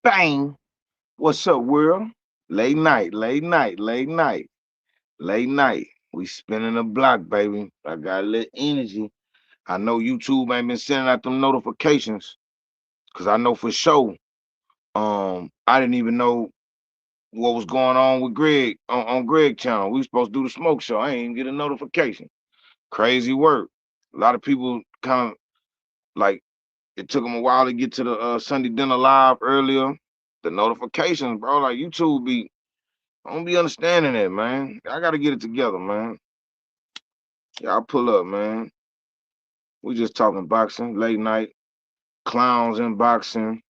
Bang. What's up, world? Late night, late night, late night, late night. We spinning the block, baby. I got a little energy. I know YouTube ain't been sending out them notifications because I know for sure. I didn't even know what was going on with Greg on Greg channel. We supposed to do the smoke show. I ain't even get a notification. Crazy work. A lot of people kind of like it took them a while to get to the Sunday dinner live earlier. The notifications, bro, like YouTube be I don't be understanding it, man. I gotta get it together, man. Y'all pull up, man. We just talking boxing, late night, clowns in boxing,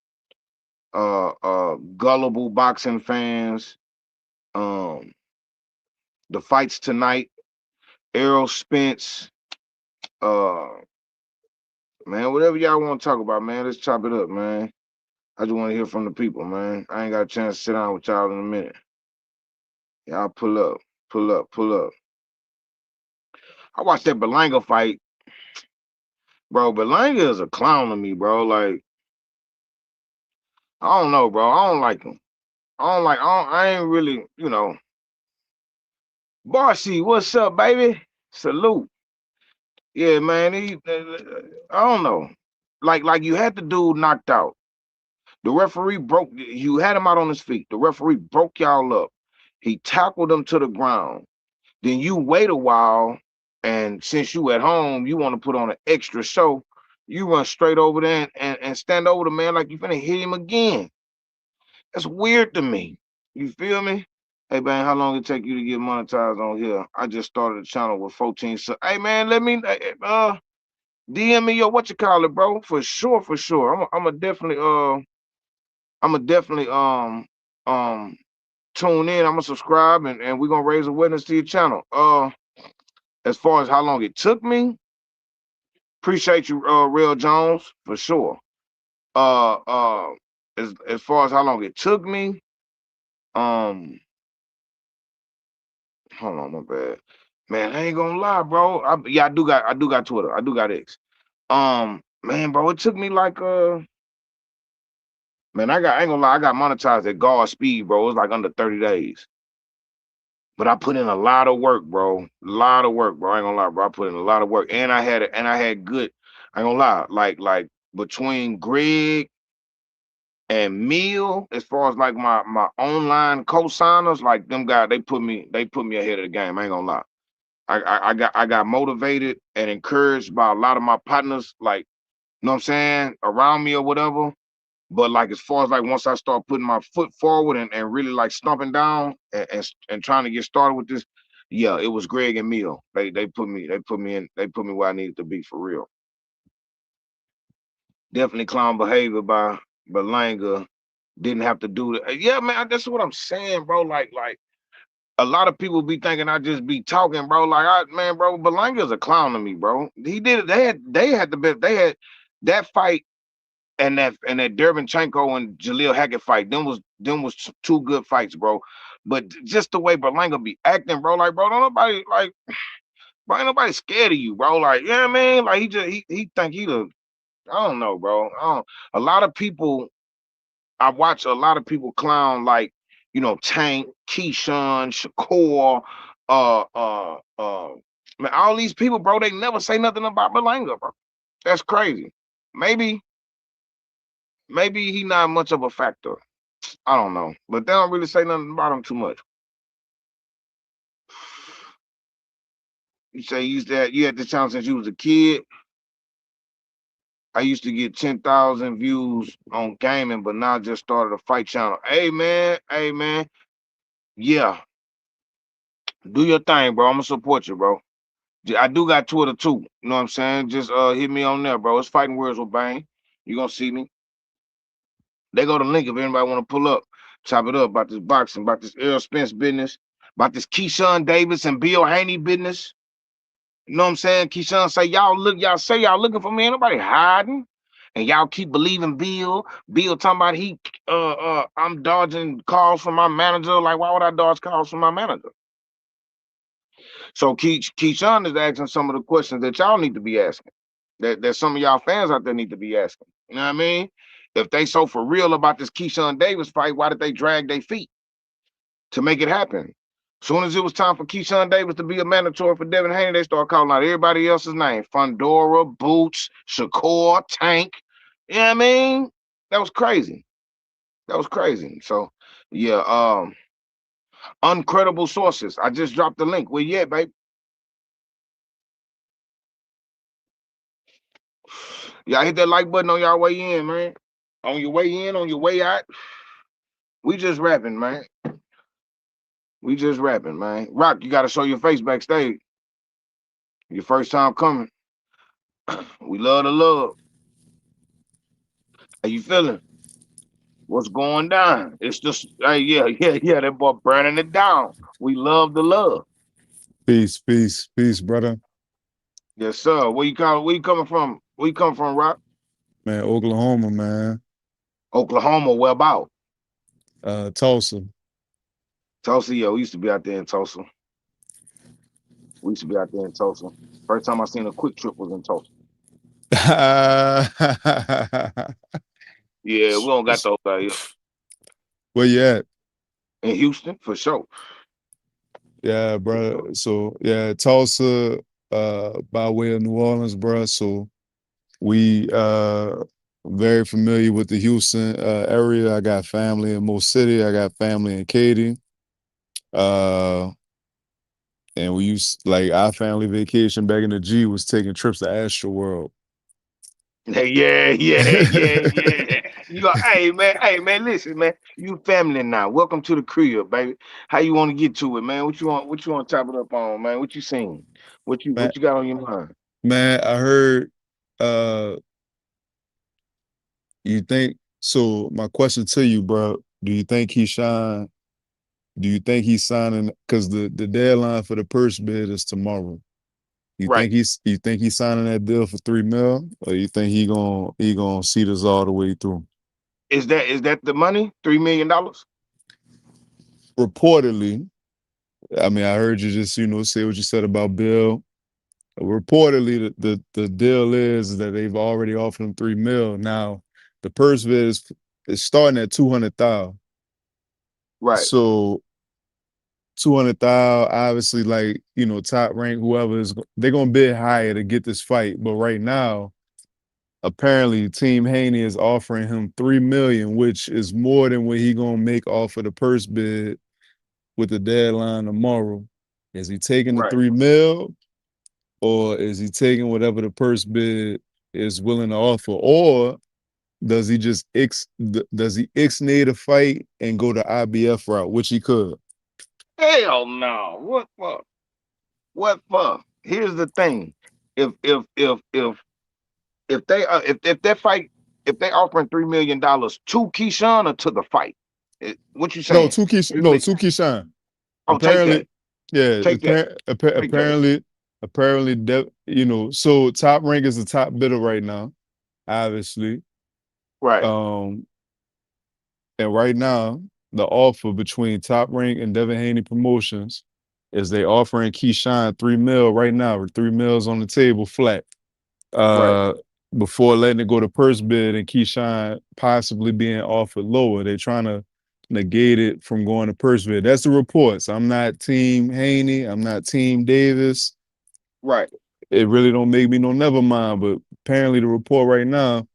gullible boxing fans, um, the fights tonight, Errol Spence, uh, man, whatever y'all want to talk about, man, let's chop it up, man. I just want to hear from the people, man. I ain't got a chance to sit down with y'all in a minute. Y'all pull up, pull up, pull up. I watched that Berlanga fight, bro. Berlanga is a clown to me, bro. Like, I don't know, bro. I don't like him. I ain't really, Barcy, what's up, baby? Salute. Yeah, man. I don't know. Like you had the dude knocked out. The referee broke, you had him out on his feet. The referee broke y'all up. He tackled him to the ground. Then you wait a while, and since you at home, you want to put on an extra show. You run straight over there and stand over the man like you finna hit him again. That's weird to me. You feel me? Hey man, how long it take you to get monetized on here? I just started a channel with 14. So hey man, let me DM me your what you call it, bro. For sure, for sure. I'm a definitely tune in. I'm gonna subscribe and we're gonna raise awareness to your channel. As far as how long it took me, appreciate you, Real Jones, for sure. Uh uh as far as how long it took me, um hold on, my bad. Man, I ain't gonna lie, bro. Yeah, I do got Twitter. I do got X. Man, bro, it took me like man, I ain't gonna lie, I got monetized at Guard Speed, bro. It was like under 30 days. But I put in a lot of work, bro. A lot of work, bro. I ain't gonna lie, bro. I put in a lot of work. And I had good, I ain't gonna lie, like between Greg and Meal, as far as like my online co-signers, like them guys, they put me ahead of the game. I ain't gonna lie. I got motivated and encouraged by a lot of my partners, like, you know what I'm saying, around me or whatever. But like as far as like once I start putting my foot forward and really like stomping down and trying to get started with this, yeah, it was Greg and Meal. They put me where I needed to be for real. Definitely clown behavior by Berlanga. Didn't have to do that. Yeah, man, that's what I'm saying, bro. Like a lot of people be thinking I just be talking, bro. Like, man, bro, Belanga's a clown to me, bro. He did it. They had the best. They had that fight and that Dervinchenko and Jaleel Hackett fight. Them was two good fights, bro. But just the way Berlanga be acting, bro. Like, bro, don't nobody like, bro, ain't nobody scared of you, bro. Like, yeah, man. Like he think he the. I don't know, bro. A lot of people I watch a lot of people clown like, Tank, Keyshawn, Shakur, man, all these people, bro, they never say nothing about Berlanga, bro. That's crazy. Maybe, maybe he not much of a factor. I don't know. But they don't really say nothing about him too much. You say you had this channel since you was a kid. I used to get 10,000 views on gaming, but now I just started a fight channel. Hey man, yeah, do your thing, bro. I'm gonna support you, bro. I do got Twitter too. You know what I'm saying? Just hit me on there, bro. It's Fighting Words with Bang. You gonna see me. They go to link if anybody want to pull up, chop it up about this boxing, about this Errol Spence business, about this Keyshawn Davis and Bill Haney business. You know what I'm saying? Keyshawn say y'all say y'all looking for me. Ain't nobody hiding. And y'all keep believing Bill. Bill talking about I'm dodging calls from my manager. Like, why would I dodge calls from my manager? So Keyshawn is asking some of the questions that y'all need to be asking. That some of y'all fans out there need to be asking. You know what I mean? If they so for real about this Keyshawn Davis fight, why did they drag their feet to make it happen? Soon as it was time for Keyshawn Davis to be a mandatory for Devin Haney, they started calling out everybody else's name. Fundora, Boots, Shakur, Tank. You know what I mean? That was crazy. That was crazy. So yeah, uncredible sources. I just dropped the link. Where you at, babe? Y'all hit that like button on y'all way in, man. On your way in, on your way out. We just rapping, man. We just rapping, man. Rock, you gotta show your face backstage. Your first time coming. We love the love. How you feeling? What's going down? It's just, hey, yeah. That boy burning it down. We love the love. Peace, peace, peace, brother. Yes, sir. Where you coming from? Where you come from, Rock? Man, Oklahoma, man. Oklahoma. Where about? Tulsa. Tulsa. Yeah, we used to be out there in Tulsa. We used to be out there in Tulsa. First time I seen a quick trip was in Tulsa. Yeah, we don't got those out here. Where you at? In Houston, for sure. Yeah, For sure. bro. So yeah, Tulsa, by way of New Orleans, bro. So we very familiar with the Houston area. I got family in Mo City. I got family in Katy. Uh, and we used like our family vacation back in the G was taking trips to Astro World. Yeah. Hey man, listen, man. You family now. Welcome to the crib, baby. How you want to get to it, man? What you want to top it up on, man? What you seen? man, What you got on your mind? man, I heard uh you think so my question to you, bro, do you think he shine? Do you think he's signing because the deadline for the purse bid is tomorrow? Right. You think he's signing that deal for 3 mil, or you think he gonna see this all the way through? Is that the money? $3 million? Reportedly, I mean, I heard you just say what you said about Bill. Reportedly, the deal is that they've already offered him 3 mil. Now, the purse bid is starting at 200,000. Right. So 200,000, obviously, like top rank, whoever is, they're gonna bid higher to get this fight. But right now, apparently, Team Haney is offering him 3 million, which is more than what he gonna make off of the purse bid with the deadline tomorrow. Is he taking the Right. 3 mil, or is he taking whatever the purse bid is willing to offer, or does he just does he ixnay a fight and go the IBF route, which he could? Hell no. What for? What for? Here's the thing. If that fight, if they offering $3 million to Keyshawn or to the fight, what you No, saying? Tukey, Three no, million. Tukey Shine. Oh, take that. Apparently, yeah, Take that. Take that. apparently, so Top Rank is the top bidder right now, obviously. Right. Um, and right now, the offer between Top Rank and Devin Haney Promotions is they offering Keyshawn 3 mil right now, or 3 mils on the table flat. Right. Uh, before letting it go to purse bid and Keyshawn possibly being offered lower. They're trying to negate it from going to purse bid. That's the reports. I'm not Team Haney. I'm not Team Davis. Right. It really don't make me no never mind. But apparently the report right now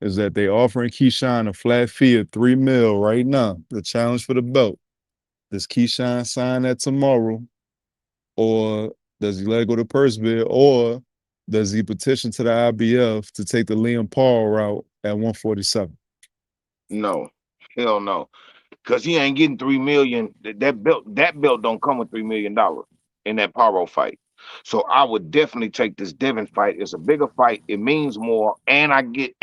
is that they offering Keyshawn a flat fee of 3 mil right now. The challenge for the belt. Does Keyshawn sign that tomorrow, or does he let it go to purse bid, or does he petition to the IBF to take the Liam Paul route at 147? No. Hell no. Because he ain't getting 3 million. That belt don't come with $3 million in that Paro fight. So I would definitely take this Devin fight. It's a bigger fight. It means more, and I get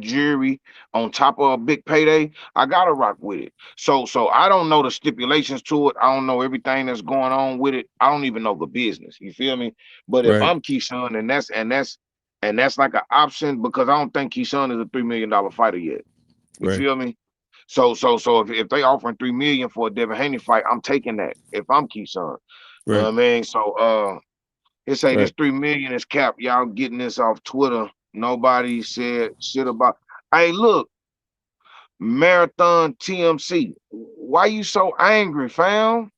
jury on top of a big payday. I gotta rock with it. So I don't know the stipulations to it. I don't know everything that's going on with it. I don't even know the business. You feel me? But if Right, I'm Keyshawn, and that's like an option, because I don't think Keyshawn is a $3 million fighter yet. You right, feel me? So if they offering 3 million for a Devin Haney fight, I'm taking that if I'm Keyshawn. right, I mean, so it say this right. 3 million is capped. Y'all getting this off Twitter. Nobody said shit about. Hey, look. Marathon TMC. Why you so angry, fam?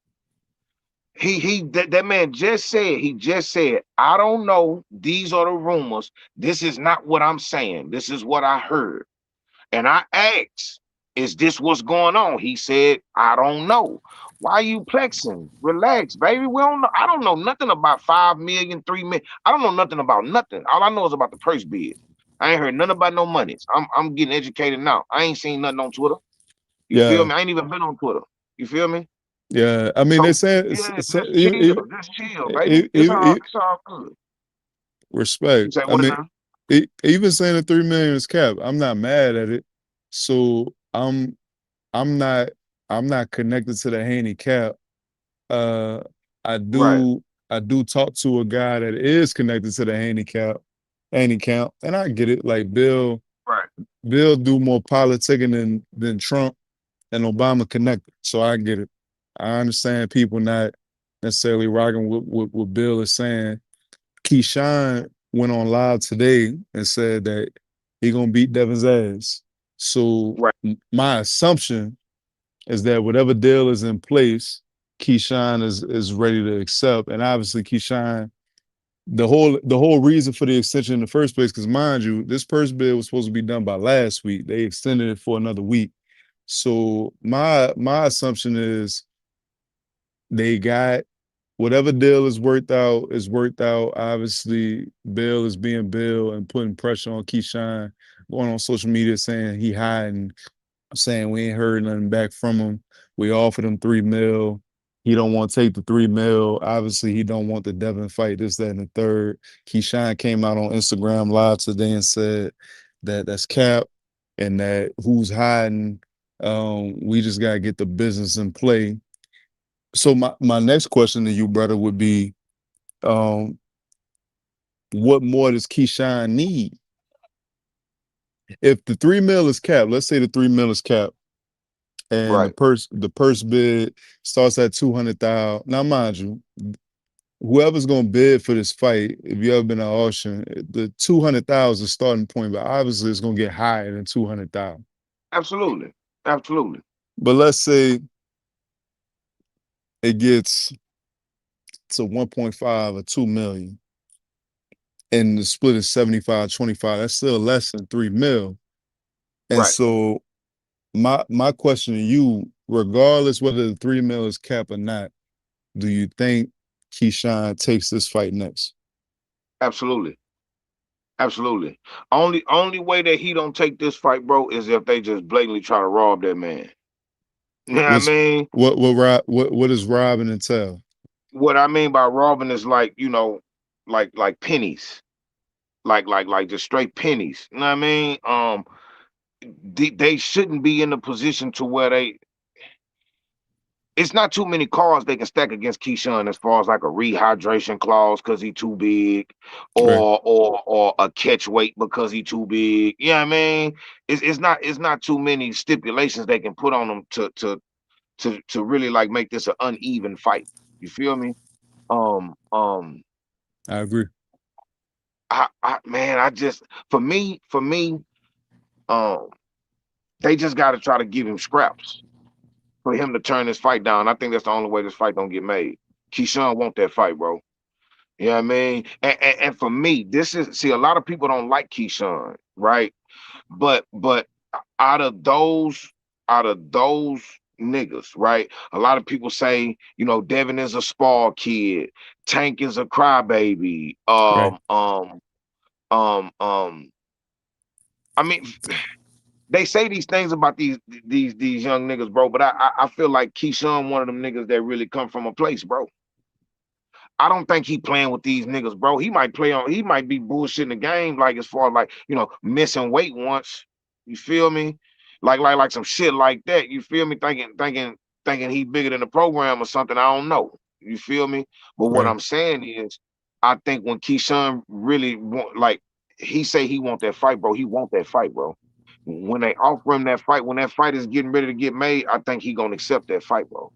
That man just said, I don't know. These are the rumors. This is not what I'm saying. This is what I heard. And I asked, is this what's going on? He said, I don't know. Why are you plexing? Relax, baby. We don't know. I don't know nothing about 5 million, 3 million. I don't know nothing about nothing. All I know is about the purse bid. I ain't heard nothing about no monies. I'm getting educated now. I ain't seen nothing on Twitter. You feel Yeah, me? I ain't even been on Twitter. You feel me? yeah. I mean, they So say yeah, just chill, baby. It's all good. You respect. say I what mean, now? even saying the 3 million is cap, I'm not mad at it. So I'm not I'm not connected to the handicap. Uh, I Right, do I do talk to a guy that is connected to the handicap, and I get it. Like right. Bill do more politicking than Trump and Obama connected. So I get it. I understand people not necessarily rocking what Bill is saying. Keyshawn went on live today and said that he gonna beat Devin's ass. So Right. my assumption is that whatever deal is in place, Keyshawn is ready to accept. And obviously Keyshawn, the whole reason for the extension in the first place, because mind you, this purse bid was supposed to be done by last week. They extended it for another week. So my assumption is they got whatever deal is worked out is worked out. Obviously, Bill is being Bill and putting pressure on Keyshawn, going on social media saying he hiding, saying we ain't heard nothing back from him. We offered him 3 mil. He don't want to take the 3 mil. Obviously, he don't want the Devin fight, this, that, and the third. Keyshawn came out on Instagram Live today and said that that's cap and that who's hiding. We just gotta get the business in play. So my next question to you, brother, would be, um, what more does Keyshawn need? If the 3 mil is capped, let's say the 3 mil is capped, and Right. the purse bid starts at 200,000. Now, mind you, whoever's gonna bid for this fight, if you ever been at auction, the 200,000 is the starting point, but obviously it's gonna get higher than 200,000. Absolutely. Absolutely. But let's say it gets to 1.5 or 2 million, and the split is 75-25. That's still less than 3 mil. And Right. so my question to you, regardless whether the 3 mil is cap or not, do you think Keyshawn takes this fight next? Absolutely. Absolutely. Only way that he don't take this fight, bro, is if they just blatantly try to rob that man. You know what I What's mean? what does robbing entail? What I mean by robbing is like, like pennies. Like just straight pennies. You know what I mean? They shouldn't be in a position to where it's not too many cards they can stack against Keyshawn as far as like a rehydration clause because he too big, Right. or a catch weight because he too big. You know what I mean? It's not too many stipulations they can put on him to really like make this an uneven fight. You feel me? Um um I agree. I man, I just for me, um they just gotta try to give him scraps for him to turn this fight down. I think that's the only way this fight don't get made. Keyshawn want that fight, bro. You know what I mean? And for me, this is see, a lot of people don't like Keyshawn, right? But out of those, out of those niggas, right? A lot of people say, Devin is a spoiled kid, Tank is a crybaby. Right. Um. I mean, they say these things about these young niggas, bro. But I feel like Keyshawn one of them niggas that really come from a place, bro. I don't think he playing with these niggas, bro. He might be bullshitting the game, like as far as like, missing weight once. You feel me? Like some shit like that. You feel me? Thinking he bigger than the program or something. I don't know. You feel me? But what Right. I'm saying is, I think when Keyshawn really want, like he say he want that fight, bro. He want that fight, bro. When they offer him that fight, when that fight is getting ready to get made, I think he gonna accept that fight, bro.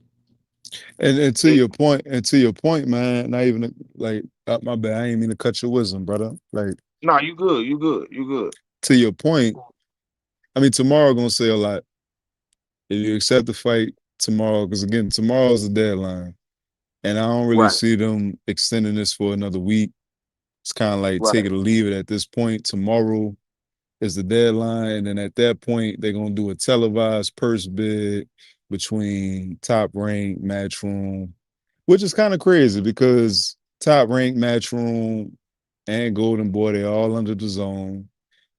And It, to your point, man, not even like my bad, I ain't mean to cut your wisdom, brother. Like nah, you good, you good, you good. to your point, I mean tomorrow gonna say a lot. if you accept the fight tomorrow, because again, tomorrow's the deadline, and I don't really Right, see them extending this for another week. It's kind of like take right, it or leave it at this point. Tomorrow is the deadline, and then at that point, they're gonna do a televised purse bid between Top Rank, Matchroom, which is kind of crazy because Top Rank, Matchroom, and Golden Boy, they're all under the zone.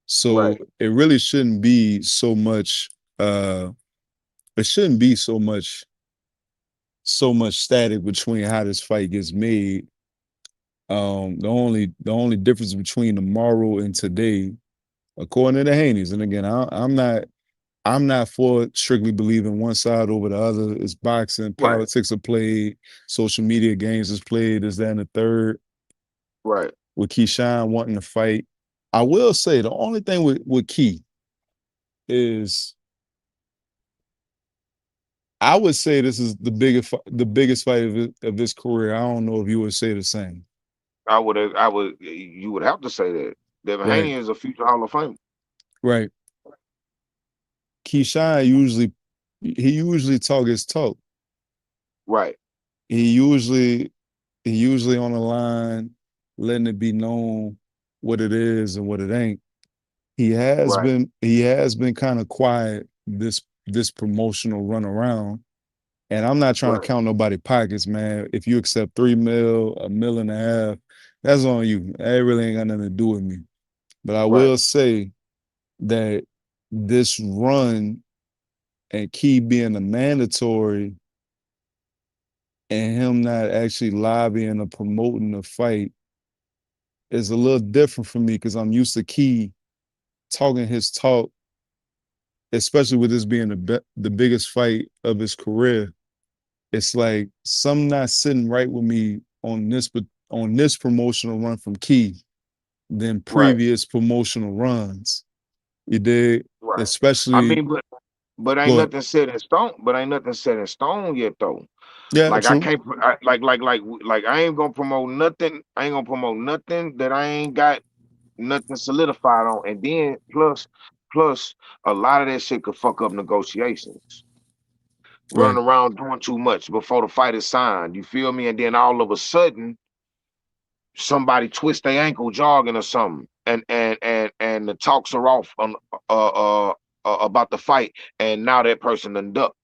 So right, it really shouldn't be so much it shouldn't be so much static between how this fight gets made. The only difference between tomorrow and today, according to the Haney's, and again, I'm not for strictly believing one side over the other. It's boxing, right, politics are played, social media games is played, is that and the third, right. with Keyshawn wanting to fight. I will say the only thing with Key is I would say this is the biggest fight of his career. I don't know if you would say the same. You would have to say that. Devin Right, Haney is a future Hall of Famer. right. Keyshawn usually talk his talk. Right, He usually he usually on the line, letting it be known what it is and what it ain't. right, He has been kind of quiet this promotional run around. And I'm not trying to right, count nobody pockets, man. If you accept 3 mil, a mil and a half, that's on you. That really ain't got nothing to do with me. But I right, will say that this run and Key being a mandatory and him not actually lobbying or promoting the fight is a little different for me because I'm used to Key talking his talk, especially with this being the biggest fight of his career. It's like some not sitting right with me on this promotional run from Key than right, previous promotional runs. You did, right. I especially mean, but ain't go ahead. nothing set in stone. But ain't nothing set in stone yet, though. Yeah, Like I true. can't, like I ain't gonna promote nothing. I ain't gonna promote nothing that I ain't got nothing solidified on. And then plus, a lot of that shit could fuck up negotiations. Running Right, around doing too much before the fight is signed. You feel me? And then all of a sudden, somebody twist their ankle jogging or something, and the talks are off on about the fight, and now that person done ducked.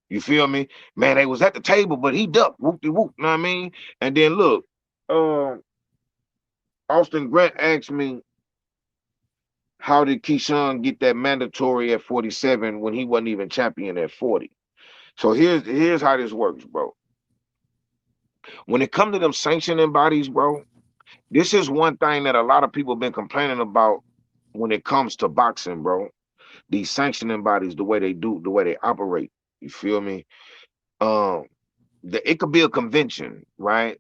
You feel me? Man, they was at the table, but he ducked. Whoop de whoop. Know what I mean? And then look, uh, Austin Grant asked me, how did Keyshawn get that mandatory at 47 when he wasn't even champion at 40? So here's how this works, bro. When it comes to them sanctioning bodies, bro, this is one thing that a lot of people been complaining about when it comes to boxing, bro. These sanctioning bodies, the way they do, the way they operate. You feel me? Um, it could be a convention, right?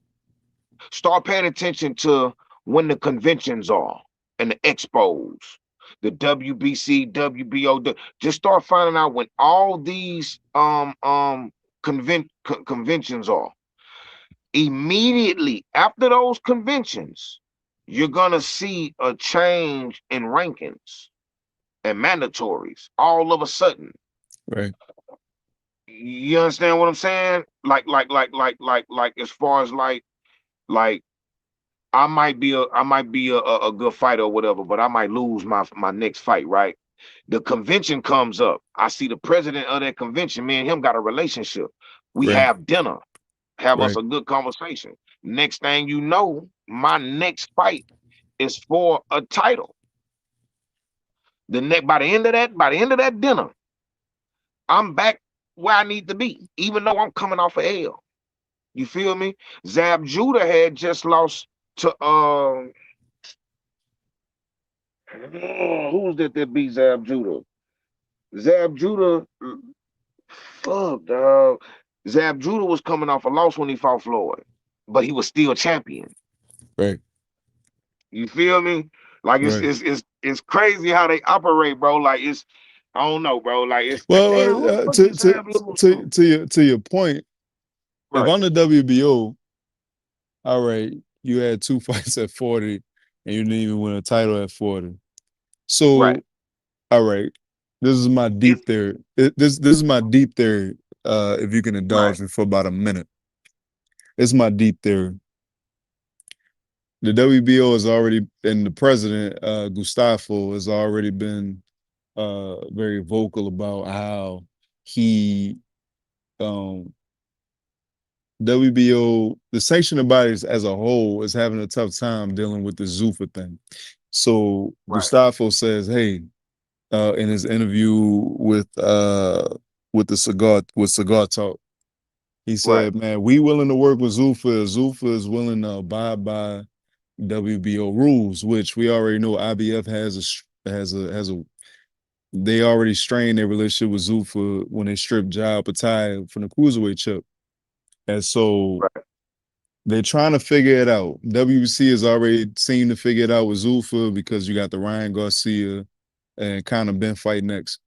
Start paying attention to when the conventions are and the expos, the WBC, WBO. Just start finding out when all these conventions are. Immediately after those conventions, you're gonna see a change in rankings and mandatories all of a sudden. right, You understand what I'm saying? Like as far as like I might be a good fighter or whatever, but I might lose my next fight, right? The convention comes up. I see the president of that convention. Me and him got a relationship. We right, have dinner, have us right, a good conversation. Next thing you know, my next fight is for a title. By the end of that dinner, I'm back where I need to be, even though I'm coming off of L. You feel me? Zab Judah had just lost to who's that beat Zab Judah? Zab Judah, fuck dog. Zab Judah was coming off a loss when he fought Floyd, but he was still champion. right, You feel me? Like it's right. it's it's it's crazy how they operate, bro. Like it's I don't know, bro. Like it's like Well, damn, who the fuck to did to Zab lose to to? to your point, if Right, I'm the WBO, all right, you had two fights at 40, and you didn't even win a title at 40. right, So, all right. this is my It's deep theory. This is my deep theory. If you can right, indulge me for about a minute, it's my deep theory. The WBO has already, and the president, Gustavo, has already been very vocal about how he um WBO, the sanctioning bodies as a whole is having a tough time dealing with the Zuffa thing. So right, Gustavo says, hey, in his interview with the cigar talk, he right, said, man, we willing to work with Zuffa. Zuffa is willing to abide by WBO rules, which we already know IBF has a they already strained their relationship with Zuffa when they stripped Jai Patai from the cruiserweight chip. And so right, they're trying to figure it out. WBC has already seemed to figure it out with Zuffa because you got the Ryan Garcia and kind of Ben Fight next.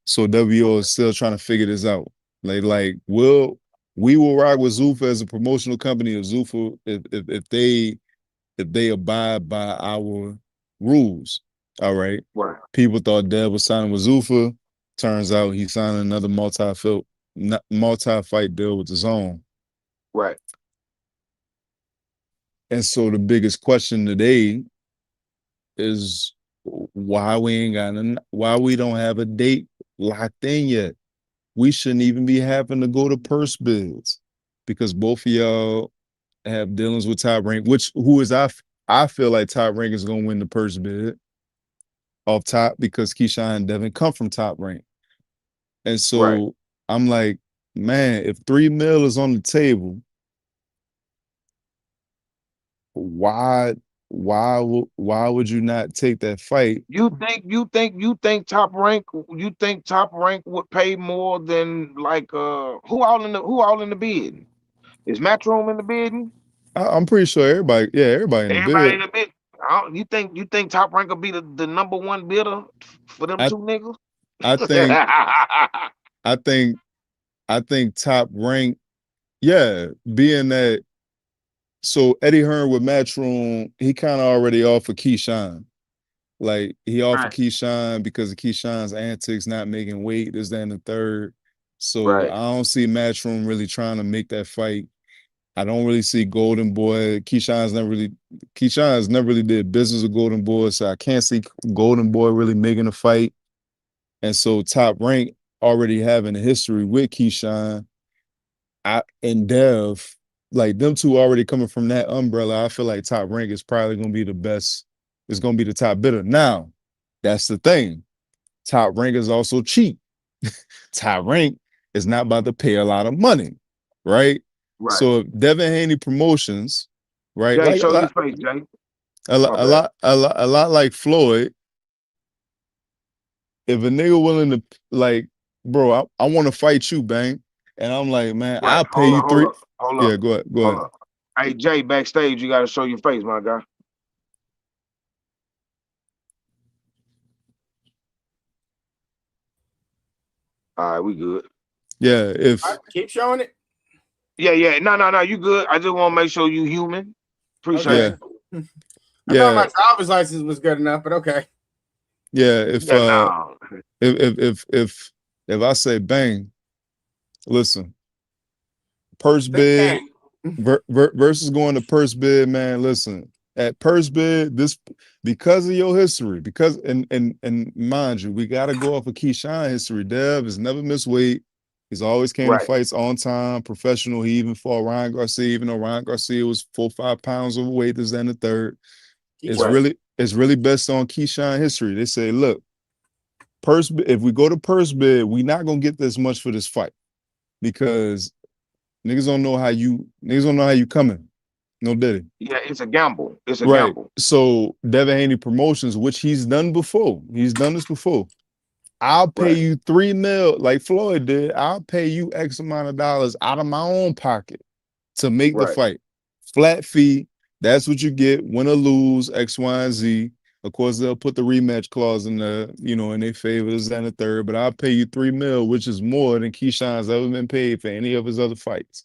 So WO is still trying to figure this out. We will rock with Zuffa as a promotional company of Zuffa if they abide by our rules. All right. right, People thought Dev was signing with Zuffa. Turns out he's signing another multi-fight deal with the zone. right. And so the biggest question today is why we don't have a date locked in yet. We shouldn't even be having to go to purse bids because both of y'all have dealings with Top Rank, I feel like Top Rank is gonna win the purse bid off top because Keyshawn and Devin come from Top Rank. And Right. so I'm like, man, if 3 mil is on the table, why why would you not take that fight? You think Top Rank would pay more than like who all in the bid? Is Matchroom in the bidding? I'm pretty sure everybody in the Everybody bid. in the bid. You think Top Rank will be the number one bidder for them I two niggas? I think I think I think Top Rank, yeah, being that so Eddie Hearn with Matchroom, he kind of already offered Keyshawn. Like he offered Right, Keyshawn because of Keyshawn's antics, not making weight, this, that, and the third. So right, I don't see Matchroom really trying to make that fight. I don't really see Golden Boy. Keyshawn's never really did business with Golden Boy, so I can't see Golden Boy really making a fight. And so Top Rank already having a history with Keyshawn and Dev, like them two already coming from that umbrella, I feel like Top Rank is probably gonna be the best. It's gonna be the top bidder. Now, that's the thing. Top Rank is also cheap. Top Rank is not about to pay a lot of money, right? right. So if Devin Haney Promotions, right, Jay, like show your face, Jay. My a bad. lot, a lot like Floyd, if a nigga willing to like, bro, I want to fight you, bang, and I'm like, man, Right. I'll pay you Hold three. up, hold Yeah, up, go ahead, go hold ahead. up. Hey Jay, backstage, you gotta show your face, my guy. All right, we good. Yeah, All right, if keep showing it. Yeah. No, you good. I just want to make sure you human. Appreciate yeah, Okay. you. I thought yeah, my driver's license was good enough, but okay. yeah, Yeah, no. if if if if if I say bang, listen, purse Think bid tank. versus going to purse bid, man. Listen, at purse bid, this because of your history, because and mind you, we got to go off of Keyshawn history. Dev has never missed weight. He's always came to Right, fights on time, professional. He even fought Ryan Garcia, even though Ryan Garcia was 4 or 5 pounds overweight. This and the third. Keep It's showing. right, really best on Keyshawn history. They say, look, if we go to purse bid, we not gonna get this much for this fight because niggas don't know how you coming. No diddy. yeah. It's a gamble. It's a Right. gamble. So Devin Haney Promotions, which he's done before. He's done this before. I'll pay Right, you 3 mil, like Floyd did. I'll pay you X amount of dollars out of my own pocket to make the right, fight. Flat fee. That's what you get. Win or lose, X, Y, and Z. Of course, they'll put the rematch clause in in their favors and the third, but I'll pay you 3 mil, which is more than Keyshawn's ever been paid for any of his other fights.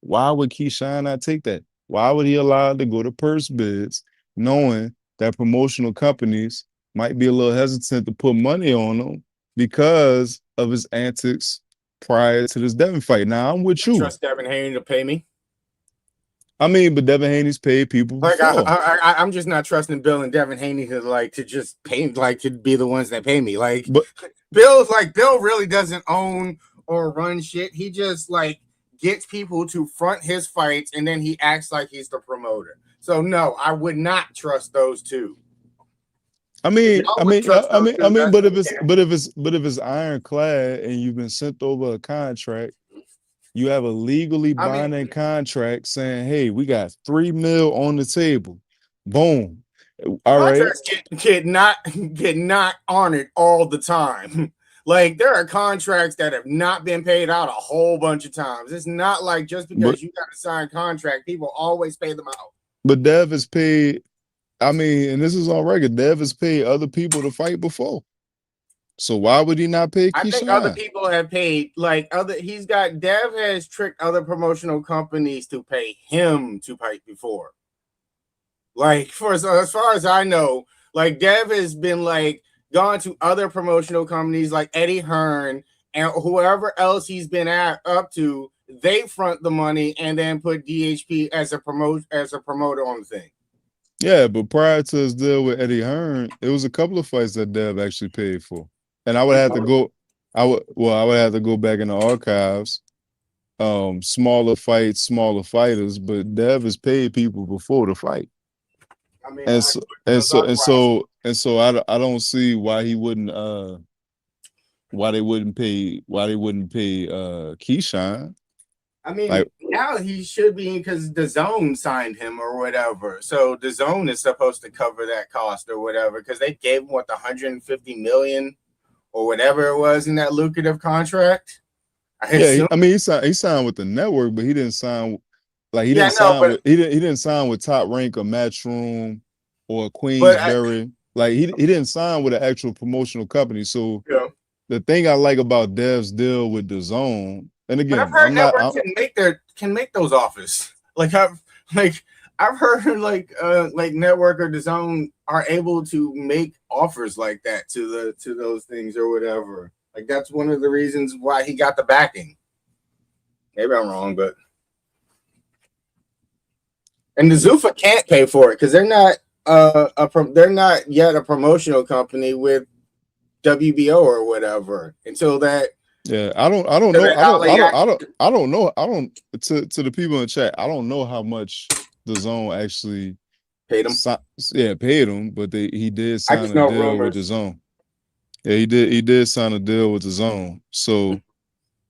Why would Keyshawn not take that? Why would he allow it to go to purse bids, knowing that promotional companies might be a little hesitant to put money on them because of his antics prior to this Devin fight. Now I'm with you. Trust Devin Haney to pay me. I mean, but Devin Haney's paid people Like before. I'm just not trusting Bill and Devin Haney to just pay, like, to be the ones that pay me. Like, But Bill really doesn't own or run shit. He just like gets people to front his fights, and then he acts like he's the promoter. So no, I would not trust those two. but if it's ironclad and you've been sent over a contract, you have a legally binding contract saying, "Hey, we got $3 million on the table." Boom. All right. Get not honored all the time. Like, there are contracts that have not been paid out a whole bunch of times. It's not like just because you got a signed contract, people always pay them out. But Dev has paid. I mean, and this is on record. Dev has paid other people to fight before. So why would he not pay Keyshawn? I think other people have paid, Dev has tricked other promotional companies to pay him to fight before. Like, as far as I know, like, Dev has been like gone to other promotional companies like Eddie Hearn and whoever else he's been up to. They front the money and then put DHP as a promoter on the thing. Yeah, but prior to his deal with Eddie Hearn, it was a couple of fights that Dev actually paid for. And I would have to go, I would have to go back in the archives. Smaller fights, smaller fighters, but Dev has paid people before the fight. I mean, so I don't see why he wouldn't why they wouldn't pay Keyshawn. I mean, like, now he should be, because DAZN signed him or whatever. So DAZN is supposed to cover that cost or whatever, because they gave him the $150 million or whatever it was in that lucrative contract. I mean, he signed with the network, but he didn't sign. Like, he didn't sign with Top Rank or Matchroom or Queensberry. Like, he didn't sign with an actual promotional company. So the thing I like about Dev's deal with DAZN, and again, I've heard networks can make those offers. Like, I've heard like Network or DAZN are able to make offers like that to those things or whatever. Like, that's one of the reasons why he got the backing. Maybe I'm wrong, but and the Zuffa can't pay for it because they're not they're not yet a promotional company with WBO or whatever until that. Yeah, I don't know. To the people in the chat, I don't know how much DAZN actually paid him. Paid him, but he did sign a deal with DAZN. Yeah, he did sign a deal with DAZN. So,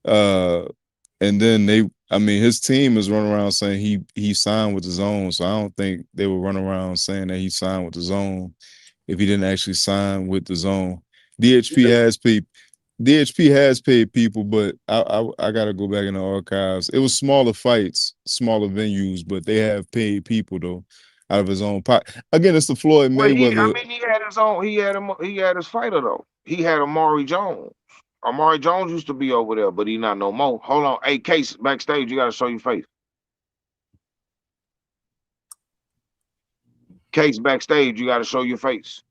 and then his team is running around saying he signed with DAZN. So I don't think they would run around saying that he signed with DAZN if he didn't actually sign with DAZN. DHP has paid people, but I gotta go back in the archives. It was smaller fights, smaller venues, but they have paid people though out of his own pocket. Again, it's the Floyd Mayweather. He had his own. He had his fighter though. He had Amari Jones. Amari Jones used to be over there, but he not no more. Hold on, hey Case, backstage, you gotta show your face. Case, backstage, you gotta show your face.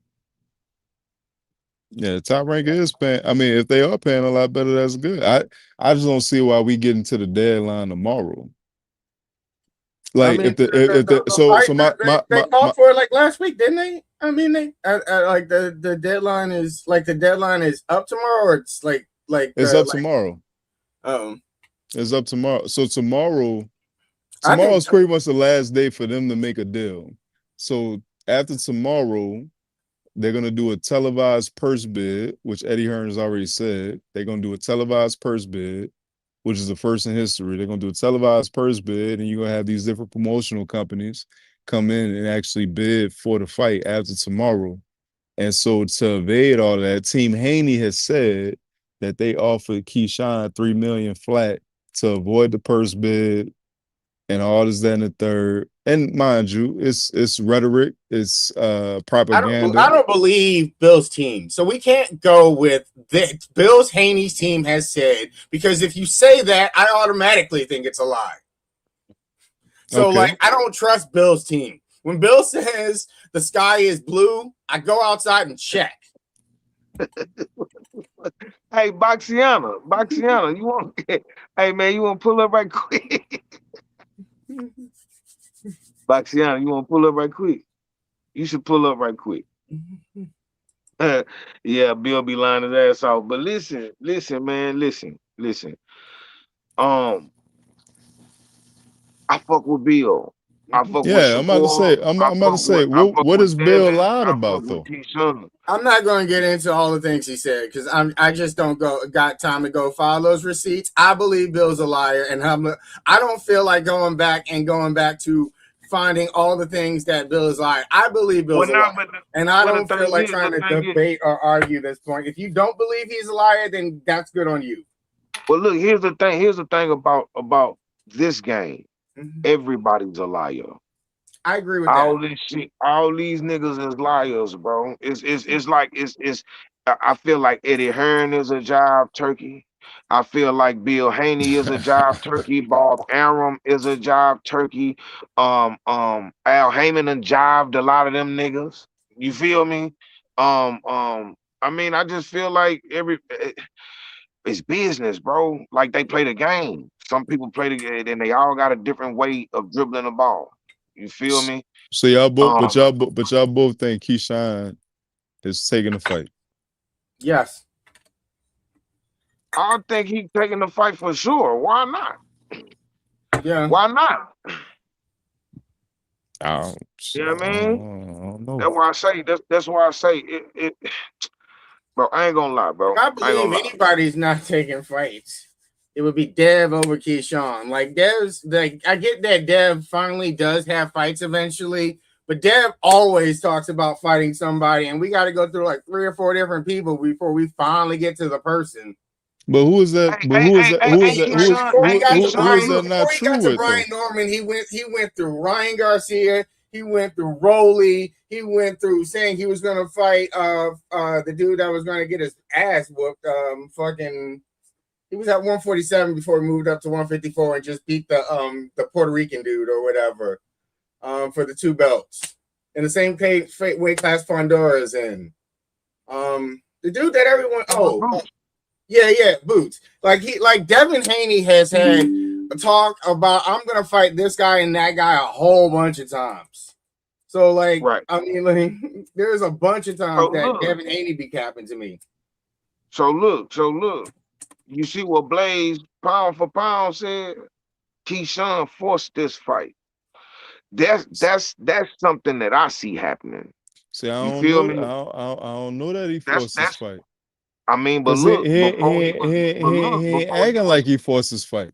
Yeah, Top Rank is paying. I mean, if they are paying a lot better, that's good. I just don't see why we get into the deadline tomorrow. Like, they called for it like last week, didn't they? I mean, like the deadline is up tomorrow, or it's like it's up tomorrow. It's up tomorrow. So tomorrow is pretty much the last day for them to make a deal. So after tomorrow, they're going to do a televised purse bid, which Eddie Hearn has already said. They're going to do a televised purse bid, which is the first in history. They're going to do a televised purse bid, and you're going to have these different promotional companies come in and actually bid for the fight after tomorrow. And so to evade all that, Team Haney has said that they offered Keyshawn $3 million flat to avoid the purse bid and all this, that, and the third. And mind you, it's rhetoric, it's propaganda. I don't believe Bill's team. So we can't go with that. Bill's Haney's team has said, because if you say that, I automatically think it's a lie. So I don't trust Bill's team. When Bill says the sky is blue, I go outside and check. Hey, Boxiana, you want? Hey, man, you want to pull up right quick? Boxiana, you want to pull up right quick? You should pull up right quick. Yeah, Bill be lying his ass off. But listen, man, listen. Um, I fuck with Bill. I fuck with Yeah, I'm about to say. Shakur. I'm about to say. I What fuck what with is Bill Devin. lied I fuck about with though? Keyshawn. I'm not going to get into all the things he said because I just don't got time to go file those receipts. I believe Bill's a liar, and I don't feel like going back to finding all the things that Bill is lying. I believe Bill's a liar, and I don't feel like trying to debate or argue this point. If you don't believe he's a liar, then that's good on you. Well, look, here's the thing. Here's the thing about this game. Everybody's a liar. I agree with All that. this shit, all these niggas is liars, bro. It's like it's. I feel like Eddie Hearn is a jive turkey. I feel like Bill Haney is a jive turkey. Bob Arum is a jive turkey. Al Heyman and jived a lot of them niggas. You feel me? I mean, I just feel like it's business, bro. Like they play the game. Some people play the game, and they all got a different way of dribbling the ball. You feel me? So y'all both, Um, but y'all both think Keyshawn is taking the fight. Yes. I think he's taking the fight for sure. Why not? Yeah. Why not? I You know what I mean? don't know. That's why I say that's why I say it. Bro, I ain't gonna lie, bro. If I believe anybody's not taking fights, it would be Dev over Keyshawn. Like Dev's like I get that Dev finally does have fights eventually, but Dev always talks about fighting somebody, and we got to go through like 3 or 4 different people before we finally get to the person. But who is that? But who is that? Who is that? Who is that not true with Brian Norman, he went through Ryan Garcia. He went through Roley. He went through saying he was going to fight the dude that was going to get his ass whooped. He was at 147 before he moved up to 154 and just beat the Puerto Rican dude or whatever for the 2 belts in the same weight class Fondora is in. The dude that everyone yeah, Boots. Like Devin Haney has had a talk about I'm gonna fight this guy and that guy a whole bunch of times. So like, right. I mean, like, there's a bunch of times that Devin Haney be capping to me. So look, you see what Blaze pound for pound said? Keyshawn forced this fight. That's something that I see happening. See, I don't know that he forced this fight. I mean, but look, he ain't acting like he forced his fight.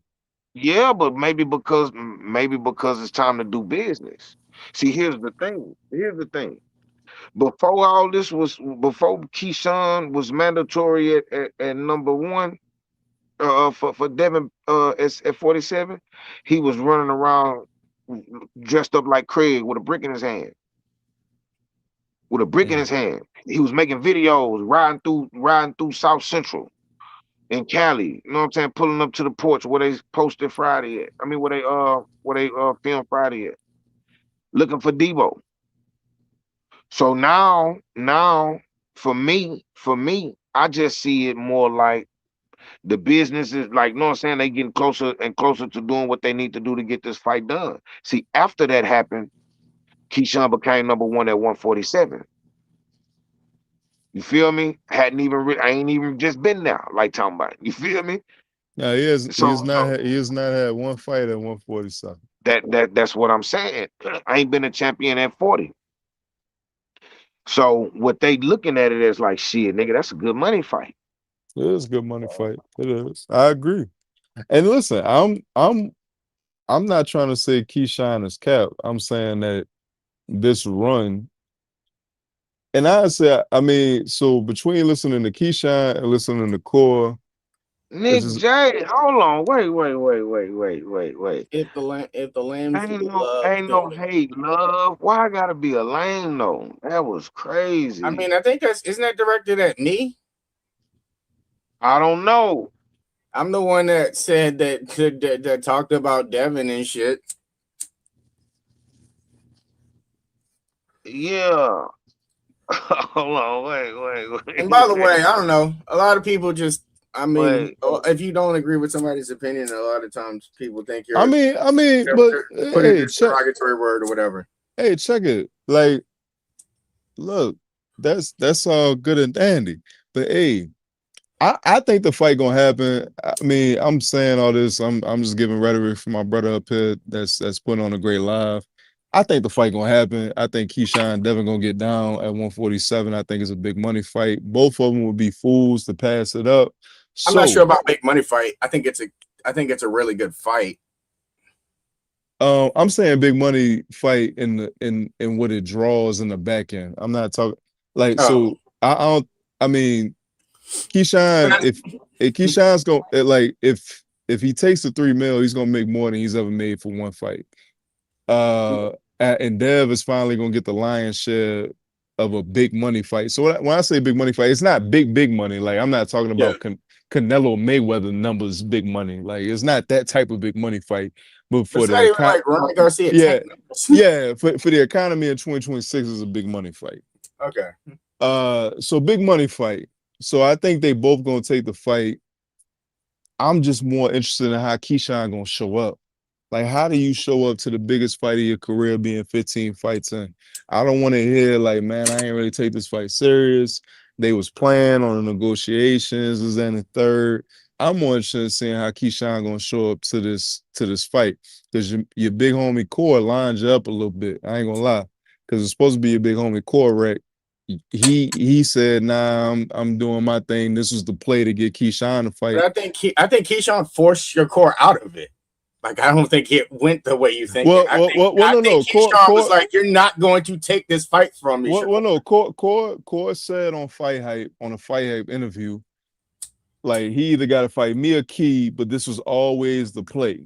Yeah, but maybe because it's time to do business. See, here's the thing. Before all this before Keyshawn was mandatory at number 1, for Devin at 47, he was running around dressed up like Craig with a brick in his hand. He was making videos riding through South Central in Cali. You know what I'm saying? Pulling up to the porch where they posted Friday at. I mean, where they filmed Friday at. Looking for Debo. So now for me, I just see it more like the business is like, you know what I'm saying? They getting closer and closer to doing what they need to do to get this fight done. See, after that happened, Keyshawn became number 1 at 147. You feel me? I ain't even just been there, like talking about. You feel me? Yeah, he has not had one fight at 147. That's what I'm saying. I ain't been a champion at 40. So what they looking at it as like, shit, nigga, that's a good money fight. It is a good money fight. It is. I agree. And listen, I'm not trying to say Keyshawn is capped. I'm saying that this run, and I mean, so between listening to Keyshawn and listening to Core, Nick J, hold on, wait. If the lambs ain't no hate, love. Why I gotta be a lame though? That was crazy. I mean, I think isn't that directed at me? I don't know. I'm the one that said that talked about Devin and shit. Yeah. Hold on, wait. And by the way, I don't know. A lot of people just I mean, if you don't agree with somebody's opinion, a lot of times people think you're. I mean, but putting hey, a derogatory word or whatever. Hey, check it. Like, look, that's all good and dandy. But hey, I think the fight gonna happen. I mean, I'm saying all this. I'm just giving rhetoric for my brother up here that's putting on a great live. I think the fight gonna happen. I think Keyshawn Devin gonna get down at 147. I think it's a big money fight. Both of them would be fools to pass it up. I'm not sure about big money fight. I think it's a really good fight. I'm saying big money fight in what it draws in the back end. I'm not talking like so. I don't. I mean, Keyshawn. If Keyshawn's going like if he takes the $3 million, he's gonna make more than he's ever made for one fight. And Dev is finally gonna get the lion's share of a big money fight. So when I say big money fight, it's not big money. Like I'm not talking about Canelo Mayweather numbers, big money. Like it's not that type of big money fight. But for the like Ryan Garcia, for the economy in 2026 is a big money fight. Okay. So big money fight. So I think they both gonna take the fight. I'm just more interested in how Keyshawn gonna show up. Like, how do you show up to the biggest fight of your career being 15 fights in? I don't want to hear like, man, I ain't really take this fight serious. They was playing on the negotiations, was in the third. I'm more interested in seeing how Keyshawn gonna show up to this fight because your big homie Core lines you up a little bit. I ain't gonna lie, because it's supposed to be your big homie Core, right? He said, "Nah, I'm doing my thing. This was the play to get Keyshawn to fight." But I think Keyshawn forced your Core out of it. Like I don't think it went the way you think. No. Keyshawn was like, "You're not going to take this fight from me." No. Core said on Fight Hype on a Fight Hype interview, like he either got to fight me or Key, but this was always the play.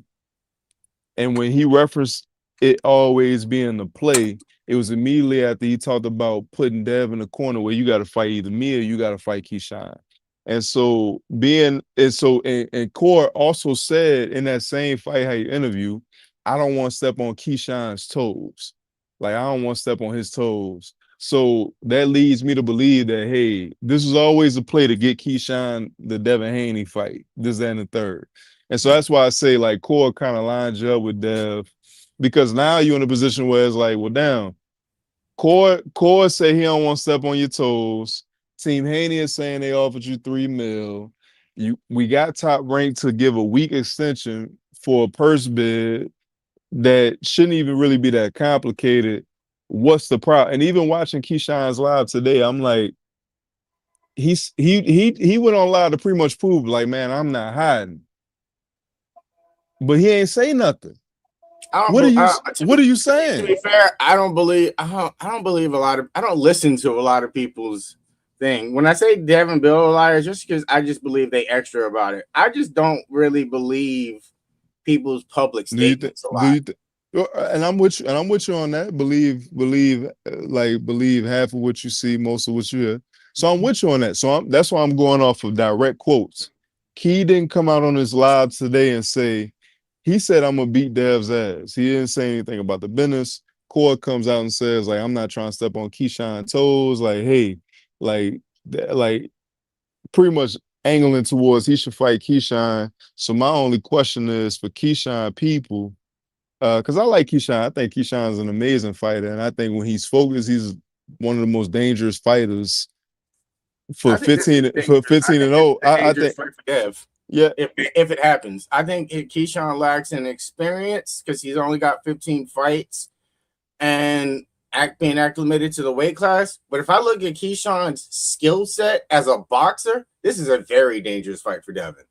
And when he referenced it always being the play, it was immediately after he talked about putting Dev in the corner where you got to fight either me or you got to fight Keyshawn. And so and Core also said in that same Fight Hype interview, I don't want to step on Keyshawn's toes. Like I don't want to step on his toes. So that leads me to believe that, hey, this was always a play to get Keyshawn the Devin Haney fight, this, that, and the third. And so that's why I say like Core kind of lines you up with Dev, because now you're in a position where it's like, well, damn, Core say he don't want to step on your toes. Team Haney is saying they offered you $3 million. We got Top Rank to give a week extension for a purse bid that shouldn't even really be that complicated. What's the problem? And even watching Keyshawn's live today, I'm like, he went on live to pretty much prove, like, man, I'm not hiding. But he ain't say nothing. What are you saying? To be fair, I don't listen to a lot of people's thing. When I say Devin Bill liars, just because I just believe they extra about it. I just don't really believe people's public statements a lot. And I'm with you on that. Believe half of what you see, most of what you hear. So I'm with you on that. So that's why I'm going off of direct quotes. Key didn't come out on his live today and say, he said, I'm gonna beat Dev's ass. He didn't say anything about the business. Core comes out and says, like, I'm not trying to step on Keyshawn's toes. Like, hey, like pretty much angling towards he should fight Keyshawn. So my only question is for Keyshawn people, because I like Keyshawn. I think Keyshawn's an amazing fighter, and I think when he's focused, he's one of the most dangerous fighters for 15 and 0. I think for Dev. Yeah, if it happens, I think Keyshawn lacks in experience because he's only got 15 fights and being acclimated to the weight class. But if I look at Keyshawn's skill set as a boxer, this is a very dangerous fight for Devin.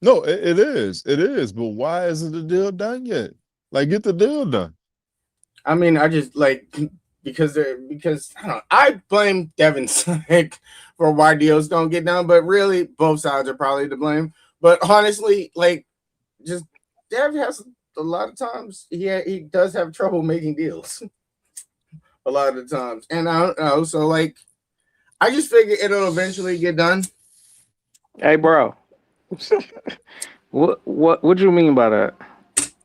No, it is. But why isn't the deal done yet? Like, get the deal done. I mean, I just because I don't know. I blame Devin's side for why deals don't get done, but really both sides are probably to blame. But honestly, just Dev has a lot of times he does have trouble making deals. A lot of the times, and I don't know. So I just figure it'll eventually get done. Hey, bro, what do you mean by that?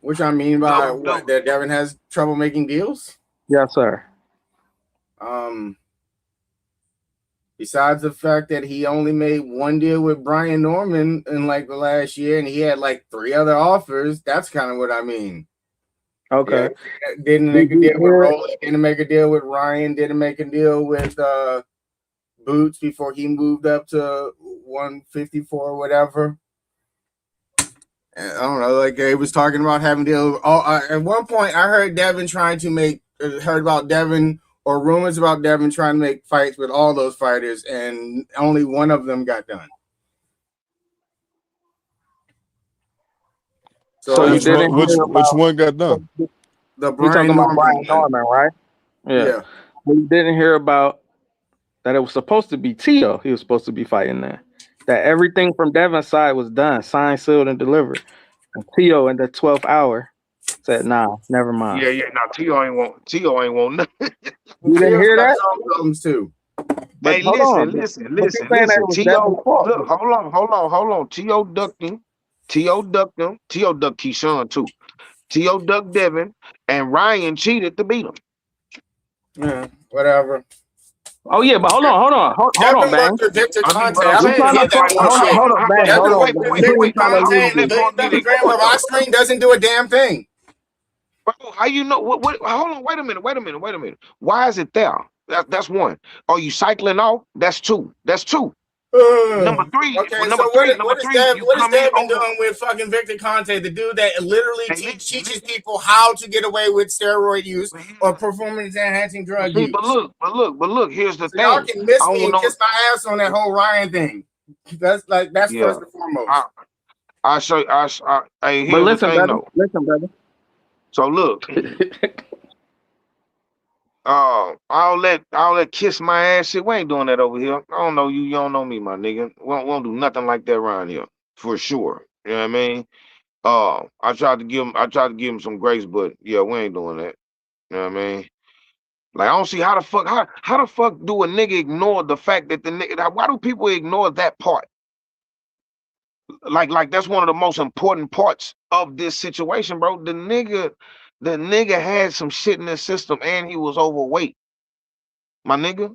Which I mean by what, that Devin has trouble making deals? Yes, sir. Besides the fact that he only made one deal with Brian Norman in like the last year, and he had like 3 other offers. That's kind of what I mean. Okay. Yeah, didn't make a deal with Rolly. Didn't make a deal with Ryan. Didn't make a deal with Boots before he moved up to 154 or whatever. I don't know. Like he was talking about having deals. At one point, I heard Devin trying to heard about Devin or rumors about Devin trying to make fights with all those fighters, and only one of them got done. So you which didn't one, hear which about one got done? The you Brian talking about Norman Brian one. Norman, right? Yeah. But you didn't hear about that it was supposed to be Tio. He was supposed to be fighting there. That everything from Devin's side was done, signed, sealed, and delivered. And Tio in the 12th hour said, "Nah, never mind." Yeah. Now Tio ain't want nothing. You didn't hear that? Some problems too. But Hey, hold on. But you saying that it was Tio, Devin's fault. look, hold on. Tio ducked him. Tio ducked Keyshawn too. Tio ducked Devin, and Ryan cheated to beat him. Yeah, whatever. Oh yeah, but hold on, Bang. Victor Conte. Hold on, Bang. Victor Conte, gram of our screen doesn't do a damn thing. Bro, how you know? What? Hold on. Wait a minute. Why is it there? That's one. Are you cycling off? That's two. Number three. Okay, number so three. what is Devin doing with fucking Victor Conte, the dude that literally teaches people how to get away with steroid use or performance enhancing drug use? But look. Here's the thing. Y'all can miss me and kiss my ass on that whole Ryan thing. That's first and foremost. I show. Hey, here's but listen, the thing, brother. though. Listen, brother. So look. I'll let kiss my ass shit. We ain't doing that over here. I don't know you. You don't know me, my nigga. We won't do nothing like that around here for sure. You know what I mean? I tried to give him some grace, but yeah, we ain't doing that. You know what I mean? Like I don't see how the fuck do a nigga ignore the fact that the nigga? Why do people ignore that part? Like that's one of the most important parts of this situation, bro. The nigga had some shit in his system and he was overweight. My nigga.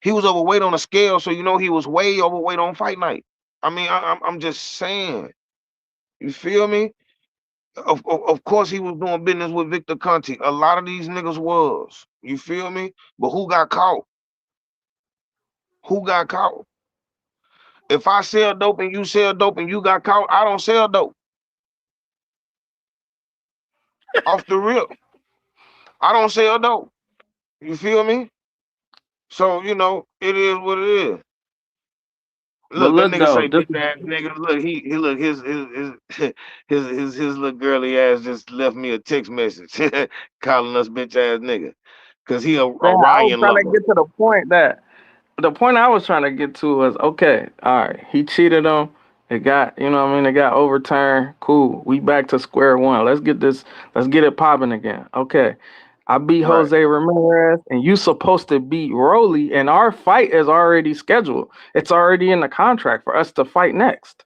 He was overweight on a scale, so you know he was way overweight on fight night. I mean, I'm just saying. You feel me? Of course he was doing business with Victor Conte. A lot of these niggas was. You feel me? But who got caught? Who got caught? If I sell dope and you sell dope and you got caught, I don't sell dope. Off the rip. I don't sell dope. You feel me? So, you know, it is what it is. Look, that nigga say bitch ass nigga. Look, he look his little girly ass just left me a text message calling us bitch ass nigga. Cause he a Ryan lover. I was trying to get to the point that I was trying to get to was okay, all right, he cheated him. It got, you know what I mean, it got overturned. Cool. We back to square one. Let's get it popping again. Okay. I beat Jose Ramirez, and you supposed to beat Rolly, and our fight is already scheduled. It's already in the contract for us to fight next.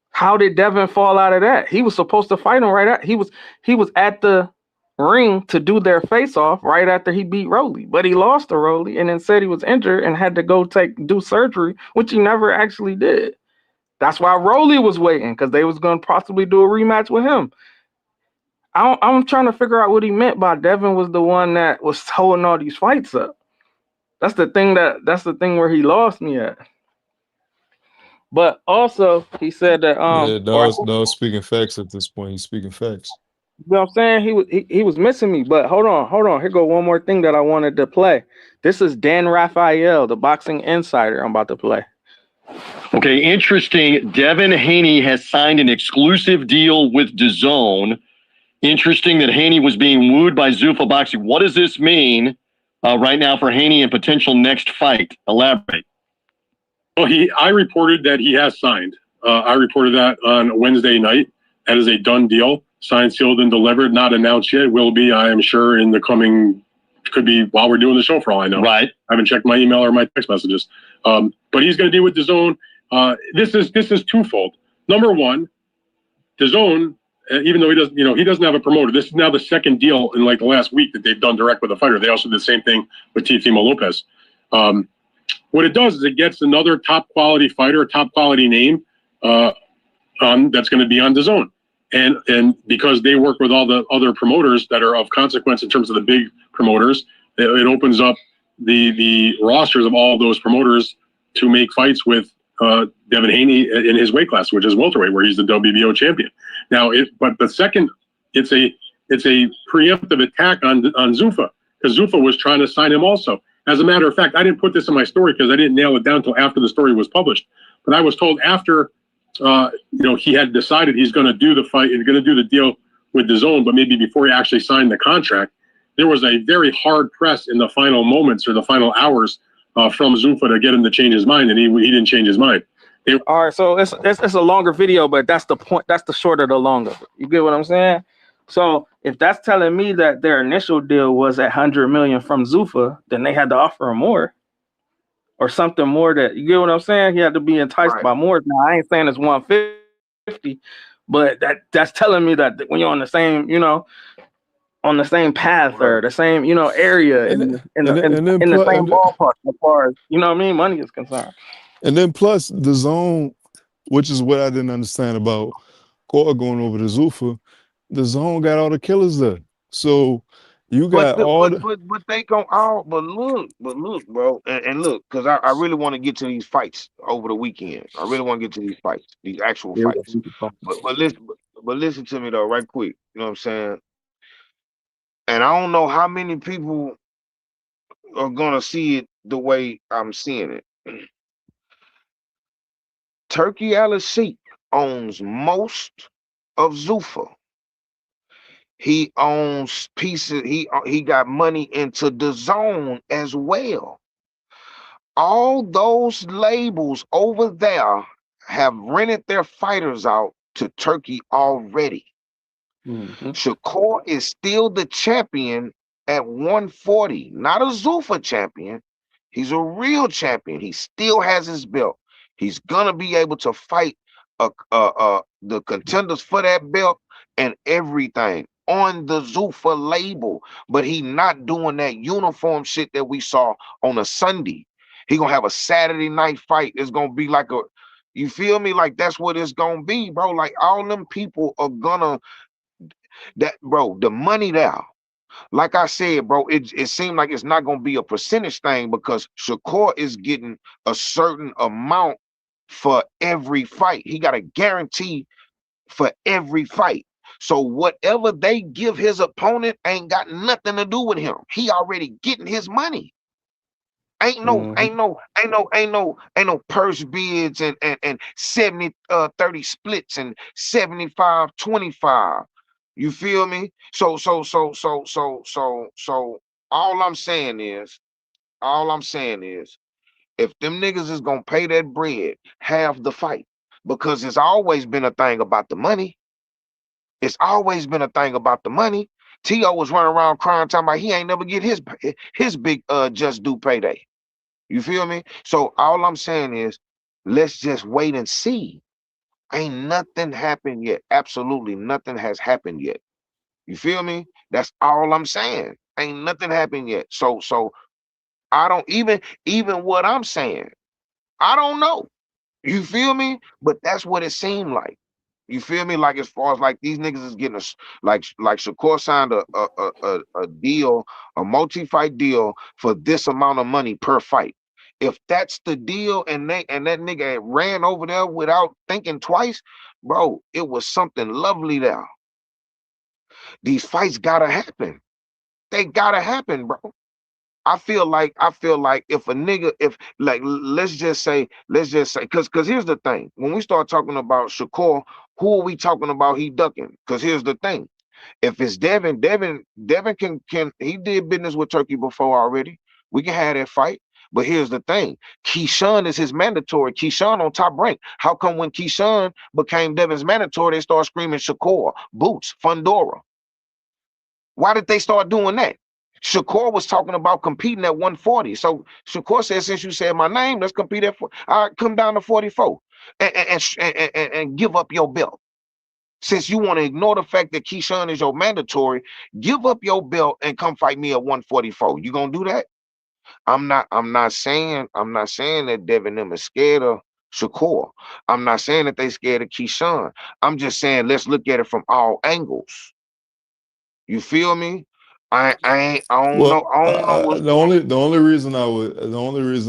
How did Devin fall out of that? He was supposed to fight him right at. He was at the ring to do their face-off right after he beat Rolly, but he lost to Rolly and then said he was injured and had to go do surgery, which he never actually did. That's why Rolly was waiting, because they was going to possibly do a rematch with him. I'm trying to figure out what he meant by Devin was the one that was holding all these fights up. That's the thing where he lost me at. But also he said that no speaking facts at this point. He's speaking facts. You know what I'm saying? He was missing me. But hold on. Here go one more thing that I wanted to play. This is Dan Rafael, the boxing insider. I'm about to play. Okay, interesting. Devin Haney has signed an exclusive deal with DAZN. Interesting that Haney was being wooed by Zuffa Boxing. What does this mean right now for Haney and potential next fight? Elaborate. Well, I reported that he has signed. I reported that on Wednesday night. That is a done deal. Signed, sealed, and delivered. Not announced yet. Will be, I am sure, in the coming, could be while we're doing the show for all I know. Right. I haven't checked my email or my text messages. But he's going to be with DAZN. This is twofold. Number one, DAZN, even though he doesn't have a promoter, this is now the second deal in like the last week that they've done direct with a fighter. They also did the same thing with Teofimo Lopez. What it does is it gets another top quality fighter, a top quality name that's going to be on DAZN. And because they work with all the other promoters that are of consequence in terms of the big promoters, it opens up the rosters of all of those promoters to make fights with Devin Haney in his weight class, which is welterweight, where he's the WBO champion. Now, but the second, it's a preemptive attack on Zuffa, because Zuffa was trying to sign him also. As a matter of fact, I didn't put this in my story because I didn't nail it down until after the story was published. But I was told after he had decided he's going to do the fight, he's going to do the deal with DAZN, but maybe before he actually signed the contract, there was a very hard press in the final moments or the final hours from Zuffa to get him to change his mind, and he didn't change his mind. All right, so it's a longer video, but that's the point. That's the shorter the longer. You get what I'm saying? So if that's telling me that their initial deal was at 100 million from Zuffa, then they had to offer him more or something more. That you get what I'm saying? He had to be enticed by more. Now I ain't saying it's 150, but that's telling me that when you're on the same, on the same path or the same, area in the same ballpark as far as money is concerned. And then plus DAZN, which is what I didn't understand about Cora going over to Zuffa, DAZN got all the killers there. So you got but they gon' all but look, bro, and look, because I really want to get to these fights over the weekend. I really want to get to these fights, these actual fights. But listen to me though, right quick. You know what I'm saying? And I don't know how many people are gonna see it the way I'm seeing it. Turki Al-Sheikh owns most of Zuffa. He owns pieces. He got money into DAZN as well. All those labels over there have rented their fighters out to Turki already. Shakur is still the champion at 140, not a Zuffa champion. He's a real champion. He still has his belt. He's gonna be able to fight the contenders for that belt and everything on the Zuffa label, but he not doing that uniform shit that we saw on a Sunday. He gonna have a Saturday night fight. It's gonna be like you feel me? Like that's what it's gonna be, bro. Like all them people are gonna the money there. Like I said, bro, it seemed like it's not gonna be a percentage thing because Shakur is getting a certain amount for every fight. He got a guarantee for every fight. So whatever they give his opponent ain't got nothing to do with him. He already getting his money. Ain't no purse bids and 70-30 splits and 75-25. You feel me? So all I'm saying is, if them niggas is gonna pay that bread, have the fight. Because it's always been a thing about the money. It's always been a thing about the money. T.O. was running around crying, talking about he ain't never get his big just due payday. You feel me? So all I'm saying is, let's just wait and see. Ain't nothing happened yet. Absolutely nothing has happened yet. You feel me? That's all I'm saying. Ain't nothing happened yet. So I don't even what I'm saying. I don't know. You feel me? But that's what it seemed like. You feel me? Like as far as like these niggas is getting like Shakur signed a deal, a multi-fight deal for this amount of money per fight. If that's the deal and that nigga ran over there without thinking twice, bro, it was something lovely there. These fights gotta happen. They gotta happen, bro. I feel like if a nigga, let's just say, because here's the thing. When we start talking about Shakur, who are we talking about he ducking? Because here's the thing. If it's Devin can he did business with Turki before already. We can have that fight. But here's the thing. Keyshawn is his mandatory. Keyshawn on Top Rank. How come when Keyshawn became Devin's mandatory, they start screaming Shakur, Boots, Fundora? Why did they start doing that? Shakur was talking about competing at 140. So Shakur said, since you said my name, let's compete at 4. I'll come down to 44 and give up your belt. Since you want to ignore the fact that Keyshawn is your mandatory, give up your belt and come fight me at 144. You gonna do that? I'm not saying that Devin them is scared of Shakur. I'm not saying that they scared of Keyshawn. I'm just saying let's look at it from all angles. You feel me? I don't know. Well, I don't know what's the only reason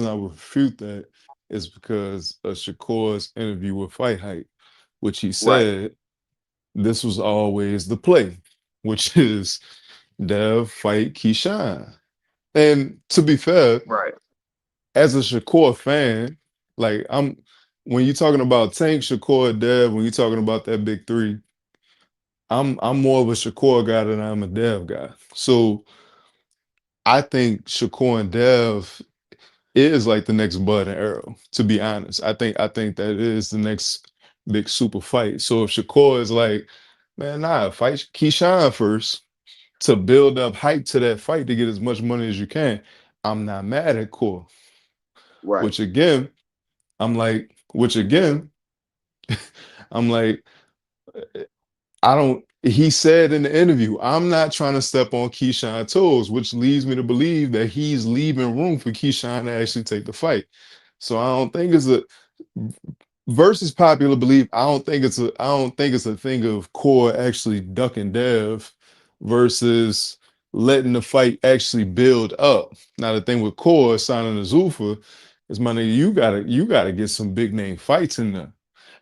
I would refute that is because of Shakur's interview with Fight Hype, which he right. said this was always the play, which is Dev fight Keyshawn. And to be fair, Right. as a Shakur fan, like when you're talking about Tank, Shakur, Dev, when you're talking about that big three, I'm more of a Shakur guy than I'm a Dev guy. So I think Shakur and Dev is like the next Bud and Arrow, to be honest. I think that is the next big super fight. So if Shakur is like, man, nah, fight Keyshawn first to build up hype to that fight to get as much money as you can, I'm not mad at Core. Right. Which again, I'm like, I'm like, he said in the interview, I'm not trying to step on Keyshawn's toes, which leads me to believe that he's leaving room for Keyshawn to actually take the fight. So I don't think it's a versus popular belief. I don't think it's a thing of Core actually ducking Dev versus letting the fight actually build up. Now the thing with Core signing the Zuffa is, my nigga, you gotta get some big name fights in there.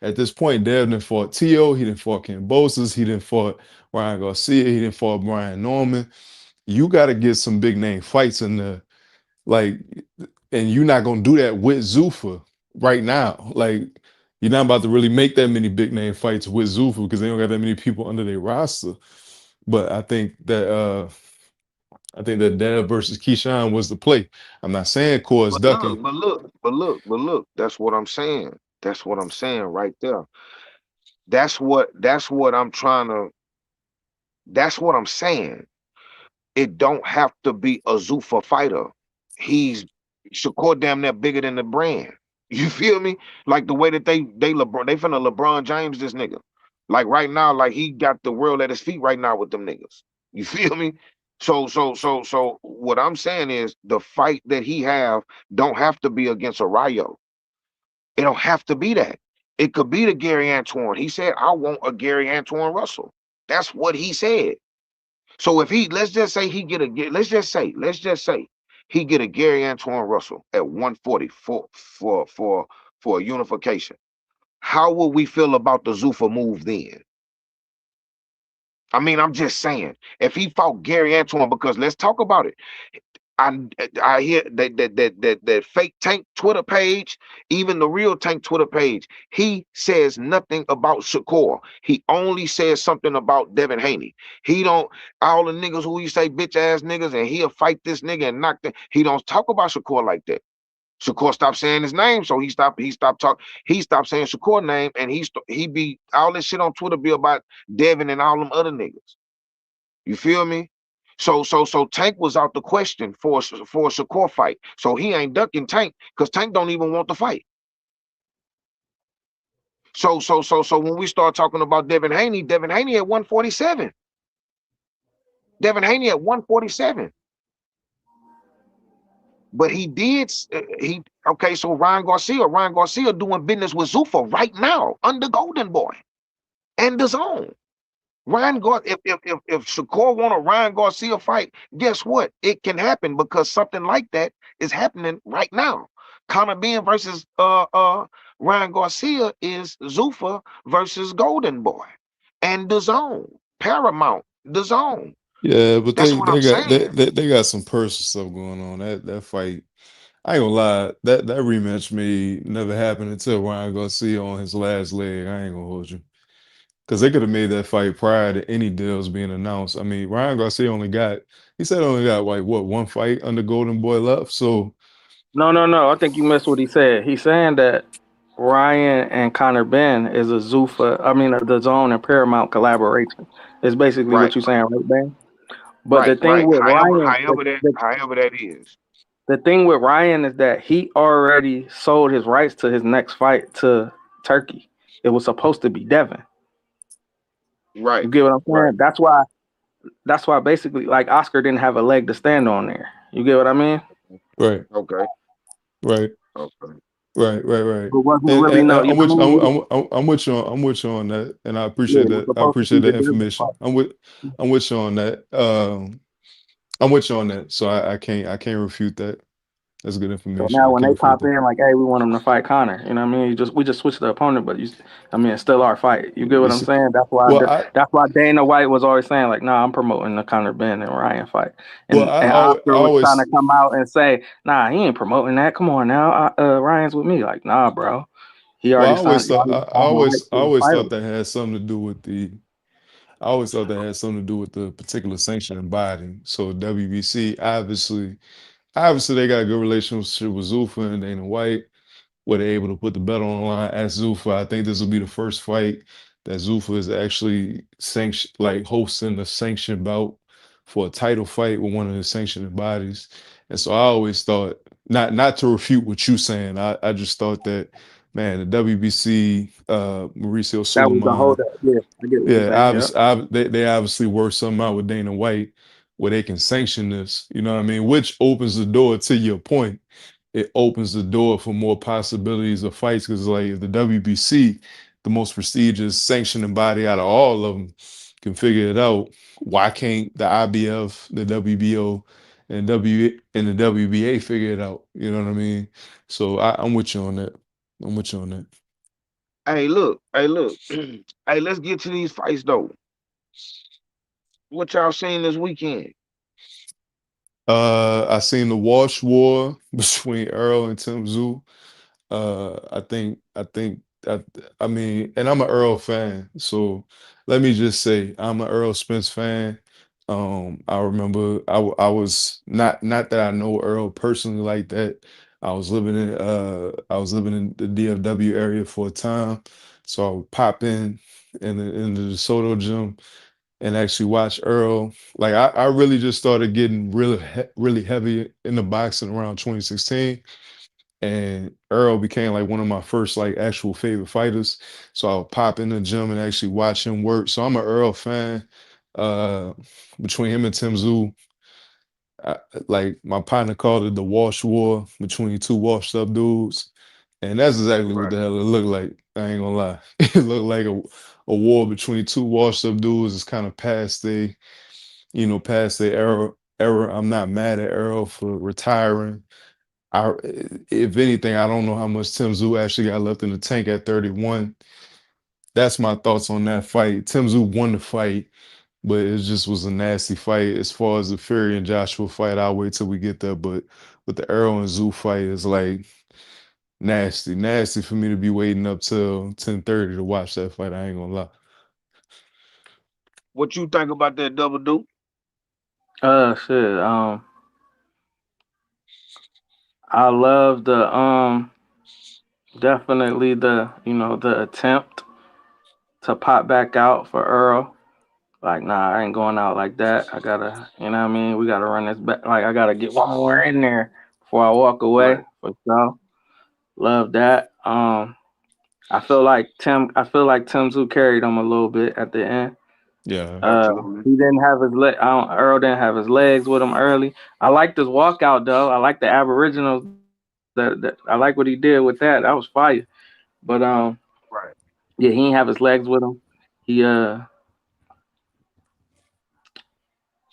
At this point, Dev done fought T.O., he done fought Kambosos, he done fought Ryan Garcia, he done fought Brian Norman. You gotta get some big name fights in there. Like, and you're not gonna do that with Zuffa right now. Like, you're not about to really make that many big name fights with Zuffa because they don't got that many people under their roster. But I think that Dev versus Keyshawn was the play. I'm not saying Core is But ducking. look. That's what I'm saying. That's what I'm saying right there. That's what I'm trying to. That's what I'm saying. It don't have to be a Zuffa fighter. He's Shakur damn near bigger than the brand. You feel me? Like the way that they finna LeBron James this nigga. Like right now, like he got the world at his feet right now with them niggas. You feel me? So what I'm saying is the fight that he have don't have to be against a Rayo. It don't have to be that. It could be the Gary Antoine. He said, I want a Gary Antoine Russell. That's what he said. So if let's just say he get a Gary Antoine Russell at 140 for a unification. How will we feel about the Zuffa move then? I mean, I'm just saying, if he fought Gary Antoine, because let's talk about it. I hear that fake Tank Twitter page, even the real Tank Twitter page, he says nothing about Shakur. He only says something about Devin Haney. He don't, all the niggas who you say bitch ass niggas and he'll fight this nigga and knock them. He don't talk about Shakur like that. Shakur stopped saying his name, so he stopped saying Shakur name, and he be all this shit on Twitter be about Devin and all them other niggas. You feel me? So Tank was out the question for a Shakur fight. So he ain't ducking Tank because Tank don't even want the fight. So when we start talking about Devin Haney at 147. Devin Haney at 147. But so Ryan Garcia doing business with Zuffa right now under Golden Boy and the Zone. If Shakur want a Ryan Garcia fight, guess what? It can happen because something like that is happening right now. Conor Benn versus Ryan Garcia is Zuffa versus Golden Boy and the Zone, Paramount, the Zone. Yeah, but That's what I'm saying. they got some personal stuff going on. That fight, I ain't gonna lie, that rematch may never happen until Ryan Garcia on his last leg. I ain't gonna hold you. Because they could have made that fight prior to any deals being announced. I mean, Ryan Garcia only got like what, one fight under Golden Boy left. So No. I think you missed what he said. He's saying that Ryan and Conor Benn is a the Zone and Paramount collaboration. It's basically Right. what you're saying, right, Ben? But the thing with However that is. The thing with Ryan is that he already sold his rights to his next fight to Turkey. It was supposed to be Devin. Right. You get what I'm saying? Right. That's why basically like Oscar didn't have a leg to stand on there. You get what I mean? Right, Okay. right, Okay. right. But wasn't And, really and, no. and You know what I mean? I'm with you on that, and I Yeah, appreciate it was that. I supposed to appreciate be the that Devin information. fight. I'm with you on that. I'm with you on that. So I can't refute that. That's good So information. now I when can't they refute pop that. in like, hey, we want him to fight Connor. You know what I mean? We just switched the opponent, but I mean, it's still our fight. You get what You I'm see, saying? well, I That's why Dana White was always saying like, nah, I'm promoting the Conor Ben and Ryan fight. well, And I Oscar was trying to always come out and say, nah, he ain't promoting that. Come on now, Ryan's with me. Like, nah, bro. He well, already signed. He already signed the rights I to the always fight. thought that had something to do with the I always thought that had something to do with the particular sanctioning body. So WBC, obviously they got a good relationship with Zuffa and Dana White, where they're able to put the belt on the line at Zuffa. I think this will be the first fight that Zuffa is actually like hosting a sanctioned bout for a title fight with one of the sanctioning bodies. And so I always thought, not to refute what you're saying, I just thought that, man, the WBC, Mauricio That was the Suleiman, hold up. Yeah, I get what you're yeah, saying. Yeah. they obviously worked something out with Dana White where they can sanction this, you know what I mean? Which opens the door, to your point. It opens the door for more possibilities of fights because, like, if the WBC, the most prestigious sanctioning body out of all of them, can figure it out, why can't the IBF, the WBO, and the WBA figure it out? You know what I mean? So I'm with you on that. I'm with you on that. Hey, look. Hey, look. Hey, let's get to these fights though. What y'all seen this weekend? I seen the Wash War between Earl and Tim Tszyu. I think that I mean, and I'm an Earl fan, so let me just say I'm an Earl Spence fan. I remember I was not that I know Earl personally like that. I was living in the DFW area for a time, so I would pop in the DeSoto gym and actually watch Earl. Like I really just started getting really heavy in the boxing around 2016, and Earl became like one of my first like actual favorite fighters. So I'll pop in the gym and actually watch him work. So I'm an Earl fan. Uh, Between him and Tim Tszyu, I, like my partner called it the Wash War between two washed up dudes, and that's exactly what Right. the hell it looked like. I ain't gonna lie, it looked like a war between two washed up dudes. It's kind of past their era. I'm not mad at Earl for retiring. I, if anything, I don't know how much Tim Tszyu actually got left in the tank at 31. That's my thoughts on that fight. Tim Tszyu won the fight, but it just was a nasty fight. As far as the Fury and Joshua fight, I'll wait till we get there. But with the Earl and Tszyu fight, is like nasty for me to be waiting up till 10:30 to watch that fight. I ain't gonna lie. What you think about that double do? Shit. I love the definitely the attempt to pop back out for Earl. Like, nah, I ain't going out like that. I gotta, you know what I mean? We gotta run this back. Like, I gotta get one more in there before I walk away. Right. For sure. Love that. I feel like Tim Tszyu carried him a little bit at the end. Yeah, Absolutely. He didn't have his leg. Earl didn't have his legs with him early. I like this walkout though. I like the Aboriginals. That I like what he did with that. That was fire. But Right. yeah, he didn't have his legs with him. He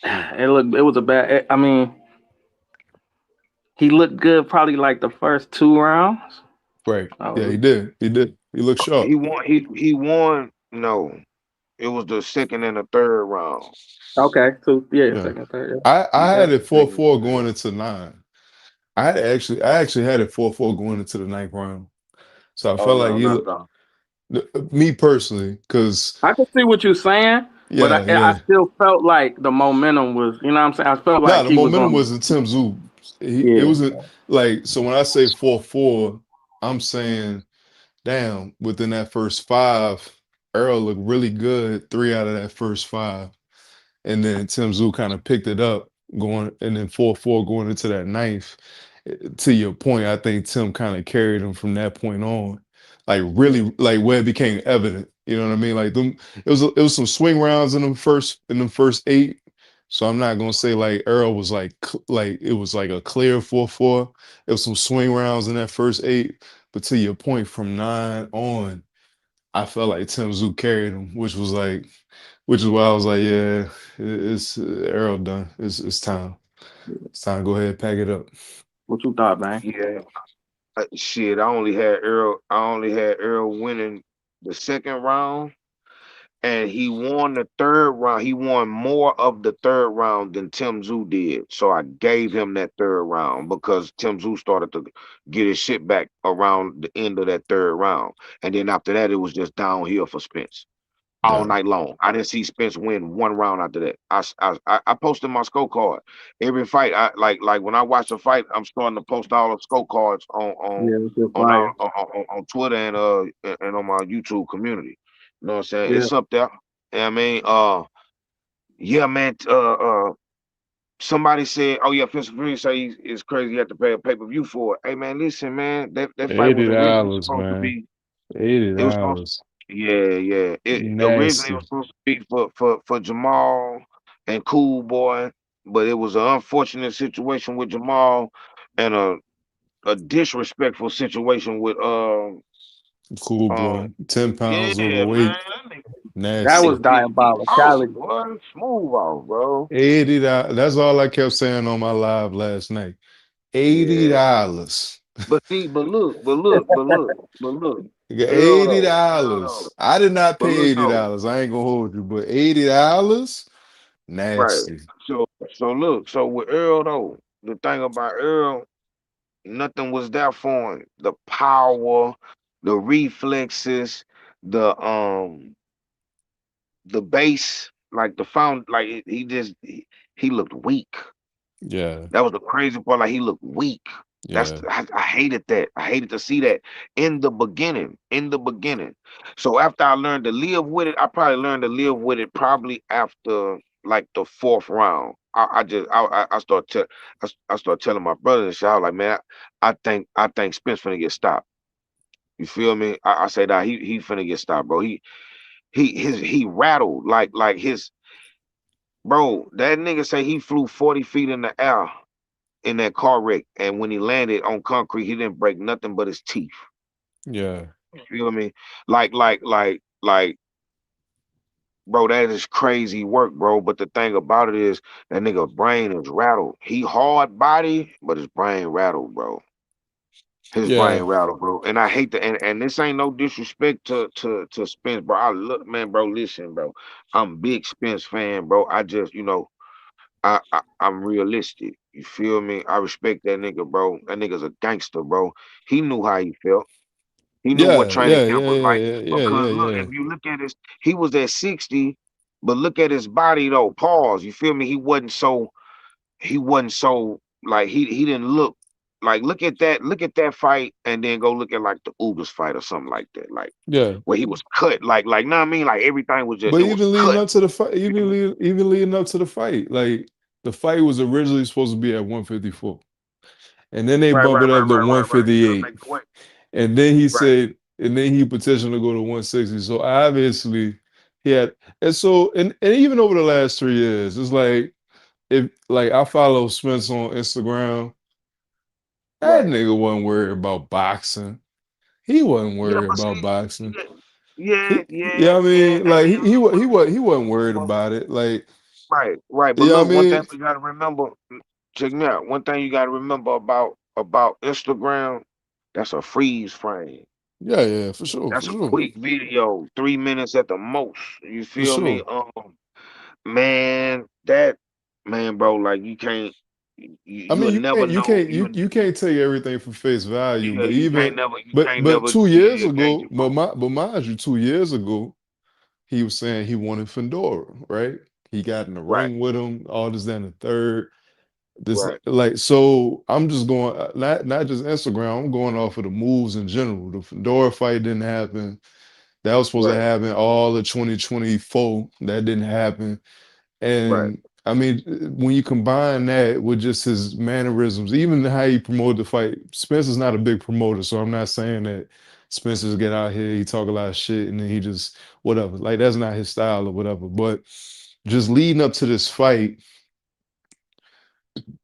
it was a bad. I mean, he looked good probably like the first 2 rounds. right. Yeah, Oh, he did. He did. He looked He sharp. won. He won. No, it was the second and the third round. okay. So yeah, Yeah. second, third. I Yeah, had it second and 4-4 third. going into 9. I actually had it 4-4 going into the ninth round. So I Oh felt like no, not at all. me personally, because I can see what you're saying, but yeah, I yeah. still felt like the momentum was. You know what I'm saying? I felt Nah, like the he was momentum on. was in Tim Tszyu. It Yeah. wasn't like, so when I say 4-4, I'm saying, damn, within that first 5, Earl looked really good 3 out of that first 5. And then Tim Tszyu kind of picked it up going, and then 4-4 going into that ninth. To your point, I think Tim kind of carried him from that point on. Like really, like where it became evident. You know what I mean? Like them, it was some swing rounds in them first 8, So I'm not gonna say like Earl was like it was like a clear 4-4. It was some swing rounds in that first 8. But to your point, from 9 on, I felt like Tim Zoo carried him, which is why I was like, yeah, it's Earl done. It's time. It's time to go ahead and pack it up. What you thought, man? Yeah. Shit, I only had Earl winning the second round, and he won the third round. He won more of the third round than Tim Zoo did. So I gave him that third round because Tim Zoo started to get his shit back around the end of that third round. And then after that, it was just downhill for Spence all Yeah. night long. I didn't see Spence win one round after that. I posted my scorecard. Every fight, I like when I watch a fight, I'm starting to post all the scorecards on Twitter and on my YouTube community. You know what I'm saying? Yeah. It's up there. I mean, yeah, man. Somebody said, "Oh yeah, Fist Free say it's crazy. You have to pay a pay-per-view for it." Hey man, listen, man. That fight was originally $80, supposed to man. be. It was supposed $80. yeah. It originally Nasty. was supposed to be for Jamal and Cool Boy, but it was an unfortunate situation with Jamal and a disrespectful situation with Cool boy. 10 pounds yeah, man. overweight. That nigga That Nasty. was diabolical. awesome, boy. Smooth off, bro. $80. That's all I kept saying on my live last night. $80. But see, but look. You got Earl though. $80. I did not But pay look though. $80. I ain't gonna hold you, but $80? Right. Nasty. So look, so with Earl though, the thing about Earl, nothing was there for him. The power, the reflexes, the base, like he looked weak. Yeah. That was the crazy part. Like he looked weak. Yeah. I hated that. I hated to see that in the beginning. So after I learned to live with it, I probably learned to live with it probably after like the 4th round. I start telling my brother and shit. I was like, man, I think Spence finna get stopped. You feel me? I say that he finna get stopped, bro. He rattled like his bro. That nigga say he flew 40 feet in the air in that car wreck, and when he landed on concrete, he didn't break nothing but his teeth. Yeah. You feel me? Like, bro, that is crazy work, bro. But the thing about it is that nigga brain is rattled. He hard body, but his brain rattled, bro. His brain Yeah. rattled, bro. And I hate that. And this ain't no disrespect to Spence, bro. I look, man, bro. Listen, bro. I'm a big Spence fan, bro. I just, I'm realistic. You feel me? I respect that nigga, bro. That nigga's a gangster, bro. He knew how he felt. He knew what Yeah. training Yeah. camp Yeah. was Yeah. like. Yeah. Yeah. Because Yeah. look, Yeah. if you look at he was at 60, but look at his body though. Pause. You feel me? He wasn't so like he didn't look like look at that fight and then go look at like the Ugas fight or something like that. Like Yeah. where he was cut. Like know what I mean? Like everything was just But it was even leading cut. up to the fight, even leading up to the fight, like the fight was originally supposed to be at 154. And then they Right, bump right, it right, up to right, right, right. You gotta 158. make the weight. And then he Right. said, and then he petitioned to go to 160. So obviously he had, and so, and even over the last 3 years, it's like, if like I follow Spence on Instagram, that Right. nigga wasn't worried about boxing. He wasn't Yeah, worried but about see, boxing. yeah, Yeah, I mean, and like then look, he wasn't worried about it. Like, right. But you know what look, I one thing mean? you gotta remember, check me out. One thing you gotta remember about Instagram, that's a freeze frame. Yeah, for That's a sure. quick video, 3 minutes at the most. You For feel me? sure. Man, bro, like you can't, I you'll mean, never know. you can't take everything for face value, Yeah, but you even can't never, you but can't but never 2 years gauge ago, your folks. but mind you, 2 years ago, he was saying he wanted Fedora, right? He got in the Right, ring with him, all this, then the third. This right, like so I'm just going not just Instagram, I'm going off of the moves in general. The Fedora fight didn't happen. That was supposed to right, happen all of 2024. That didn't happen. right, And I mean, when you combine that with just his mannerisms, even how he promoted the fight, Spencer's not a big promoter, so I'm not saying that Spencer's get out here, he talk a lot of shit, and then he just whatever. Like that's not his style or whatever. But just leading up to this fight,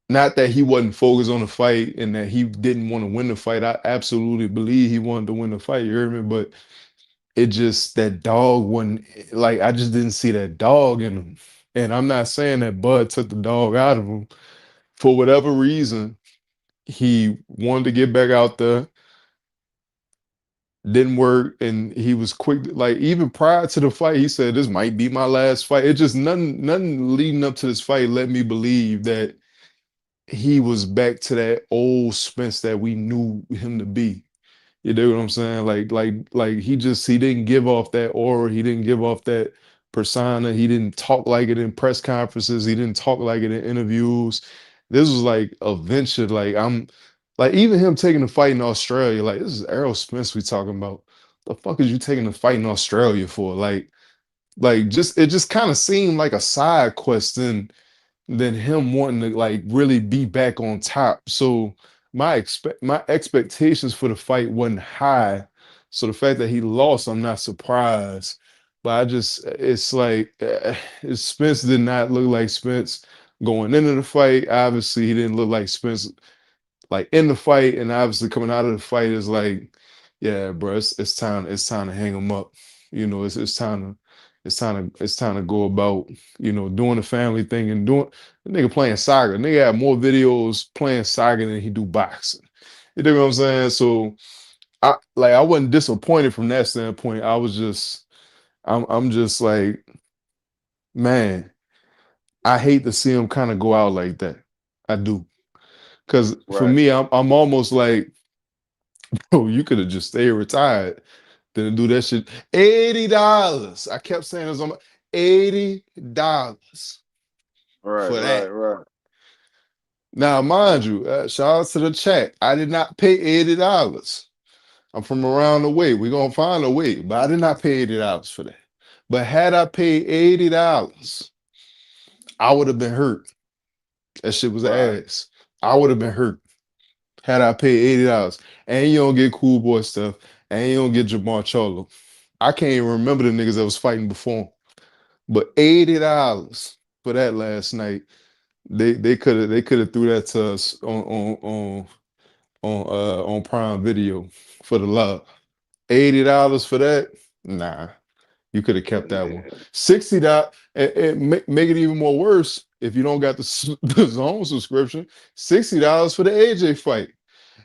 not that he wasn't focused on the fight and that he didn't want to win the fight. I absolutely believe he wanted to win the fight, you hear me? But it just, that dog wasn't, like, I just didn't see that dog in him. And I'm not saying that Bud took the dog out of him. For whatever reason, he wanted to get back out there, didn't work, and he was quick. Like, even prior to the fight, he said, "This might be my last fight." It just, nothing leading up to this fight let me believe that he was back to that old Spence that we knew him to be. You know what I'm saying? Like he didn't give off that aura. He didn't give off that persona. He didn't talk like it in press conferences. He didn't talk like it in interviews. This was like a venture. Like, I'm like, even him taking the fight in Australia, like, this is Errol Spence we talking about. The fuck is you taking the fight in Australia for? Like just, it just kind of seemed like a side quest than him wanting to, like, really be back on top. So my expectations for the fight wasn't high. So the fact that he lost, I'm not surprised. But it's like, Spence did not look like Spence going into the fight. Obviously, he didn't look like Spence like in the fight, and obviously coming out of the fight is like, yeah, bro, it's time to hang him up. You know, it's time to go about, doing the family thing and doing, the nigga playing soccer. Nigga had more videos playing soccer than he do boxing. You know what I'm saying? So I wasn't disappointed from that standpoint. I'm just like, man, I hate to see him kind of go out like that. I do. Cause for Right. me, I'm almost like, bro, you could have just stayed retired than do that shit. $80. I kept saying this on my $80 Right. for that. Right. Now, mind you, shout out to the chat. I did not pay $80. I'm from around the way. We're gonna find a way, but I did not pay $80 for that. But had I paid $80, I would have been hurt. That shit was Right. ass. I would have been hurt had I paid $80. And you don't get Cool Boy stuff, and you don't get Jamar Cholo. I can't even remember the niggas that was fighting before him. But $80 for that last night, they could have threw that to us on Prime Video for the love. $80 for that? Nah, you could have kept that one. $60, and make it even more worse if you don't got the Zone subscription. $60 for the AJ fight.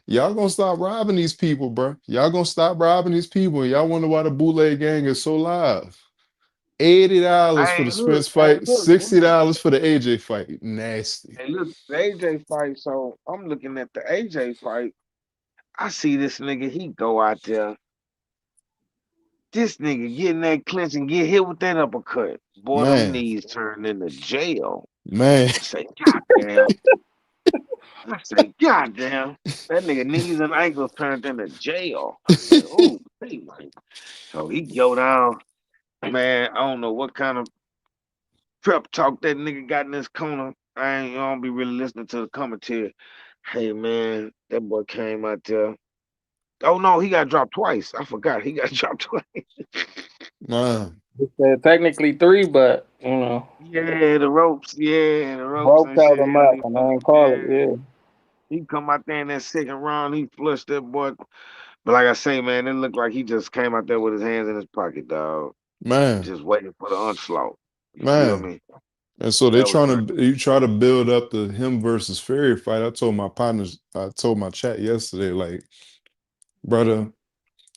Y'all gonna stop robbing these people, bro. Y'all gonna stop robbing these people. Y'all wonder why the bootleg gang is so live. $80 for Hey, the look, Spence hey, fight, look, $60 for the AJ fight. Nasty. hey, look, the AJ fight. So I'm looking at the AJ fight. I see this nigga, he go out there. This nigga get in that clinch and get hit with that uppercut. Boy, them Man, knees turned into jail. man. I say, goddamn. I say, goddamn. That nigga knees and ankles turned into jail. I say, oh, hey, man. So he go down. Man, I don't know what kind of prep talk that nigga got in this corner. I don't be really listening to the commentary. Hey, man, that boy came out there. Oh, no, he got dropped twice. I forgot. He got dropped twice. Man. He said technically 3, but Yeah, the ropes. Yeah, the ropes both and held shit. him up, and I ain't call it. Yeah. Yeah. He come out there in that second round. He flushed that boy. But like I say, man, it looked like he just came out there with his hands in his pocket, dog. Man. Just waiting for the onslaught. You feel Man. me? And so they That was crazy. you try to build up the him versus Fury fight. I told my partners, I told my chat yesterday, like, brother,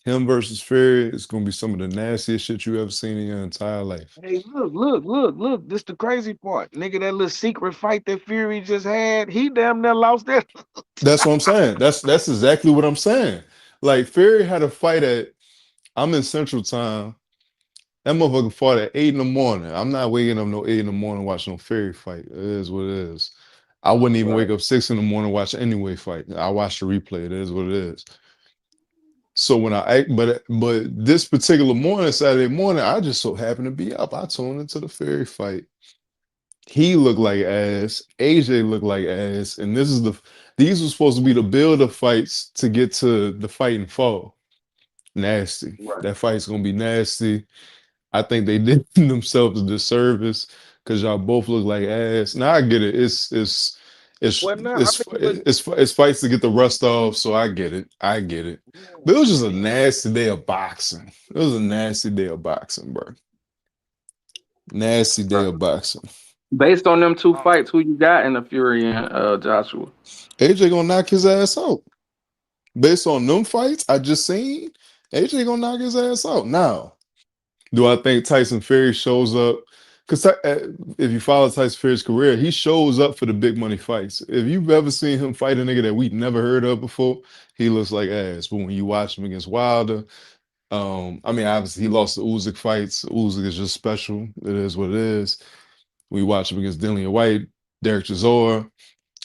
him versus Fury is gonna be some of the nastiest shit you ever seen in your entire life. Hey, look. This the crazy part. Nigga, that little secret fight that Fury just had, he damn near lost that. That's what I'm saying. That's exactly what I'm saying. Like, Fury had a fight I'm in Central Time. That motherfucker fought at 8 in the morning. I'm not waking up no 8 in the morning watching no Fury fight. It is what it is. I wouldn't even wake up 6 in the morning watch anyway fight. I watch the replay. It is what it is. So when but this particular morning, Saturday morning, I just so happened to be up. I tuned into the Fury fight. He looked like ass. AJ looked like ass. And these were supposed to be the build of fights to get to the fight and fall. Nasty. Right. That fight's gonna be nasty. I think they did themselves a disservice because y'all both look like ass. Now I get it. Well, no, I mean, It's fights to get the rust off, so I get it. I get it. But it was just a nasty day of boxing. It was a nasty day of boxing, bro. Nasty day of boxing. Based on them two fights, who you got in the Fury and Joshua? AJ gonna knock his ass out. Based on them fights I just seen, AJ gonna knock his ass out. Now, do I think Tyson Fury shows up? Because if you follow Tyson Fury's career, he shows up for the big money fights. If you've ever seen him fight a nigga that we've never heard of before, he looks like ass. But when you watch him against Wilder, I mean, obviously he lost the Usyk fights. Usyk is just special. It is what it is. We watch him against Dillian White, Derek Chisora.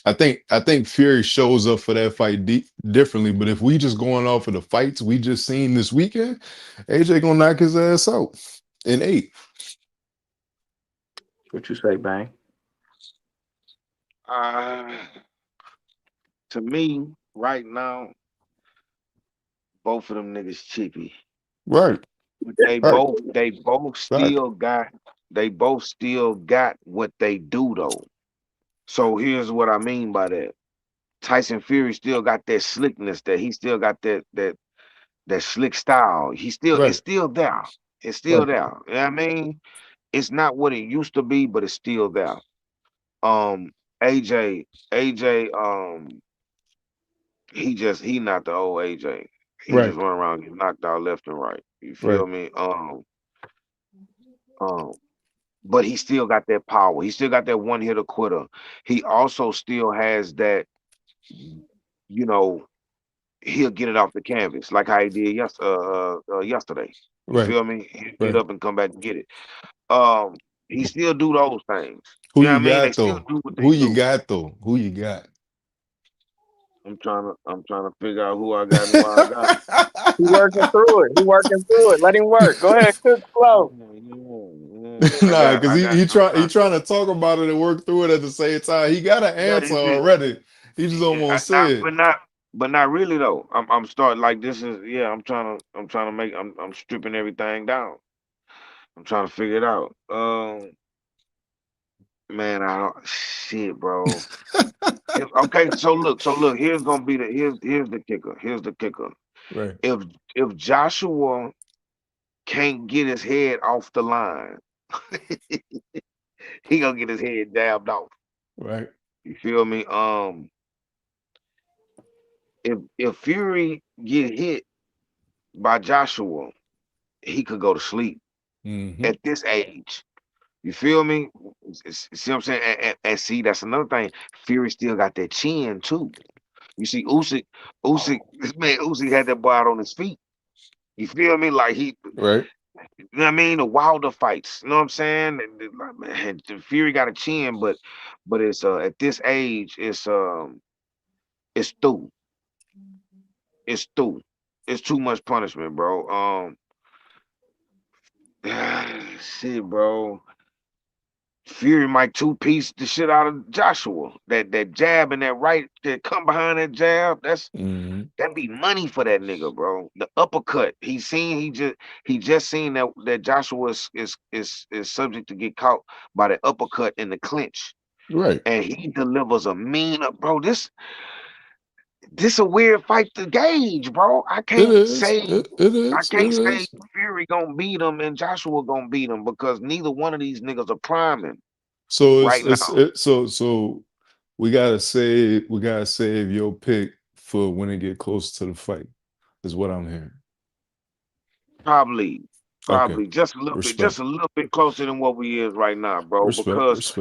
I think Fury shows up for that fight differently. But if we just going off of the fights we just seen this weekend, AJ gonna knock his ass out in 8. What you say, Bang? To me, right now, both of them niggas chippy. Right. They both still got what they do though. So here's what I mean by that. Tyson Fury still got that slickness, that he still got that slick style. It's still there. It's still there. You know what I mean? It's not what it used to be, but it's still there. AJ, he not the old AJ. He just run around, get knocked out left and right. You feel me? But he still got that power. He still got that one hitter quitter. He also still has that, you know, he'll get it off the canvas like how he did yesterday. You feel me? He'll get up and come back and get it. He still do those things. Who you know you what I mean? got They still though? do what they Who do. you got though? Who you got? I'm trying to figure out who I got and why I got. He working through it. Let him work. Go ahead, cook slow. Nah, because he trying to talk about it and work through it at the same time. He got an answer already. He just don't want to say it. But not really though. I'm starting like this is I'm trying to make I'm stripping everything down. I'm trying to figure it out. Man, I don't shit, bro. Okay, so look, here's gonna be here's the kicker. Here's the kicker. Right. If Joshua can't get his head off the line, he gonna get his head dabbed off. Right. You feel me? If Fury get hit by Joshua, he could go to sleep at this age. You feel me? See what I'm saying? And see, that's another thing. Fury still got that chin too. You see, Usyk, Usyk had that boy out on his feet. You feel me? Like he, right? You know what I mean? The Wilder fights. You know what I'm saying? And the Fury got a chin, but it's at this age, it's through. It's through. It's too much punishment, bro. Shit, bro. Fury might two-piece the shit out of Joshua. That jab and that right that come behind that jab, that'd be money for that nigga, bro. The uppercut. He just seen that Joshua is subject to get caught by the uppercut in the clinch. Right. And he delivers a mean bro. This a weird fight to gauge, bro. I can't say Fury gonna beat him and Joshua gonna beat him because neither one of these niggas are priming. So now. So we gotta save your pick for when it get close to the fight. Is what I'm hearing. Probably okay. just a little bit closer than what we is right now, bro. Because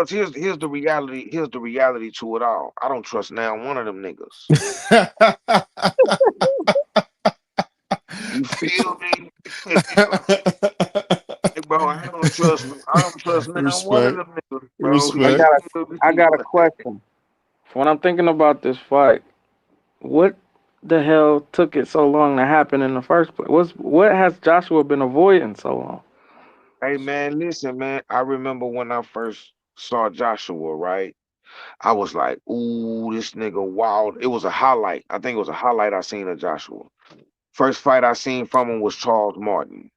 here's the reality. Here's the reality to it all. I don't trust now one of them niggas. You feel me? Bro, I don't trust now one of them niggas, bro. I got a question. When I'm thinking about this fight, what the hell took it so long to happen in the first place? What has Joshua been avoiding so long? Hey man, listen, man. I remember when I first saw Joshua, right? I was like, ooh, this nigga wild. It was a highlight. I think it was a highlight I seen of Joshua. First fight I seen from him was Charles Martin.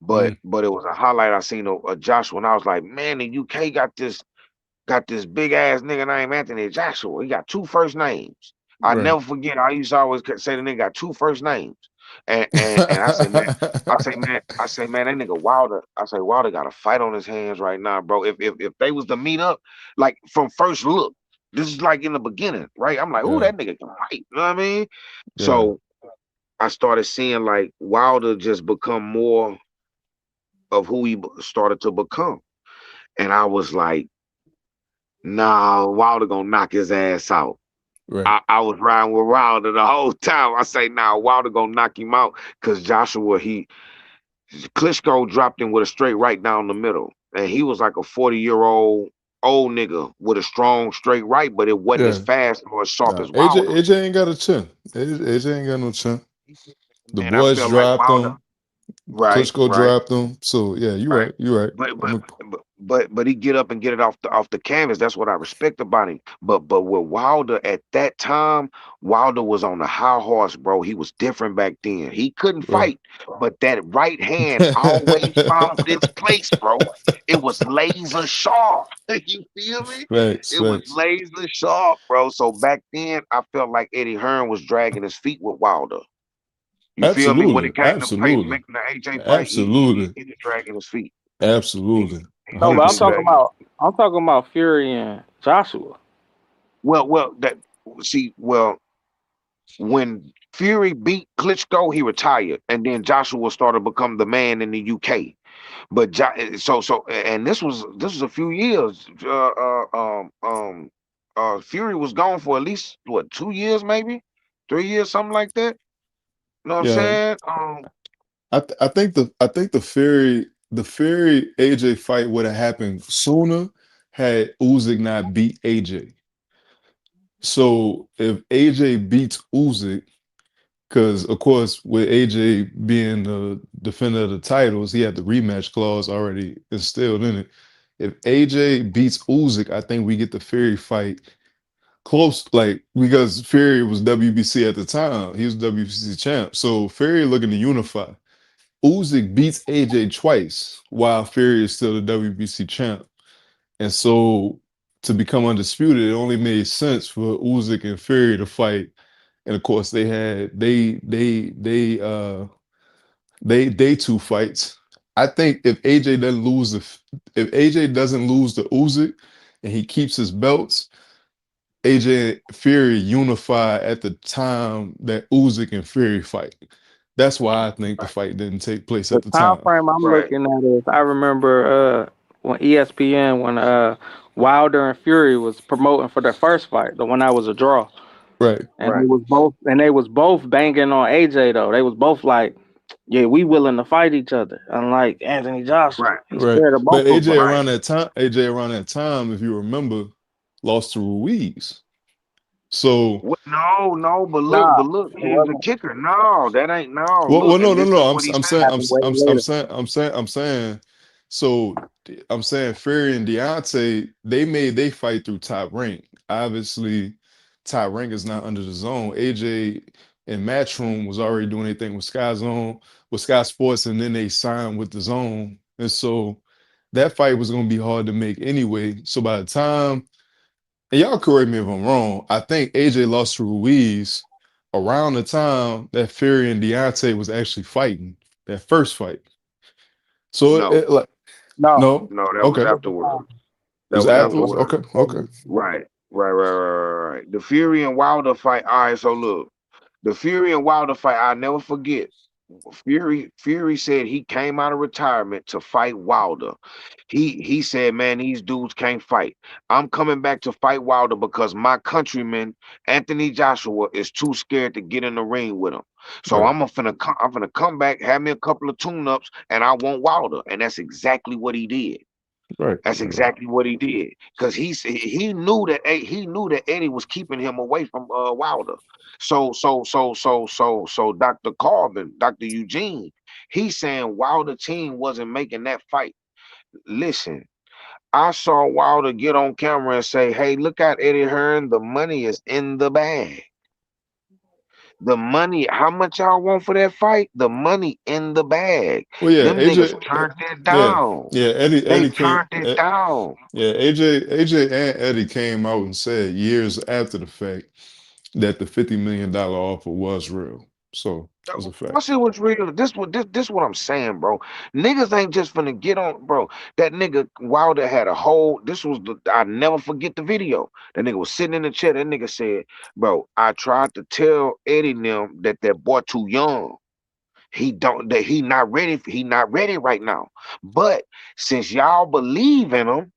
but it was a highlight I seen of Joshua, and I was like, man, the UK got this big ass nigga named Anthony Joshua. He got 2 first names. I Right. never forget. I used to always say the nigga got 2 first names. And I say, man, I say, man, that nigga Wilder. I say, Wilder got a fight on his hands right now, bro. If they was to meet up, like from first look, this is like in the beginning, right? I'm like, oh, Yeah. that nigga can fight. You know what I mean? Yeah. So I started seeing like Wilder just become more of who he started to become, and I was like, nah, Wilder gonna knock his ass out. Right. I was riding with Wilder the whole time. I say, nah, Wilder gonna knock him out because Joshua, Klitschko dropped him with a straight right down the middle, and he was like a 40-year-old old nigga with a strong straight right, but it wasn't as Yeah. fast or as sharp Nah, as Wilder. AJ ain't got a chin. AJ ain't got no chin. The Man, I boys felt like dropped Wilder, him. right, Klitschko right. dropped him. So yeah, you're Right. right. You're right. But he get up and get it off the canvas. That's what I respect about him. But with Wilder at that time, Wilder was on the high horse, bro. He was different back then. He couldn't Right. fight, but that right hand always found its place, bro. It was laser sharp. You feel me? Facts. It was Facts. laser sharp, bro. So back then, I felt like Eddie Hearn was dragging his feet with Wilder. You feel me? When Absolutely. it came to Absolutely. making the AJ fight, Absolutely. he was dragging his feet. Absolutely. He No, but I'm 100%. definitely dragged. I'm talking about Fury and Joshua. Well, when Fury beat Klitschko, he retired, and then Joshua started to become the man in the UK. But and this was a few years. Fury was gone for at least what 2 years, maybe 3 years, something like that. You know what I'm Yeah. saying? I think the Fury AJ fight would have happened sooner had Usyk not beat AJ. So if AJ beats Usyk, because of course with AJ being the defender of the titles, he had the rematch clause already instilled in it. If AJ beats Usyk, I think we get the Fury fight close, like because Fury was WBC at the time. He was WBC champ. So Fury looking to unify. Usyk beats AJ twice while Fury is still the WBC champ. And so to become undisputed, it only made sense for Usyk and Fury to fight. And of course they two fights. I think if AJ doesn't lose the Usyk and he keeps his belts, AJ and Fury unify at the time that Usyk and Fury fight. That's why I think the fight didn't take place The at the time time. frame I'm Right. looking at is I remember when ESPN when Wilder and Fury was promoting for their first fight, the one that was a draw. Right. And Right. they was both banging on AJ though. They was both like, yeah, we willing to fight each other. Unlike Anthony Joshua. Right. He's Right. scared of But both of them. Right. AJ around that time, if you remember, lost to Ruiz. So No, but Nah, look, it here's the wasn't. kicker. No, that ain't no. well, Look, no, and no, this is no. what he I'm said. saying Happened way later. I'm saying so I'm saying Fury and Deontay, they made they fight through Top Rank. Obviously, Top Rank is not under the zone. AJ and Matchroom was already doing anything with Sky Zone, with Sky Sports, and then they signed with the zone. And so that fight was gonna be hard to make anyway. So by the time, and y'all correct me if I'm wrong, I think AJ lost to Ruiz around the time that Fury and Deontay was actually fighting that first fight. So No, like No. no, no, that was okay, it afterwards. was That was afterwards. No. afterwards. Okay, okay, Right. The Fury and Wilder fight. All right, so look, the Fury and Wilder fight. I'll never forget. Fury said he came out of retirement to fight Wilder. He said, man, these dudes can't fight. I'm coming back to fight Wilder because my countryman Anthony Joshua is too scared to get in the ring with him. So right, I'm gonna come back, have me a couple of tune-ups, and I want Wilder. And that's exactly what he did. right, That's exactly what he did because he knew that Eddie was keeping him away from Wilder. So Dr. Carvin, Dr. Eugene, he's saying Wilder team wasn't making that fight. Listen, I saw Wilder get on camera and say, "Hey, look out, Eddie Hearn, the money is in the bag." The money, how much y'all want for that fight? The money in the bag. Well, yeah, Them niggas AJ, turned it yeah, down. yeah, Eddie, They Eddie came, turned it down. yeah, AJ and Eddie came out and said years after the fact that the $50 million offer was real. So that's a fact. Once it was real, this what I'm saying, bro. Niggas ain't just finna get on, bro. That nigga Wilder had a whole. I never forget the video. That nigga was sitting in the chair. That nigga said, "Bro, I tried to tell Eddie and them that boy too young. He not ready. He not ready right now. But since y'all believe in him,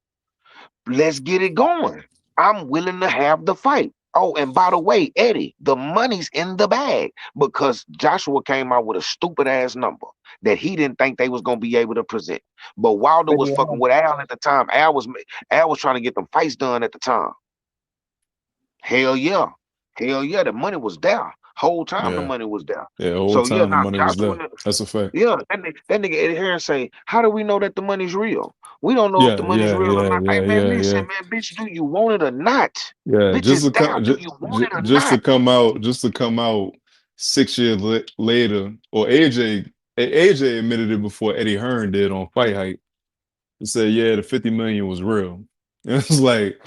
let's get it going. I'm willing to have the fight." Oh, and by the way, Eddie, the money's in the bag because Joshua came out with a stupid ass number that he didn't think they was gonna be able to present. But Wilder was fucking with Al at the time. Al was trying to get them fights done at the time. Hell yeah, the money was there. Whole time the Yeah. money was there. Yeah, the whole So yeah, time the now money was Joshua, there. That's a fact. yeah, that nigga Eddie Hearn say, how do we know that the money's real? We don't know if the money's real or not. Hey man, listen, man, bitch, do you want it or not? Yeah, Bitch, just it's to come, down. Do you want it or just to not? come out 6 years later, or AJ admitted it before Eddie Hearn did on Fight Hype. He said, "Yeah, the 50 million was real." And it's like,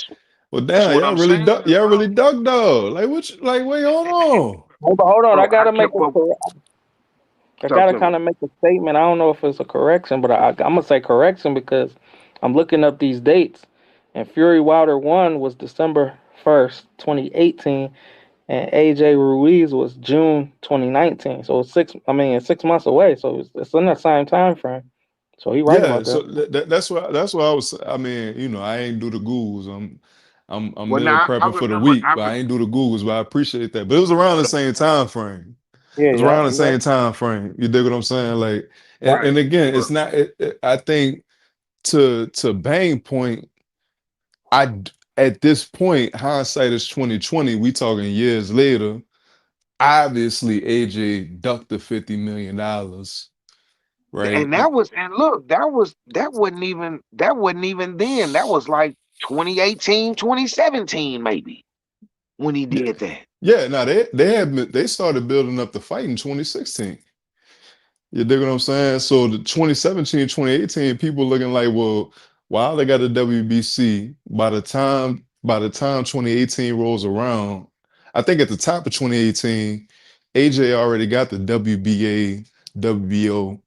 well, damn, what I'm saying, y'all really duck dog. Like, wait, hold on. Hold on. Bro, I gotta make kept up- I Talk gotta to me. kind of make a statement. I don't know if it's a correction, but I'm gonna say correction because I'm looking up these dates, and Fury Wilder 1 was December 1st, 2018, and AJ Ruiz was June 2019. So it's 6 months away. So it's in the same time frame. So he right Yeah, about that. so that's why I was. I mean, you know, I ain't do the Googles. I'm Well, meal now I prepping for the remember. week, but I ain't do the Googles. But I appreciate that. But it was around the same time frame. Yeah, It's around the same time frame. You dig what I'm saying? Like, and again, it's not. I think to Bang point, at this point, hindsight is 2020. We talking years later. Obviously, AJ ducked the $50 million, right? And that was, and look, that wasn't even then. That was like 2018, 2017, maybe, when he did that. Yeah, no, they started building up the fight in 2016. You dig what I'm saying? So the 2017, 2018, people looking like, well, while they got the WBC, by the time 2018 rolls around, I think at the top of 2018, AJ already got the WBA, WBO,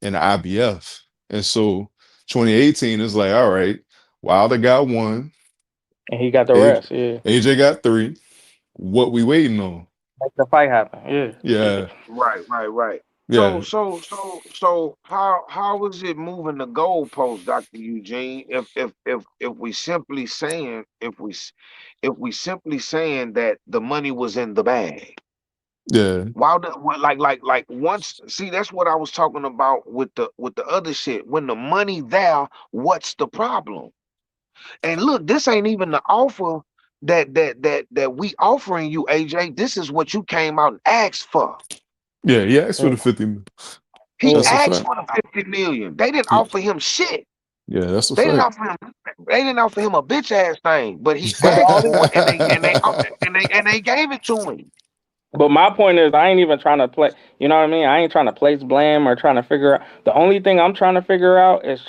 and the IBF. And so 2018 is like, all right, Wilder got one, and he got the rest. Yeah, AJ got three. What we waiting on? make the fight happen. Yeah. Right. Yeah. So how is it moving the goalpost, Dr. Eugene? If we simply saying that the money was in the bag. Yeah. Like once, see, that's what I was talking about with the other shit. When the money there, what's the problem? And look, this ain't even the offer that we offering you, AJ. This is what you came out and asked for. Yeah, he asked for the 50. He That's a asked fact. for the 50 million. They didn't offer him shit. Yeah, that's a They didn't fact. offer him a bitch ass thing. But he asked for it, and they gave it to him. But my point is, I ain't even trying to play. You know what I mean? I ain't trying to place blame or trying to figure out. The only thing I'm trying to figure out is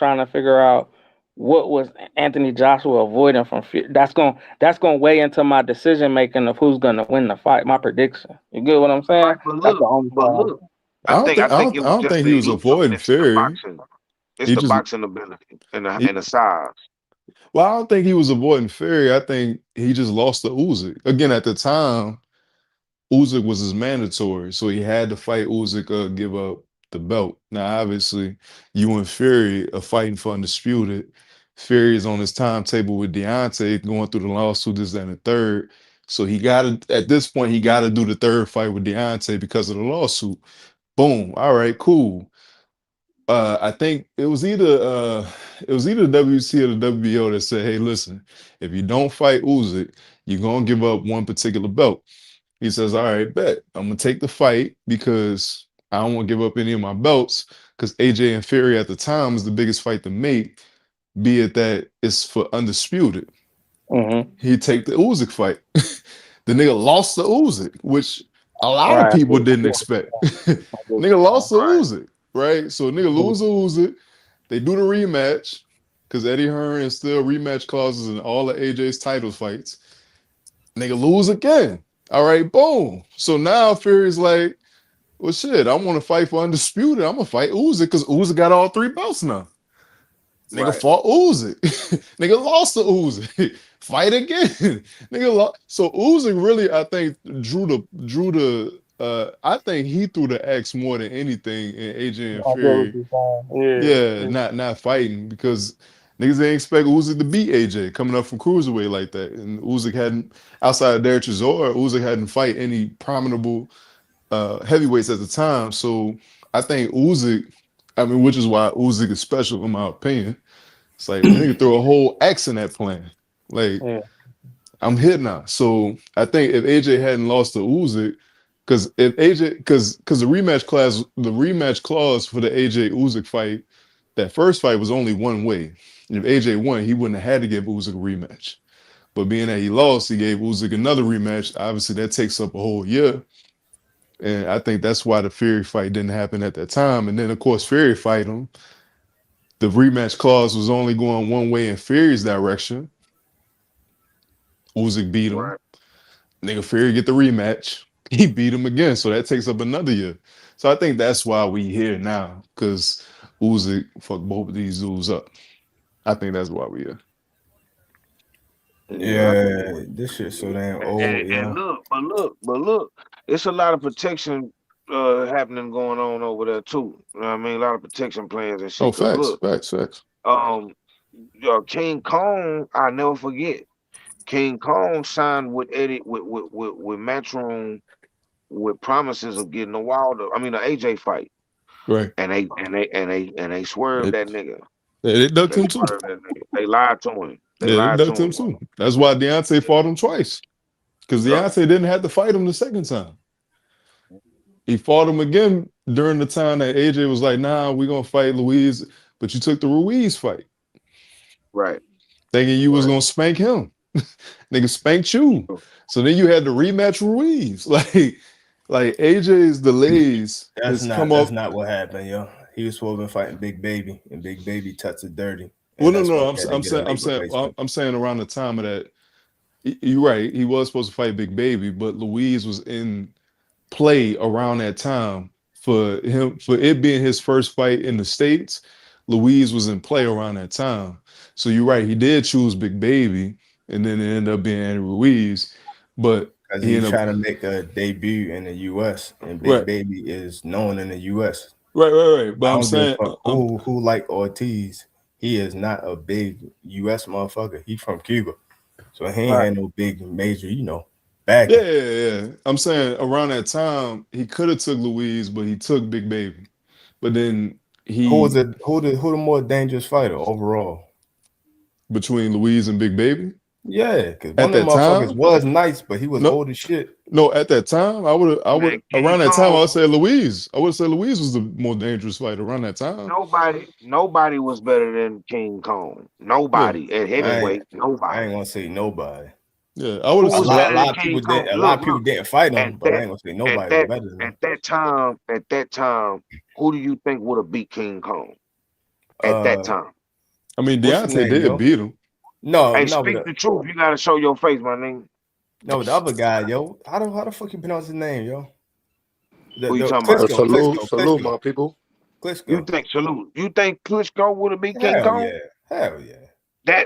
what was Anthony Joshua avoiding from fear. That's gonna weigh into my decision making of who's gonna win the fight. My prediction. You get what I'm saying? Right, but look, I don't think he was avoiding Fury. It's the boxing ability and the size. Well, I don't think he was avoiding Fury. I think he just lost to Usyk. Again, at the time, Usyk was his mandatory, so he had to fight Usyk give up the belt. Now, obviously, you and Fury are fighting for undisputed. Fury is on his timetable with Deontay going through the lawsuit, this, that, and the third. So at this point, he got to do the third fight with Deontay because of the lawsuit. Boom. All right, cool. I think it was either the WC or the WBO that said, hey, listen, if you don't fight Usyk, you're going to give up one particular belt. He says, all right, bet. I'm going to take the fight because I don't want to give up any of my belts because AJ and Fury at the time was the biggest fight to make, be it that it's for undisputed. Mm-hmm. He'd take the Usyk fight. The nigga lost to Usyk, which a lot of people didn't expect. Nigga lost to Usyk, right? So nigga lose to Usyk. They do the rematch because Eddie Hearn is still rematch clauses in all of AJ's title fights. Nigga lose again. All right, boom. So now Fury's like, well, shit, I want to fight for undisputed. I'm gonna fight Usyk because Usyk got all 3 belts now. Nigga fought Usyk. Nigga lost to Usyk. Fight again. Nigga lost. So Usyk really, I think, I think he threw the X more than anything in AJ and Fury. Not fighting because niggas didn't expect Usyk to beat AJ coming up from cruiserweight like that. And Usyk hadn't, outside of Derek Chisora, Usyk hadn't fight any prominent heavyweights at the time. So I think Usyk, which is why Usyk is special in my opinion. It's like nigga throw a whole X in that plan. Like I'm here now. So I think if AJ hadn't lost to Usyk, because the rematch clause for the AJ Usyk fight, that first fight was only one way. If AJ won, he wouldn't have had to give Usyk a rematch. But being that he lost, he gave Usyk another rematch. Obviously, that takes up a whole year. And I think that's why the Fury fight didn't happen at that time. And then, of course, Fury fight him. The rematch clause was only going one way in Fury's direction. Usyk beat him. Nigga, Fury get the rematch. He beat him again. So that takes up another year. So I think that's why we here now. Because Usyk fucked both of these dudes up. I think that's why we here. Yeah, this shit so damn old. And look, it's a lot of protection happening going on over there too. You know what I mean? A lot of protection plans and shit. Oh, facts. King Kong, I never forget. King Kong signed with Eddie with Matchroom with promises of getting a Wilder, an AJ fight. Right. And they swerved that nigga. They ducked him too. They lied to him. They ducked him too. That's why Deontay fought him twice. Because Deontay didn't have to fight him the second time. He fought him again during the time that AJ was like, nah, we're gonna fight Luis, but you took the Ruiz fight. Right. Thinking you was gonna spank him. Nigga spanked you. So then you had to rematch Ruiz. Like AJ's delays. That's not what happened, yo. He was supposed to be fighting Big Baby, and Big Baby touched it dirty. Well, no. I'm saying around the time of that. You're right. He was supposed to fight Big Baby, but Luis was in play around that time for it being his first fight in the States. Luis was in play around that time. So you're right. He did choose Big Baby, and then it ended up being Andy Ruiz. But because he's trying to make a debut in the U.S. and Big Baby is known in the U.S. Right. But I'm saying who like Ortiz, he is not a big U.S. motherfucker. He's from Cuba, so he ain't had no big major, back. Yeah. I'm saying around that time he could have took Luis, but he took Big Baby. But then who the more dangerous fighter overall between Luis and Big Baby? Yeah, because one of them motherfuckers was nice, but he was old as shit. No, at that time, I would around that time I would say Luis. I would say Luis was the more dangerous fighter around that time. Nobody was better than King Kong. Nobody at heavyweight. Nobody. I ain't gonna say nobody. Yeah, I would have. A lot of people didn't fight him, but I ain't gonna say nobody was better than him. At that time, who do you think would have beat King Kong? At that time, Deontay did beat him. Speak the truth. You gotta show your face, my nigga. No, the other guy, yo. How the fuck you pronounce his name, yo? Who you talking about? Salute, my people. Klitschko. You think Klitschko would have beat King Kong? Hell yeah. That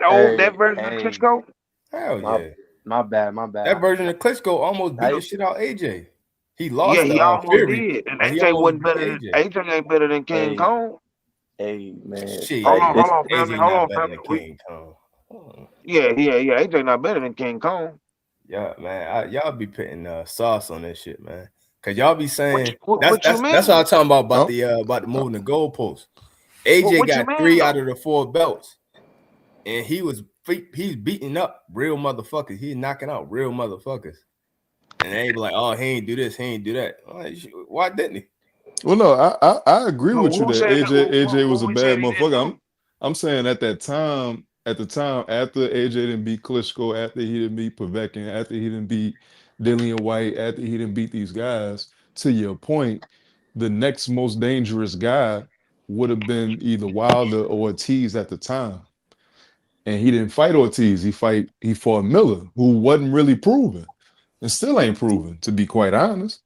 version of Klitschko? Hell yeah. My bad. That version of Klitschko almost beat the shit out AJ. He lost. Yeah, he almost did. And AJ wasn't better than AJ. Ain't better than King Kong. Hey man, shit. Hold on, family. King Kong. Yeah. AJ not better than King Kong. Yeah, man. Y'all be putting sauce on that shit, man. Cause y'all be saying what you mean? That's what I'm talking about the moving the goalposts. AJ got 3 out of the 4 belts, and he's beating up real motherfuckers. He's knocking out real motherfuckers, and they be like, "Oh, he ain't do this, he ain't do that." Like, why didn't he? Well, no, I agree with you that AJ was a bad motherfucker. I'm saying at the time after AJ didn't beat Klitschko, after he didn't beat Povetkin, after he didn't beat Dillian White after he didn't beat these guys. To your point, the next most dangerous guy would have been either Wilder or Ortiz at the time. And he didn't fight Ortiz. He fought Miller, who wasn't really proven and still ain't proven, to be quite honest.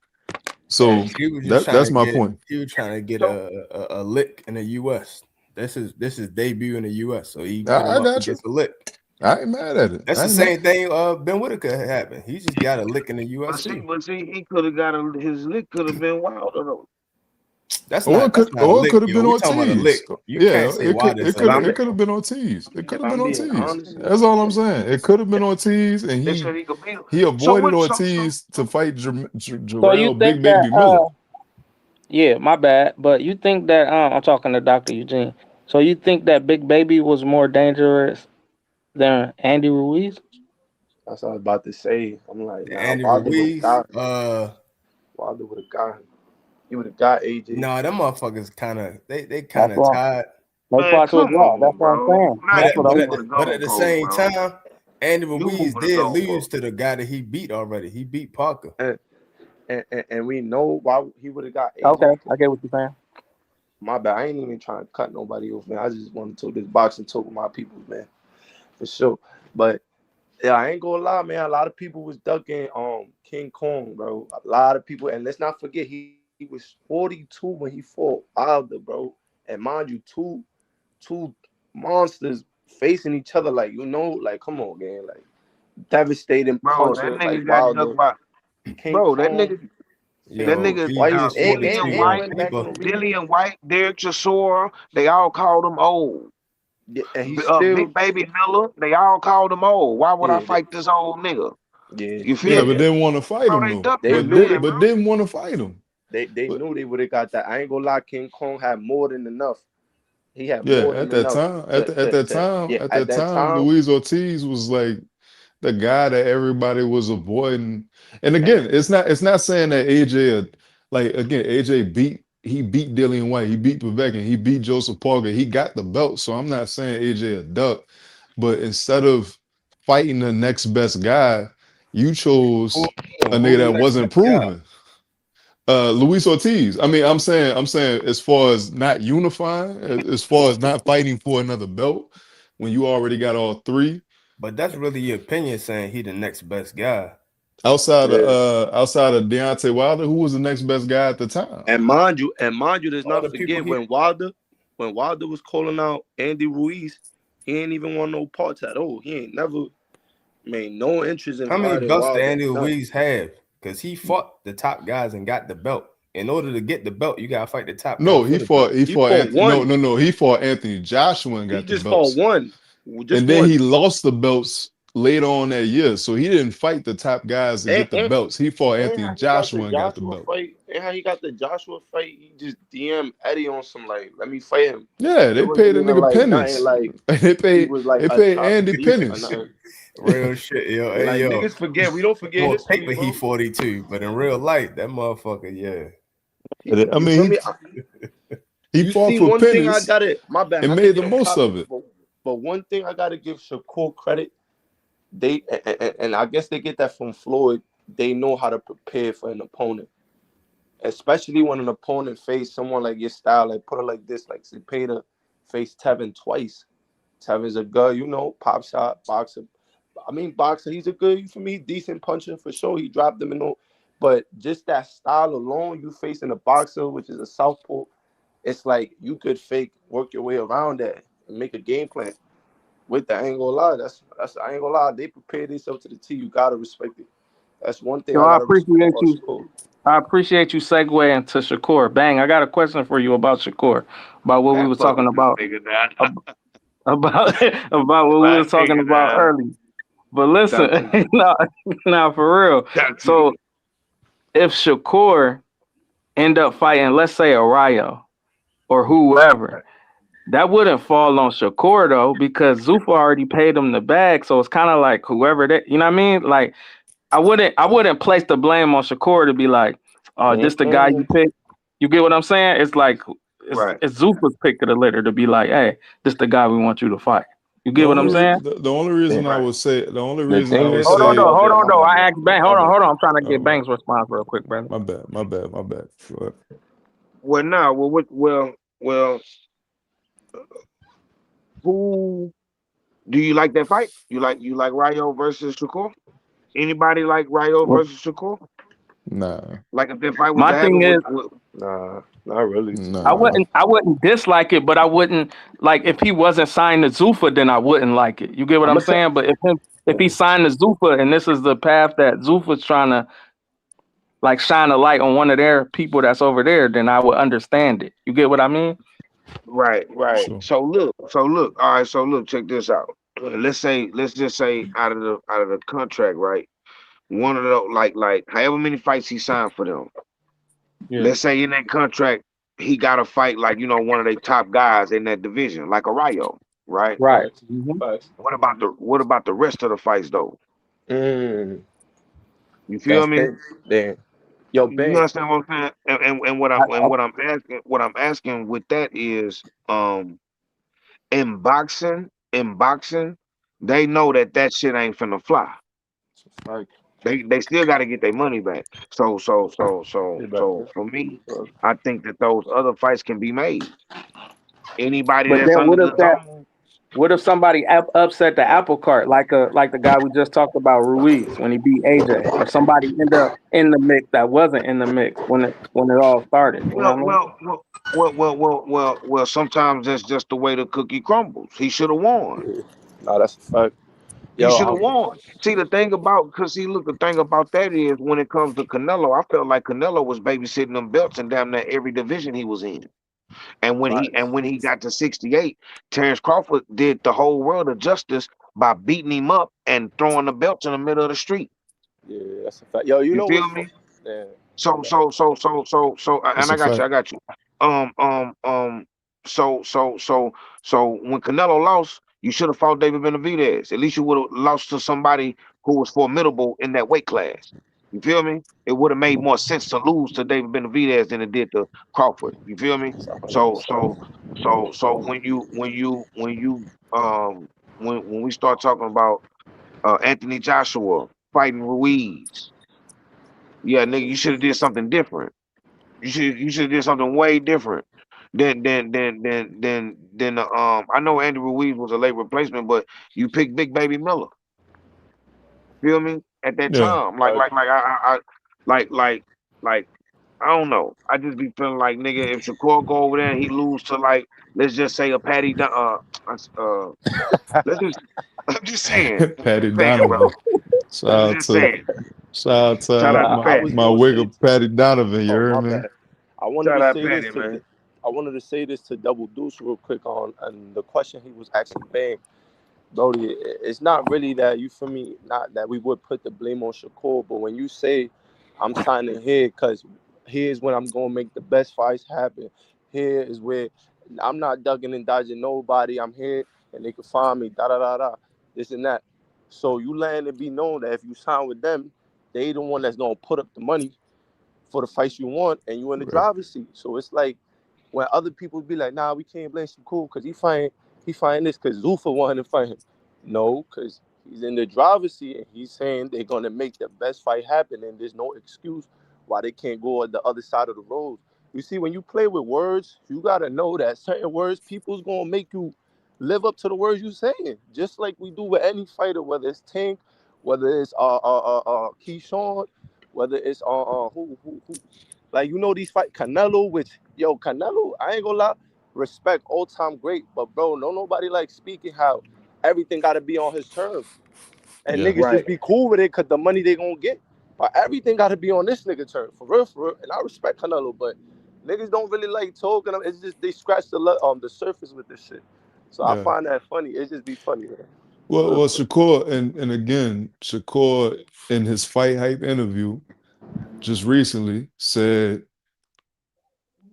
So that's my point. He was trying to get a lick in the U.S. This is debut in the U.S. So he put him up against a lick. I ain't mad at it. That's the same thing Ben Whitaker happened. He just got a lick in the U.S. But see, he could have got his lick could have been Wilder though. That's not. It could have been Ortiz. Yeah, it could have been Ortiz. It could have been Ortiz. That's all I'm saying. It could have been Ortiz, and he avoided Ortiz to fight Jarrell Big Baby Miller. Yeah, my bad. But you think that I'm talking to Dr. Eugene. So you think that Big Baby was more dangerous than Andy Ruiz? That's what I was about to say. I'm like, Andy Ruiz. Wilder would have got him. He would have got AJ. No, them motherfuckers kind of they kind of tied. That's what I'm saying. But at the same time, Andy Ruiz did lose to the guy that he beat already. He beat Parker. And we know why he would have got AJ. Okay, I get what you're saying. My bad. I ain't even trying to cut nobody off, man. I just want to talk this boxing talk with my people, man. For sure. But yeah, I ain't gonna lie, man. A lot of people was ducking King Kong, bro. A lot of people, and let's not forget he was 42 when he fought Wilder, bro. And mind you, two monsters facing each other, like, you know, like, come on, man, like, devastating punches. That nigga like got ducked by. Bro, that nigga. Dillian White, Derek Chisora, they all called him old. Yeah, and he's still, Big Baby Miller, they all called him old. Why would I fight this old nigga? Yeah, you feel but didn't want to fight him though. But didn't want to fight him. They knew they would have got that. I ain't gonna lie, King Kong had more than enough. He had more than enough. At that time, Luis Ortiz was like the guy that everybody was avoiding. And again, it's not saying that AJ beat Dillian White, he beat Povetkin, he beat Joseph Parker, he got the belt. So I'm not saying AJ a duck, but instead of fighting the next best guy, you chose a nigga that wasn't proven. Luis Ortiz. I mean, I'm saying as far as not unifying, as far as not fighting for another belt when you already got all three. But that's really your opinion saying he the next best guy. Outside of Deontay Wilder, who was the next best guy at the time? And mind you, let's not forget when Wilder was calling out Andy Ruiz, he ain't even want no parts at all. He ain't never made no interest in. How many belts did Andy Ruiz have? Because he fought the top guys and got the belt. In order to get the belt, you gotta fight the top. No, he fought Anthony. No, he fought Anthony Joshua and got the belts. He just fought one. And then he lost the belts later on that year. So he didn't fight the top guys to get the belts. He fought Anthony Joshua and got the belt. And how he got the Joshua fight, he just DM Eddie on some like, let me fight him. Yeah, they paid a nigga pennies. They paid Andy pennies. Real shit, yo. Hey, like, yo. Niggas forget. We don't forget his paper. He 42, but in real life, that motherfucker, yeah. I mean, he fought for pennies. My bad. And made the most of it. But one thing I gotta give Shakur credit. They and I guess they get that from Floyd. They know how to prepare for an opponent, especially when an opponent face someone like your style. Like put it like this, like Zepeda faced Tevin twice. Tevin's a good, pop shot boxer. I mean, boxer. He's a good, for me, decent puncher for sure. He dropped them in all, but just that style alone, you facing a boxer, which is a southpaw, it's like you could work your way around that and make a game plan. With that, I ain't gonna lie. That's I ain't gonna lie. They prepare themselves to the T. You gotta respect it. That's one thing. I appreciate you. I appreciate you segueing to Shakur. Bang! I got a question for you about Shakur, about what we were talking about. About what we were talking about earlier. But listen, now for real. So if Shakur end up fighting, let's say Arroyo or whoever, that wouldn't fall on Shakur though, because Zuffa already paid him the bag. So it's kind of like whoever that, you know what I mean? Like I wouldn't place the blame on Shakur to be like, oh, this the guy you picked. You get what I'm saying? It's like it's Zuffa's pick of the litter to be like, hey, this the guy we want you to fight. You get what I'm saying? The only reason I would say thing is, Hold on, though, though. Hold on, though. I my asked Banks. Hold on. I'm trying to Oh, get Banks' response real quick, brother. my bad. Sure. Well, now, well, who do you like that fight? You like Rayo versus Shakur? Anybody like Rayo versus Shakur? Nah. Like if that fight was My to thing happen, is, nah, not really. Nah. I wouldn't dislike it, but I wouldn't like if he wasn't signed to Zuffa, then I wouldn't like it. You get what I'm saying? But if he signed to Zuffa and this is the path that Zuffa's trying to like shine a light on one of their people that's over there, then I would understand it. You get what I mean? right. Sure. So look. All right. So look, check this out. Let's just say out of the contract, right? One of those, like however many fights he signed for them. Yeah. Let's say in that contract he got to fight like one of their top guys in that division, like a Rayo, right? Right. What about the rest of the fights though? Mm, You feel me? Then, yo, You Ben, understand what I'm saying? And what I'm asking with that is, in boxing, they know that shit ain't finna fly. like, They still got to get their money back. So for me, I think that those other fights can be made. Anybody But that's then under the zone, what if somebody upset the apple cart like the guy we just talked about, Ruiz, when he beat AJ, or somebody end up in the mix that wasn't in the mix when it all started? You know what I mean? well, sometimes that's just the way the cookie crumbles. He should have won. nah, that's a fact. He should have won. See, the thing about that is when it comes to Canelo, I felt like Canelo was babysitting them belts in damn near every division he was in. And when he got to 68, Terrence Crawford did the whole world a justice by beating him up and throwing the belts in the middle of the street. Yeah, that's a fact. Yo, you know feel what? me? Yeah. So, and I got you. So when Canelo lost, you should have fought David Benavidez. At least you would have lost to somebody who was formidable in that weight class. You feel me? It would have made more sense to lose to David Benavidez than it did to Crawford. You feel me? So when we start talking about Anthony Joshua fighting Ruiz, yeah, nigga, you should have did something different. You should have did something way different than I know Andy Ruiz was a late replacement, but you picked Big Baby Miller. Feel me? At that time, I don't know. I just be feeling like, nigga, if Shakur go over there and he lose to, like, let's just say a Patty I'm just saying, Patty Donovan. Shout out to my wigger Patty Donovan. You heard me? I wanted to say this to Double Deuce real quick on the question he was asking Bang. Brody, it's not really that, you feel me, not that we would put the blame on Shakur, but when you say I'm signing here because here's when I'm going to make the best fights happen, here is where I'm not ducking and dodging nobody, I'm here and they can find me, this and that. So you letting it be known that if you sign with them, they the one that's going to put up the money for the fights you want, and you in the driver's seat. So it's like when other people be like, nah, we can't blame Shakur because he fighting this because Zuffa wanted to fight him. No, because he's in the driver's seat and he's saying they're going to make the best fight happen, and there's no excuse why they can't go on the other side of the road. You see, when you play with words, you got to know that certain words, people's going to make you live up to the words you're saying, just like we do with any fighter, whether it's Tank, whether it's Keyshawn, whether it's who like, you know, these fight Canelo, which Canelo, I ain't gonna lie, respect, all time great, but bro, nobody like speaking how everything got to be on his terms, and niggas just be cool with it because the money they gonna get, but everything got to be on this nigga term, for real. And I respect Canelo, but niggas don't really like talking. It's just they scratch the surface with this shit. So I find that funny. It just be funny, man. Well, Shakur, and again, Shakur in his Fight Hype interview just recently said,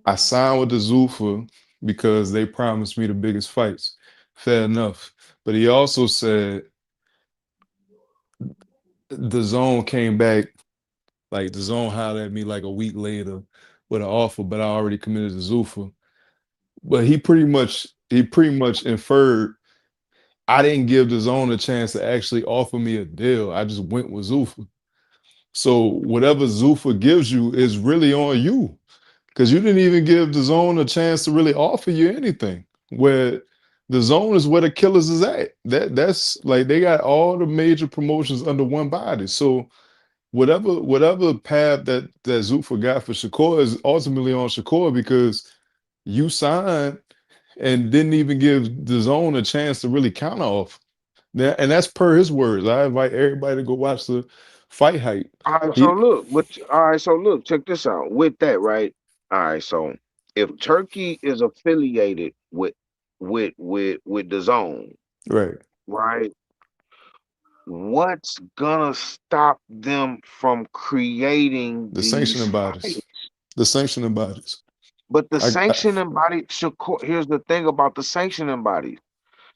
I signed with the Zuffa because they promised me the biggest fights. Fair enough. But he also said the Zone came back, like the Zone hollered at me like a week later with an offer, but I already committed to Zuffa. But he pretty much inferred, I didn't give DAZN a chance to actually offer me a deal. I just went with Zuffa. So whatever Zuffa gives you is really on you, because you didn't even give DAZN a chance to really offer you anything. Where DAZN is where the killers is at. That's like they got all the major promotions under one body. So whatever path that Zuffa got for Shakur is ultimately on Shakur, because you signed and didn't even give DAZN a chance to really counter off. And that's per his words. I invite everybody to go watch the Fight Hype. All right, so look, check this out. With that, right? All right, so if Turkey is affiliated with DAZN, right? What's gonna stop them from creating the these sanctioning bodies? fights? The sanctioning bodies. But the sanctioning body, Shakur, here's the thing about the sanctioning bodies.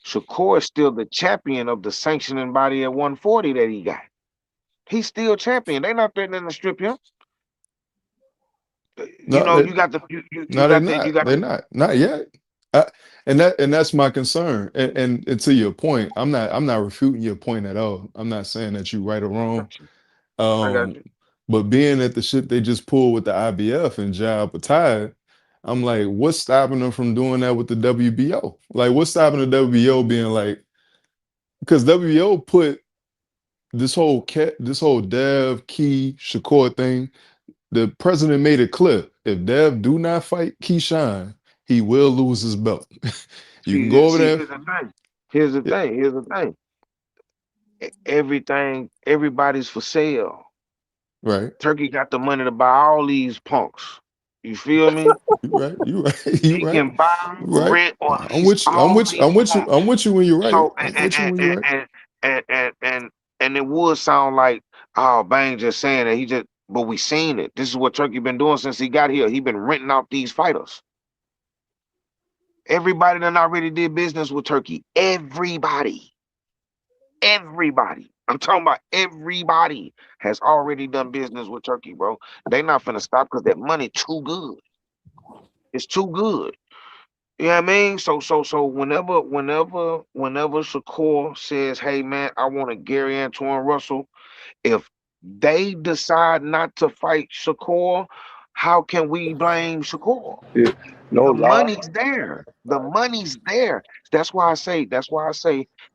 Shakur is still the champion of the sanctioning body at 140 that he got. He's still champion. They're not threatening to strip him. No, you got the they're not yet. And that's my concern. And to your point, I'm not refuting your point at all. I'm not saying that you're right or wrong. I got you. But being at the shit they just pulled with the IBF and Jai Patai, I'm like, what's stopping them from doing that with the WBO? Like, what's stopping the WBO being like, because WBO put this whole Dev, Key, Shakur thing, the president made it clear, if Dev do not fight Keyshawn, he will lose his belt. You can go over there. Here's the thing. Everybody's for sale. Right. Turkey got the money to buy all these punks. You feel me? You right. He can buy, rent, or I'm with you when you're right. So, and it would sound like, oh, Bang just saying that but we seen it. This is what Turkey been doing since he got here. He been renting out these fighters. Everybody that already did business with Turkey. Everybody. I'm talking about everybody has already done business with Turkey, bro. They not finna stop because that money too good. It's too good. You know what I mean? So whenever Shakur says, hey man, I want a Gary Antoine Russell, if they decide not to fight Shakur, how can we blame Shakur? Yeah, the money's there. The money's there. That's why I say,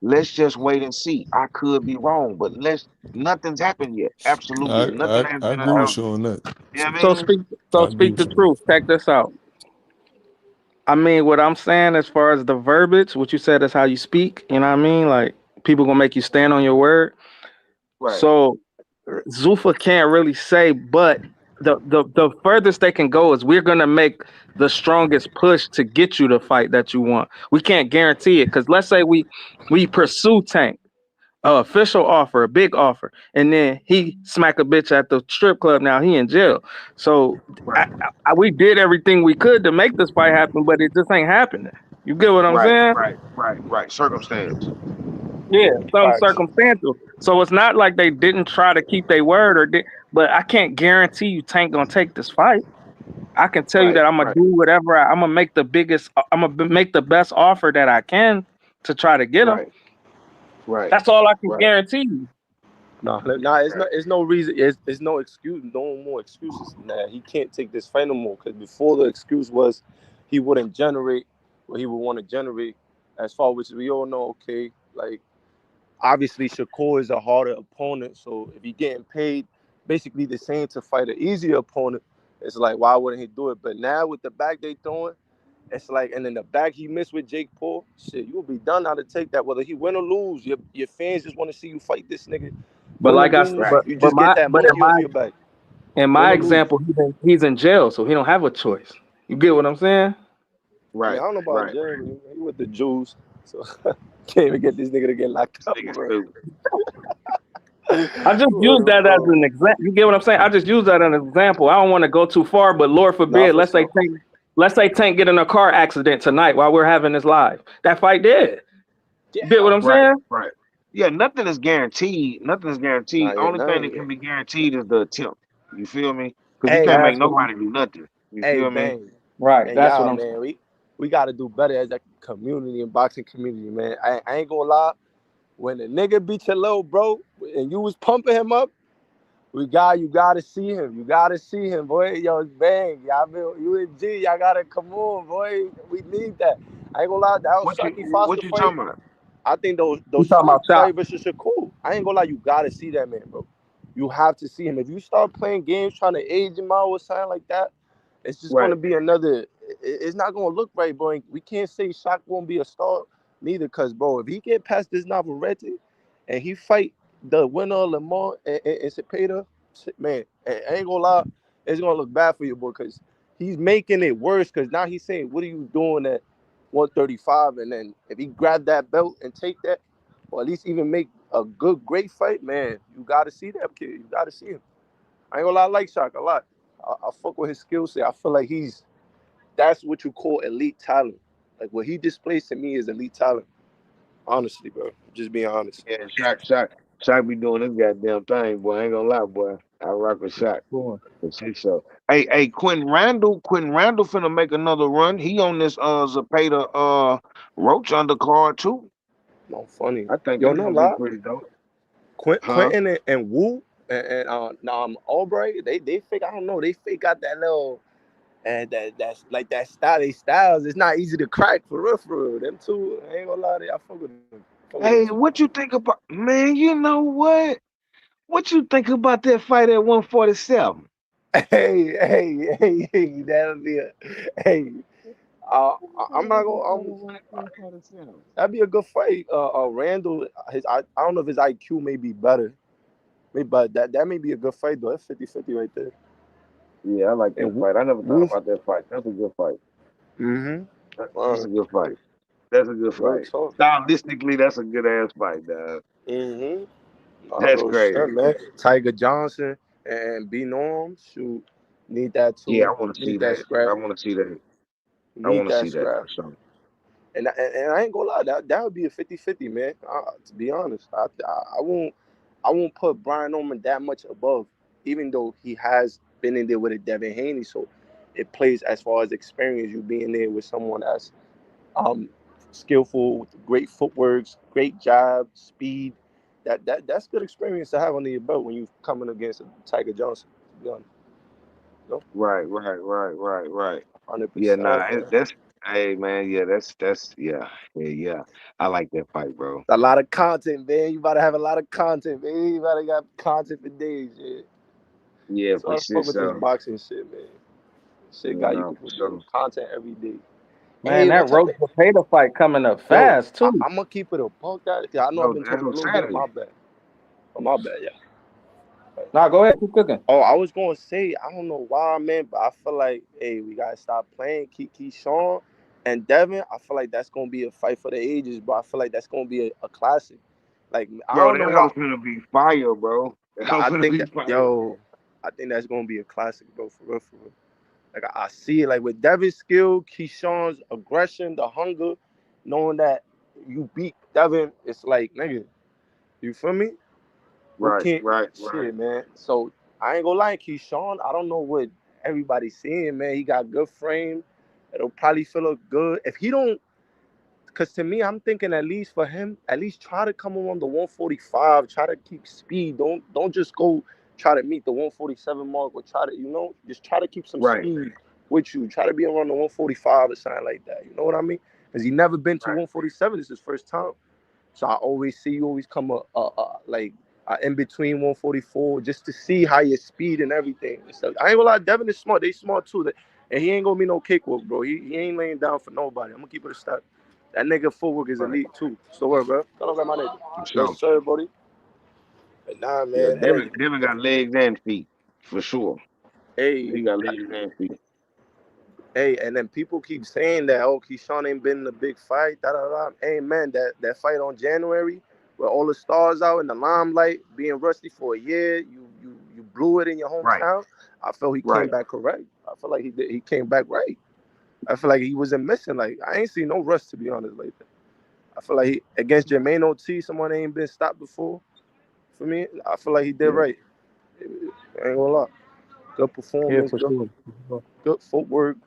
let's just wait and see. I could be wrong, but nothing's happened yet. Absolutely. Nothing has been agree with you on that. You know what I mean? Speak the truth. Check this out. I mean, what I'm saying as far as the verbiage, what you said is how you speak. You know what I mean? Like, people gonna make you stand on your word. Right. So Zuffa can't really say, but the furthest they can go is we're gonna make the strongest push to get you the fight that you want. We can't guarantee it, because let's say we pursue Tank, official offer, a big offer, and then he smack a bitch at the strip club. Now he in jail. So we did everything we could to make this fight happen, but it just ain't happening. You get what I'm saying? Right. Circumstance. Yeah, some circumstantial. So it's not like they didn't try to keep their word, but I can't guarantee you Tank gonna take this fight. I can tell you that I'm gonna do whatever. I'm gonna make the best offer that I can to try to get him. Right. That's all I can guarantee you. It's no reason. It's no excuse. No more excuses. Nah, he can't take this fight no more. Because before the excuse was he wouldn't generate what he would want to generate. As far which we all know, okay, like obviously Shakur is a harder opponent. So if he getting paid basically the same to fight an easier opponent, it's like why wouldn't he do it? But now with the back they throwing, it's like, and then the back he missed with Jake Paul, shit, you'll be done now to take that. Whether he win or lose, your fans just want to see you fight this nigga. But like I said, you just get that monkey off your back. In my example, he's in jail, so he don't have a choice. You get what I'm saying? Right. I don't know about jail. He with the Jews, so can't even get this nigga to get locked up. I just use that as an example. You get what I'm saying? I just use that as an example. I don't want to go too far, but Lord forbid, let's say Tank get in a car accident tonight while we're having this live. That fight dead. You get what I'm saying? Right. Yeah, nothing is guaranteed. The only thing that can be guaranteed is the attempt. You feel me? Because you can't make nobody do nothing. You feel me? Right. That's what I'm saying. we got to do better as a community and boxing community, man. I ain't gonna lie. When the nigga beat your little bro and you was pumping him up, you gotta see him. You gotta see him, boy. Yo, bang. Y'all been UNG. Y'all gotta come on, boy. We need that. I ain't gonna lie. That was Saki Foster What you fight. talking about? I think those You talking about fight Shot? versus Shakur. I ain't gonna lie. You gotta see that man, bro. You have to see him. If you start playing games trying to age him out or something like that, it's just Right. gonna be another. It's not gonna look right, bro. We can't say Shaq won't be a star neither, cause bro, if he get past this Navarrete and he fight the winner of Lamar and Cepeda, man, I ain't gonna lie, it's gonna look bad for you, boy, cause he's making it worse. Cause now he's saying, "What are you doing at 135?" And then if he grab that belt and take that, or at least even make a great fight, man, you gotta see that kid. You gotta see him. I ain't gonna lie, I like Shaq a lot. I fuck with his skill set. I feel like that's what you call elite talent. Like what he displays to me is elite talent. Honestly, bro. Just being honest. Yeah, Shaq be doing this goddamn thing, boy. I ain't gonna lie, boy. I rock with Shaq. For shit show. Hey, Quentin Randall finna make another run. He on this Zapata Roach undercard too. No funny. I think Yo, that's no gonna be lie. pretty dope. Quentin and Wu and Albright, they fake. I don't know. They fake got that little and that's like that style. They styles. It's not easy to crack for real. Them two. I ain't gonna lie. I fuck with them. Hey, what you think about, man? You know what? What you think about that fight at 147? Hey, that'll be hey. I'm not gonna. That'd be a good fight. Randall, I don't know if his IQ may be better, but that may be a good fight though. That's 50-50 right there. Yeah, I like that And fight. I never thought Wolf. about that fight. That's a good fight. Mm-hmm. That's a good fight. That's a good Real fight. talk. Stylistically, that's a good ass fight, dog. Mm-hmm. That's Real crazy. shit, man. Tiger Johnson and B Norm, shoot, need that Yeah, I too. want to see Need that that. scrap. I want to see that. I Need want to that see that scrap. for sure. And I ain't gonna lie, that would be a 50-50, man. To be honest, I won't put Brian Norman that much above, even though he has been in there with a Devin Haney. So it plays as far as experience, you being there with someone that's skillful, with great footwork, great job, speed. That's good experience to have under your belt when you coming against Tiger Johnson. To be honest, you know? Right. 100%. Yeah, nah, Man. that's hey man, yeah, that's yeah. I like that fight, bro. A lot of content, man. You about to have a lot of content, man. You about to got content for days, yeah. Yeah, That's for why I shit. fuck with this So, boxing shit, man. Shit you got you know, can for produce sure. content every day. Man, Hey, that what's up? Roach Zapata fight coming up Yo, fast too. I'm gonna keep it a buck that. I know I've been That's talking a on little bit. Saturday. My bad, yeah. Nah, go ahead, keep cooking. Oh, I was gonna say, I don't know why, man, but I feel like, hey, we gotta stop playing Keyshawn and Devin. I feel like that's gonna be a fight for the ages, but I feel like that's gonna be a classic. Like, I Bro, don't know that why. house gonna be fire, bro. That house I gonna think be that, fire. I think that's gonna be a classic, bro, for real. Like I see it, like with Devin's skill, Keyshawn's aggression, the hunger, knowing that you beat Devin, it's like, nigga, you feel me? Who Right. can't shit, man? So I ain't gonna lie, Keyshawn, I don't know what everybody's seeing, man. He got good frame. It'll probably feel good. If he don't, because to me, I'm thinking at least for him, at least try to come on the 145, try to keep speed. Don't just go try to meet the 147 mark or try to, just try to keep some Right. speed with you. Try to be around the 145 or something like that. You know what I mean? Because he never been to 147. This is his first time. So I always see you always come like in between 144 just to see how your speed and everything. So I ain't gonna lie, Devin is smart. They smart too. And he ain't gonna be no cakewalk, bro. He ain't laying down for nobody. I'm gonna keep it a step. That nigga footwork is elite too. So what, bro? Come on, my nigga. Yes, sir, buddy. But nah, Yeah, man. And Devin got legs and feet for sure. hey, He got legs and feet. and then people keep saying that, oh, Keyshawn ain't been in a big fight. Hey, man, that fight on January where all the stars out in the limelight, being rusty for a year, you blew it in your Right. hometown. I felt he Right. came back correct. I feel like he came back right. I feel like he wasn't missing. Like I ain't seen no rush, to be honest, like that. I feel like he against Jermaine Ortiz, someone ain't been stopped before. For me, I feel like he did right. I ain't gonna lie. Good Yeah, performance, for sure. good footwork.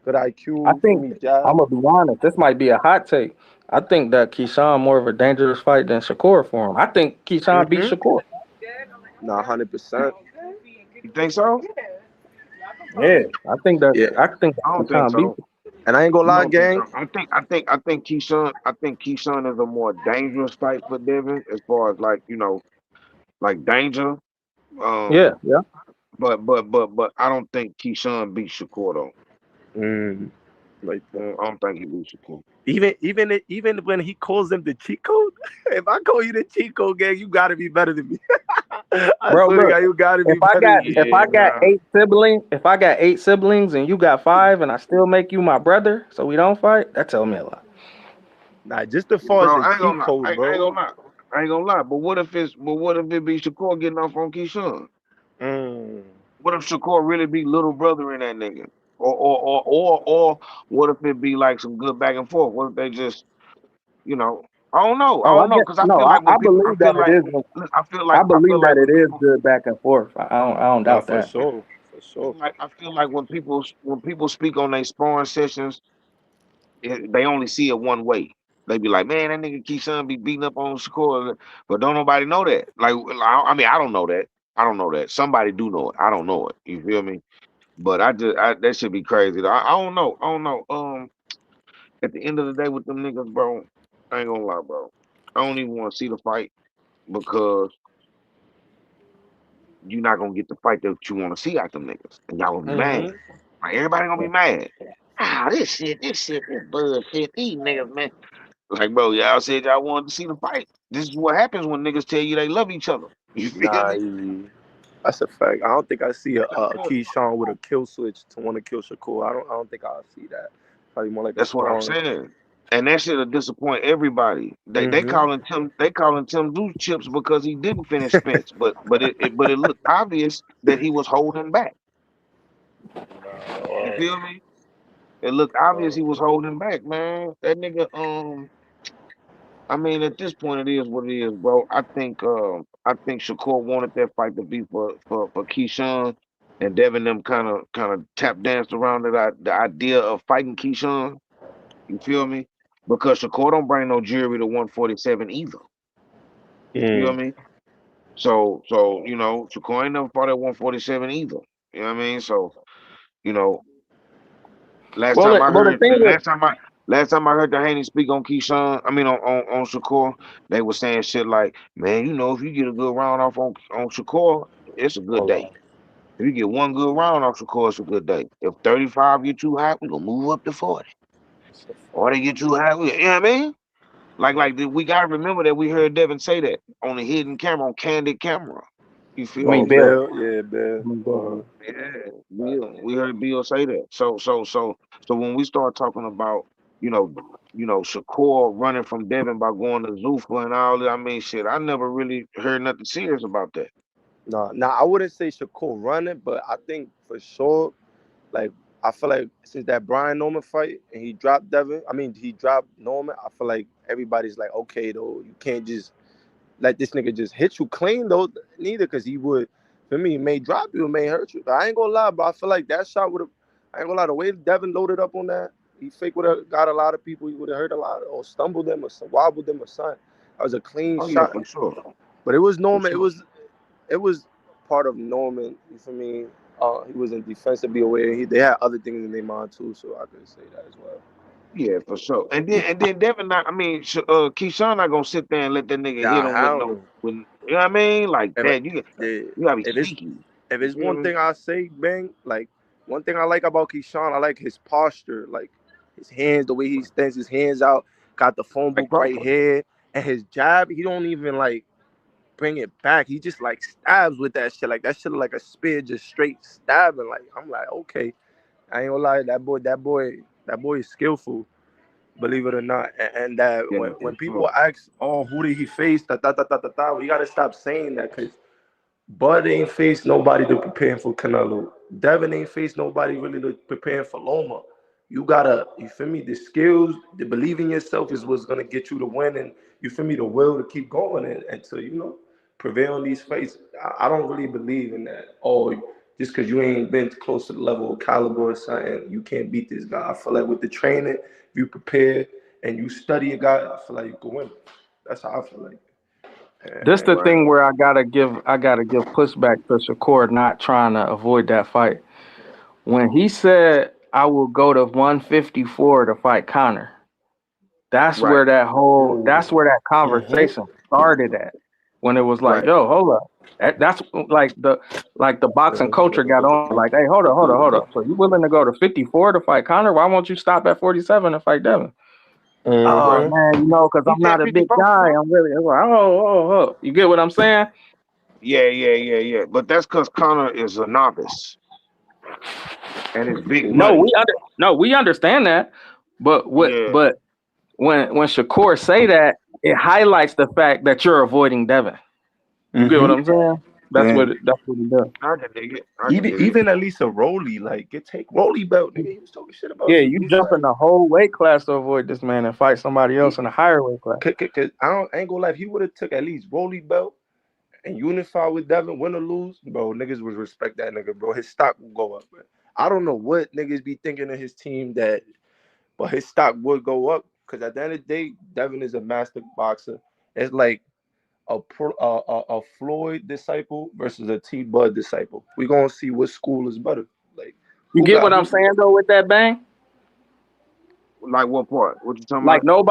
good IQ. I think Me, jab. I'm gonna be honest. This might be a hot take. I think that Keyshawn more of a dangerous fight than Shakur for him. I think Keyshawn beat Shakur. Nah, 100%. You think so? Yeah, I think that. Yeah, I think I don't think Keyshawn beat. so. and I ain't gonna I lie, don't think gang. so. I think Keyshawn is a more dangerous fight for Devin as far as like, like danger. Um, Yeah, yeah. but I don't think Keyshawn beat Shakur though. Like that. I don't think he beat Shakur. Even when he calls them the cheat code, if I call you the cheat code, gang, you gotta be better than me. I Bro, swear to look, God, you gotta be if I better got than me. if I got Yeah, 8 siblings and you got 5 and I still make you my brother, so we don't fight, that tell me a lot. Nah, just as far as bro. the cheat code, I ain't bro. gonna lie. I ain't gonna lie. But what if it be Shakur getting off on Keyshawn? Mm. What if Shakur really be little brother in that nigga? Or what if it be like some good back and forth? What if they just, I don't know. I Oh, I don't know get because I no. feel like when I people, believe that it is. look, I I believe feel like that when it is people, good back and forth. I don't Nah, doubt for that. sure, for sure. I feel like when people speak on their sparring sessions, they only see it one way. They be like, man, that nigga Keyshawn be beating up on Shakur, but don't nobody know that. Like, I mean, I don't know that. I don't know that. Somebody do know it. I don't know it. You feel me? But that should be crazy. I don't know. I don't know. At the end of the day with them niggas, bro, I ain't gonna lie, bro. I don't even want to see the fight because you're not gonna get the fight that you want to see out them niggas, and y'all gonna be mad. Like everybody gonna be mad. This bullshit. These niggas, man. Like, bro, y'all said y'all wanted to see the fight. This is what happens when niggas tell you they love each other. You feel Nah, me? that's a fact. I don't think I see a That's Keyshawn with a kill switch to want to kill Shakur. I don't think I'll see that. Probably more like a what I'm sparring. saying. And that shit'll disappoint everybody. They Mm-hmm. calling Tim Zeus chips because he didn't finish Spence, but it looked obvious that he was holding back. You feel me? It looked obvious he was holding back, man. That nigga, I mean, at this point, it is what it is, bro. I think Shakur wanted that fight to be for Keyshawn, and Devin them kind of tap danced around the idea of fighting Keyshawn. You feel me? Because Shakur don't bring no jury to 147 either. You feel me? So Shakur ain't never fought at 147 either. You know what I mean? So you know, last Well, time I the heard, thing is, last time I heard the Haney speak on Keyshawn, I mean on Shakur, they were saying shit like, man, if you get a good round off on Shakur, it's a good day. If you get one good round off Shakur, it's a good day. If 35 get too high, we gonna move up to 40. Or they get too high, you know what I mean? We gotta remember that we heard Devin say that on the hidden camera, on candid camera. You I feel mean, me? Bill. Yeah, Bill. Yeah, Bill. We heard Bill say that. So when we start talking about, Shakur running from Devin by going to Zuffa and all that, I mean, shit, I never really heard nothing serious about that. No, I wouldn't say Shakur running, but I think for sure, like, I feel like since that Brian Norman fight and he dropped he dropped Norman, I feel like everybody's like, okay, though, you can't just let this nigga just hit you clean, though, neither, because he would, for me, he may drop you, it may hurt you. But I ain't gonna lie, bro, I feel like that shot would have, I ain't gonna lie, the way Devin loaded up on that, he fake would have got a lot of people, he would have hurt a lot, or stumbled them, or wobbled them, or something. That was a clean Oh yeah, shot. for sure. But it was For Norman, sure. it was part of Norman, you feel me? He was in defensively aware. They had other things in their mind too, so I could say that as well. Yeah, for sure. And then Devin not, I mean, Keyshawn not gonna sit there and let that nigga hit Yeah, him with hell no, no. with, you know what I mean? Like If, that, you gotta be if it's sneaky. if You it's feel one me? thing I say, bang, like one thing I like about Keyshawn, I like his posture, like his hands, the way he stands his hands out, got the phone Like book right Crawford. here, and his jab, he don't even like bring it back. He just like stabs with that shit. Like that shit like a spear, just straight stabbing. Like I'm like, okay. I ain't gonna lie, that boy is skillful, believe it or not. And that Yeah, for when people sure. ask, oh, who did he face? We gotta stop saying that because Bud ain't faced nobody to prepare for Canelo. Devin ain't faced nobody really to prepare for Loma. You feel me? The skills, the believe in yourself is what's gonna get you to win, and you feel me, the will to keep going and to prevail in these fights. I don't really believe in that. Oh, just because you ain't been close to the level of caliber or something, you can't beat this guy. I feel like with the training, if you prepare and you study a guy, I feel like you can win. That's how I feel like. This the thing where I gotta give pushback to Shakur not trying to avoid that fight. When he said I will go to 154 to fight Conor, that's where that conversation started at. When it was like, yo, hold up. That's like the boxing culture got on, like, hey, hold up. So you willing to go to 54 to fight Conor? Why won't you stop at 47 to fight Devin? Oh man, you know, because I'm not a big guy. I'm really oh. You get what I'm saying? Yeah. But that's because Conor is a novice, and it's big money. We understand that. But but when Shakur say that, it highlights the fact that you're avoiding Devin. You get what I'm saying? That's what it does. I can dig it. Even at least a Rolly, like take Rolly belt, nigga. He was talking shit about. Yeah, you jumping the whole weight class to avoid this man and fight somebody else in a higher weight class. Cause I ain't gonna lie, if he would have took at least Rolly belt and unified with Devin, win or lose, bro, niggas would respect that nigga, bro. His stock will go up, bro. I don't know what niggas be thinking of his team but his stock would go up. Cause at the end of the day, Devin is a master boxer. It's like a Floyd disciple versus a T Bud disciple. We're gonna see what school is better. Like, you get what I'm saying though with that bang? Like what part? What you talking like about?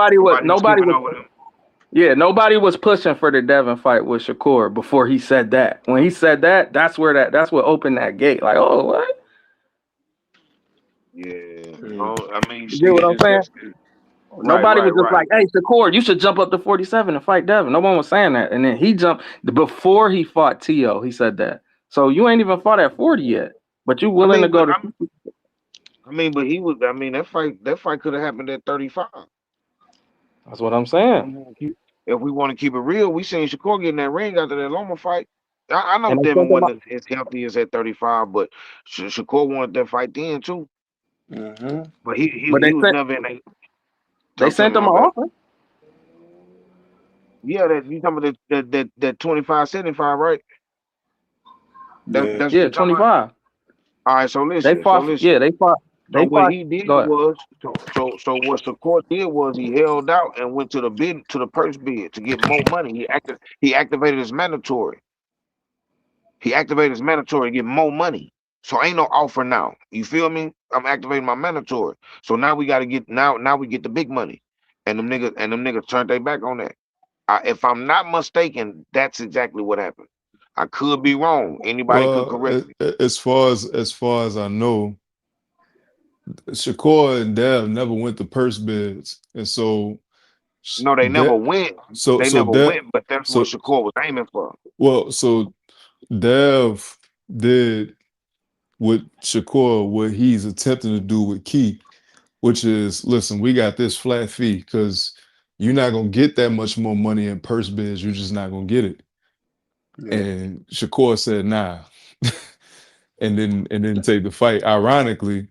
Nobody was pushing for the Devin fight with Shakur before he said that. When he said that, that's what opened that gate. Like, oh, what? Yeah. I mean, you get what I'm saying? Nobody was just like, hey, Shakur, you should jump up to 47 and fight Devin. No one was saying that. And then he jumped before he fought T.O. He said that. So you ain't even fought at 40 yet, but you willing to go to. But he was. I mean, that fight could have happened at 35. That's what I'm saying. If we want to keep it real, we seen Shakur get in that ring after that Loma fight. I know Devin wasn't as healthy as at 35, but Shakur wanted that fight then too. But he was never in a. They sent him an offer. Yeah, you talking about that 25-75, right? That's 25. All right, so listen. They fought. They fought. What he did was so what the court did was he held out and went to the purse bid to get more money. He activated his mandatory. He activated his mandatory to get more money. So ain't no offer now. You feel me? I'm activating my mandatory. So now we gotta get now we get the big money. And them niggas turned their back on that. If I'm not mistaken, that's exactly what happened. I could be wrong. Anybody could correct me. As far as I know, Shakur and Dev never went to purse bids, and so no, they never went. They never went, but that's what Shakur was aiming for. Well, so Dev did with Shakur what he's attempting to do with Key, which is, listen, we got this flat fee because you're not gonna get that much more money in purse bids. You're just not gonna get it. Yeah. And Shakur said, nah, and then take the fight. Ironically,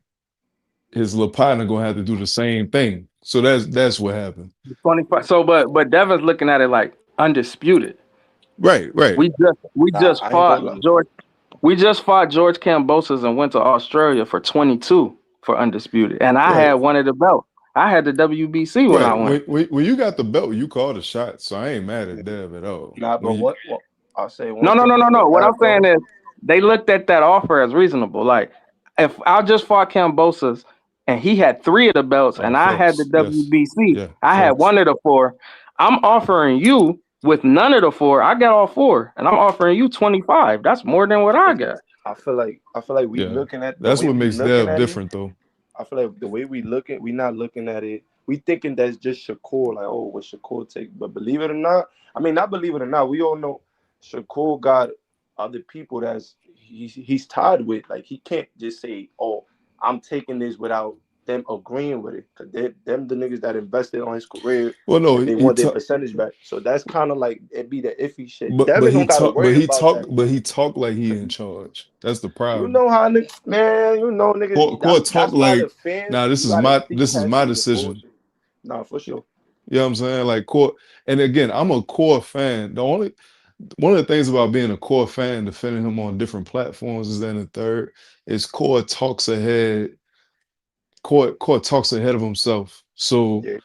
his little partner gonna have to do the same thing. So that's what happened. 25. So, but Devin's looking at it like undisputed. Right. We just fought George. We just fought George Kambosos and went to Australia for 22 for undisputed, and I had one of the belts. I had the WBC when I went. When you got the belt, you called a shot, so I ain't mad at Dev at all. Nah, but what I'll say. No. What I'm saying is they looked at that offer as reasonable. Like, if I just fought Kambosos and he had 3 of the belts and I had the WBC, I had 1 of the 4. I'm offering you with none of the 4. I got all 4, and I'm offering you 25. That's more than what I got. I feel like we looking at that's what makes Dev different though. I feel like the way we not looking at it. We thinking that's just Shakur, like, oh, what Shakur take? But believe it or not, I mean, not believe it or not, we all know Shakur got other people that's he's tied with. Like, he can't just say, oh, I'm taking this without them agreeing with it, because them the niggas that invested on his career. Well, no, they want their percentage back. So that's kind of like it be the iffy shit. But he talked like he in charge. That's the problem. You know how niggas, man. You know niggas. Court talk like, nah, this is my decision. Nah, for sure. You know what I'm saying? Like, Court, and again, I'm a Core fan. one of the things about being a Core fan and defending him on different platforms is that in the third is Core talks ahead. Core talks ahead of himself. So Yeah.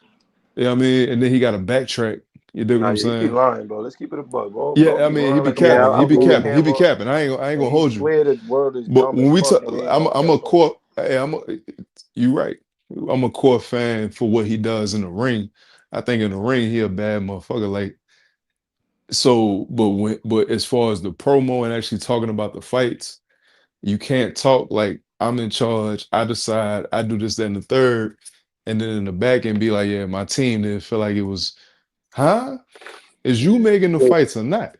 yeah, I mean, and then he got to backtrack. You dig what Nah, I'm yeah, he be saying? lying, bro. Let's keep it a buck, bro. Yeah, Bro I be mean, he lying be like a Yeah, capping. He I be motherfucker on believe capping. He be camera. capping. I ain't And gonna he hold you. swear the world is But dumb as when we fuck, talk, and he ain't I'm gonna a catch on. Core. Hey, you right. I'm a Core fan for what he does in the ring. I think in the ring he a bad motherfucker. Like so, but as far as the promo and actually talking about the fights, you can't talk like I'm in charge. I decide. I do this, that, and the third, and then in the back and be like, yeah, my team didn't feel like it was. Huh? Is you making the fights or not?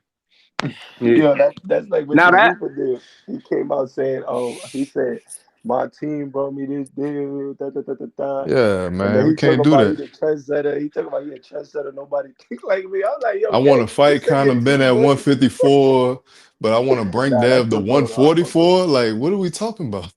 Yeah, that's like what now that Chalupa did. He came out saying, "Oh, he said my team brought me this deal." Da, da, da, da, da. Yeah, And then man, we he talk can't do about he that. the trendsetter. He talk about he a trendsetter. Nobody think like me. I was like, I yo, want to gang, you fight say kind your of been team at good. 154, but I want to bring Nah, that's Dev to Shakur though. I fuck with him. 144. Like, what are we talking about?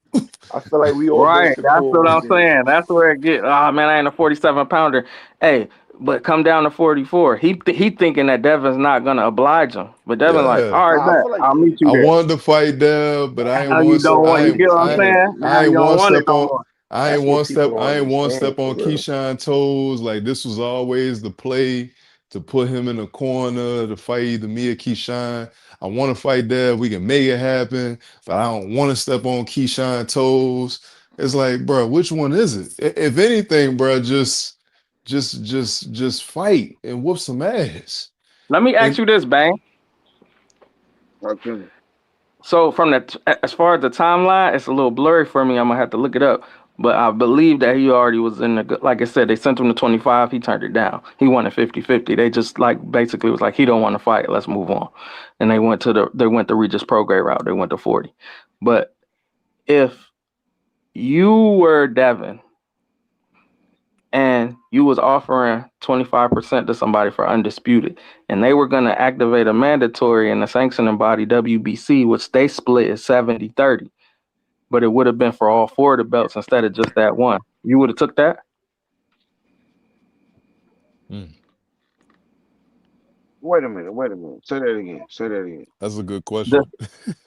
I feel like we all been right, that's Shakur what one I'm day. saying. That's where it get. Oh man, I ain't a 47 pounder. Hey, but come down to 44. He thinking that Devin's not gonna oblige him, but Devin like, Yeah, all right, Nah, I bet feel like I'll meet you I there. wanted to fight Dev, but I ain't Now you one. don't want. You get what I'm saying? Now I ain't you don't one want it step no on. more. I ain't that's what one people step. don't I ain't one understand step for on real. Keyshawn toes. Like this was always the play to put him in the corner to fight either me or Keyshawn. I want to fight Dev. We can make it happen, but I don't want to step on Keyshawn toes. It's like, bro, which one is it? If anything, bro, just fight and whoop some ass. Let me ask And you this, Bang. Okay. So from as far as the timeline, it's a little blurry for me. I'm gonna have to look it up. But I believe that he already was in the, like I said, they sent him to 25. He turned it down. He wanted 50-50. They just like basically was like, he don't want to fight. Let's move on. And they went the Regis Prograis route. They went to 40. But if you were Devin and you was offering 25% to somebody for undisputed, and they were going to activate a mandatory in the sanctioning body WBC, which they split is 70-30, but it would have been for all four of the belts instead of just that one. You would have took that? Wait a minute. Say that again. that's a good The, question.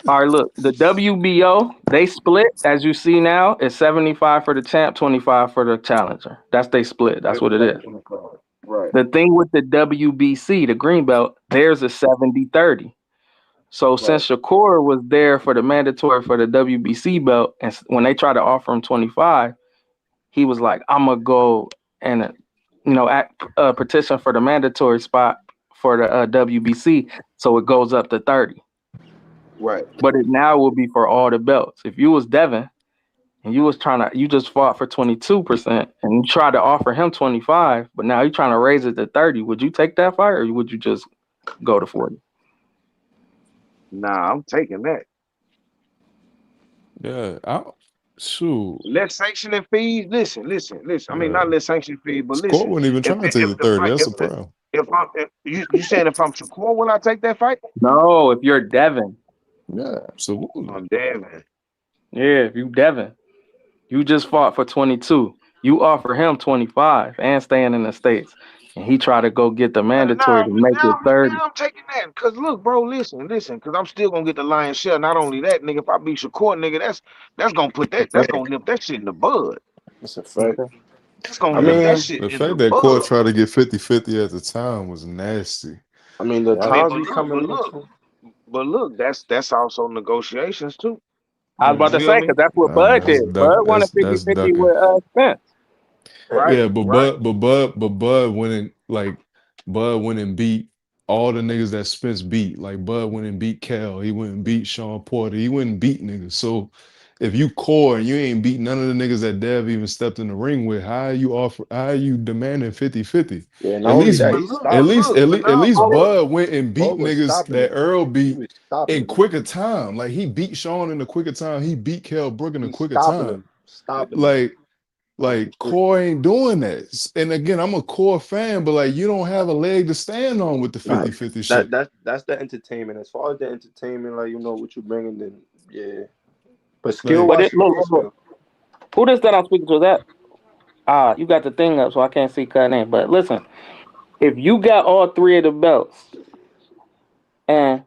all right, look, the WBO, they split, as you see now, is 75 for the champ, 25 for the challenger. That's they split. That's what it is. Right. The thing with the WBC, the green belt, theirs is 70-30. So since Shakur was there for the mandatory for the WBC belt, and when they tried to offer him 25, he was like, "I'm gonna go and petition for the mandatory spot for the WBC, so it goes up to 30." Right. But it now will be for all the belts. If you was Devin and you just fought for 22% and you tried to offer him 25, but now you're trying to raise it to 30, would you take that fight or would you just go to 40? Nah, I'm taking that. Yeah, shoot. Less sanctioning fees. Listen. I mean, Yeah. not less sanctioning fees, but Score listen. wasn't even trying to take the 30. That's the problem. If you saying if I'm Shakur, will I take that fight? No, if you're Devin. Yeah, absolutely. I'm Devin. Yeah, if you Devin. You just fought for 22. You offer him 25 and staying in the States. And he tried to go get the mandatory to make it 30. Now I'm taking that. Cause look, bro, listen. Cause I'm still gonna get the lion's share. Not only that, nigga, if I beat Shakur, nigga, that's gonna nip that shit in the bud. That's a fact. That's gonna I nip that mean, shit The in the fact that bud. Court tried to get 50-50 at the time was nasty. I mean the times we coming But look, that's also negotiations too. I was about to feel say, me? because that's what Bud did. Bud wanted That's 50-50 ducking. with Spence. Right. Yeah, but Bud went and beat all the niggas that Spence beat. Like Bud went and beat Cal. He went and beat Sean Porter. He went and beat niggas. So if you core and you ain't beat none of the niggas that Dev even stepped in the ring with, how are you demanding 50-50? Yeah, not only that, he stopped. At least Bud went and beat Bud was niggas stopping that him. Earl beat He was stopping in him. quicker time. Like he beat Sean in a quicker time. He beat Cal Brook in a quicker stopping time. him. Stopping him. Like Core ain't doing that. And again, I'm a Core fan, but like you don't have a leg to stand on with the 50-50 shit. That's the entertainment. As far as the entertainment, like what you're bringing, then yeah. But skill wise, look. Who this that I'm speaking to? That you got the thing up, so I can't see cut name. But listen, if you got all three of the belts, and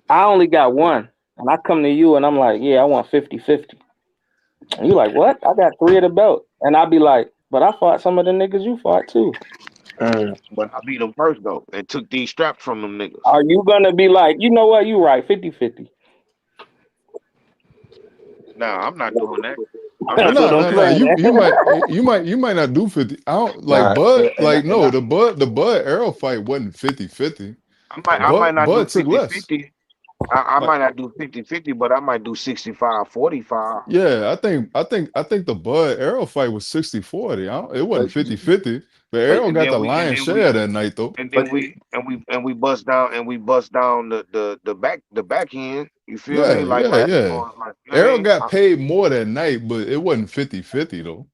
I only got one. And I come to you and I'm like, yeah, I want 50-50. And you like, what? I got 3 of the belt. And I'd be like, but I fought some of the niggas you fought too. But I beat them first though, and took these straps from them niggas. Are you gonna be like, you know what? You right, 50-50. Nah, I'm not doing that. That's what I'm saying. You might not do 50. I don't like Bud. Like no, the Bud Arrow fight wasn't 50-50. I might not do took less. 50-50. I might not do 50-50, but I might do 65-45. Yeah, I think the Bud Arrow fight was 60-40. It wasn't 50-50. But Arrow got the lion's share that night though. And then we bust down the back end. You feel me? Like Arrow got paid more that night, but it wasn't 50-50 though.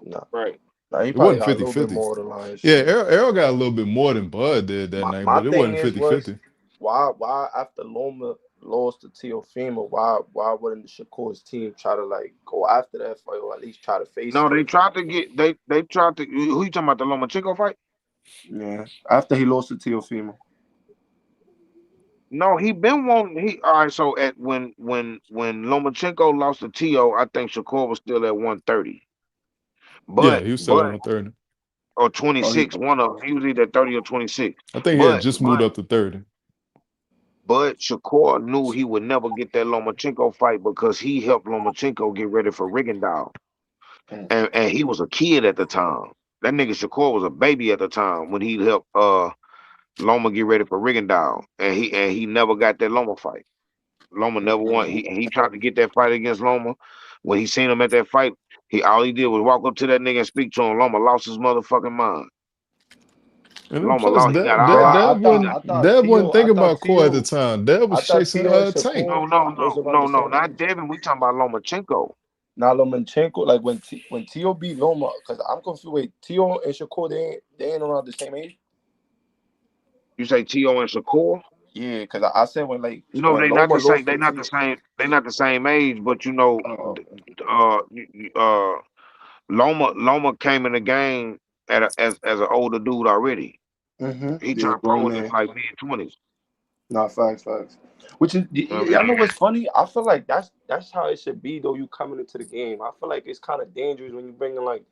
No. Right. Nah, he It probably wasn't got a little bit 50-50. more than lion's Yeah, share. Arrow got a little bit more than Bud did that night, but it wasn't 50-50. Why after Loma lost to Teofimo, why wouldn't the Shakur's team try to like go after that fight or at least try to face No, him? they tried to get they tried to. Who you talking about, the Lomachenko fight? Yeah, after he lost to Teofimo. No, he been wanting. All right. So at when Lomachenko lost to Tio, I think Shakur was still at 130. But he was still at 130. Or 26. One of them. He was either 30 or 26. I think he had just moved up to 30. But Shakur knew he would never get that Lomachenko fight because he helped Lomachenko get ready for Rigondeaux. And he was a kid at the time. That nigga Shakur was a baby at the time when he helped Loma get ready for Rigondeaux. And he never got that Loma fight. Loma never won. He tried to get that fight against Loma. When he seen him at that fight, all he did was walk up to that nigga and speak to him. Loma lost his motherfucking mind. And Loma plus, lost. Deb wasn't thinking about Core at the time. Deb was chasing Tank. No, not Devin. We talking about Lomachenko. Not Lomachenko. Like when Tio beat Loma, because I'm confused. Wait, Tio and Shakur, they ain't around the same age. You say Tio and Shakur? Yeah, because I said when like no, when they not the same. They not the same. They not the same age. But you know, Loma came in the game as an older dude already. He turned pro in like mid-20s. Nah, facts. Which is, I know what's funny. I feel like that's how it should be though. You coming into the game, I feel like it's kind of dangerous when you bring in like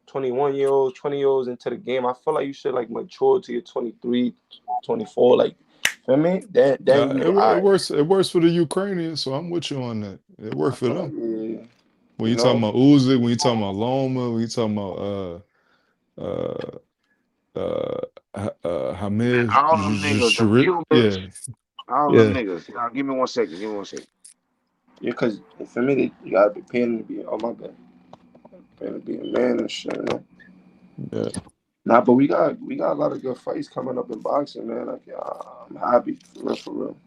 21-year-olds, 20-year-olds into the game. I feel like you should like mature to your 23, 24. Like, feel me? It works for the Ukrainians, so I'm with you on that. It worked for them. Yeah. When you talking about Uzi, when you talking about Loma, when you talking about Hamid, all them niggas, all them niggas. Now, give me 1 second. Yeah, because for me, you gotta be paying to be. Oh my god, paying to be a man and shit. Man. Yeah. Nah, but we got a lot of good fights coming up in boxing, man. Like, I'm happy for real.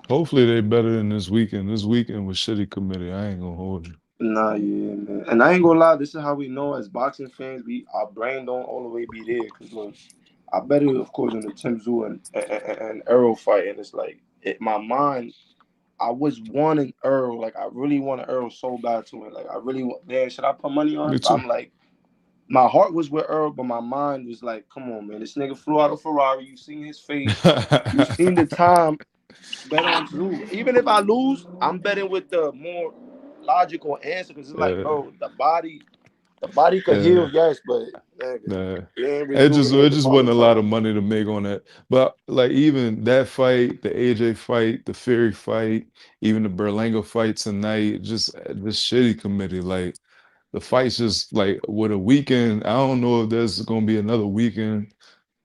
Hopefully they better than this weekend. This weekend was shitty committee. I ain't gonna hold you. Nah, yeah, man. And I ain't gonna lie, this is how we know as boxing fans, our brain don't all the way be there. Cause look, I bet it, of course, in the Tim Tszyu and Earl fight, and it's like my mind. I was wanting Earl, like I really wanted Earl so bad to win. Like I really want. Man, should I put money on it? I'm like, my heart was with Earl, but my mind was like, come on, man, this nigga flew out of Ferrari. You seen his face. You seen the time. Bet on Tszyu. Even if I lose, I'm betting with the more logical answer because it's like, bro, the body could heal, yes, but it just wasn't a lot of money to make on that. But like even that fight, the AJ fight, the Fury fight, even the Berlanga fight tonight, just this shitty committee. Like the fights just like with a weekend. I don't know if there's gonna be another weekend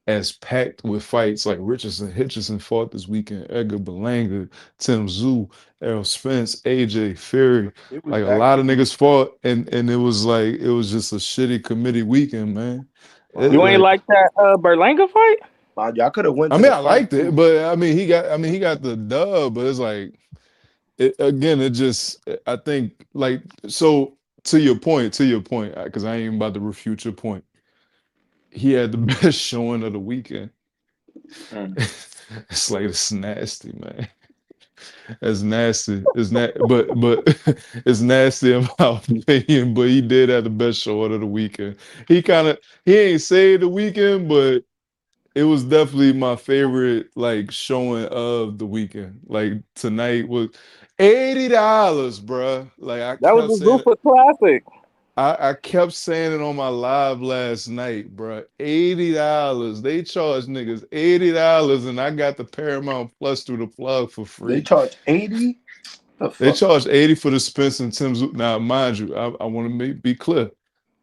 as packed with fights like Hitchison fought this weekend, Edgar Berlanga, Tim Tszyu, Errol Spence, AJ Fury. Like a lot of niggas fought, and it was just a shitty committee weekend, man. You ain't like that Berlanga fight? I could have went. I mean, I liked it, but I mean, he got the dub, but it's like, I think like so. To your point, because I ain't about to refute your point. He had the best showing of the weekend. It's like it's nasty, man. It's nasty. But it's nasty in my opinion. But he did have the best showing of the weekend. He ain't saved the weekend, but it was definitely my favorite like showing of the weekend. Like tonight was $80, bruh. Like I That was kept the saying Zuffa Classic. I kept saying it on my live last night, bruh. $80. They charge niggas $80, and I got the Paramount Plus through the plug for They free. charge 80. The They fuck? charge 80 for the Spence and Tim's. Now, mind you, I want to be clear.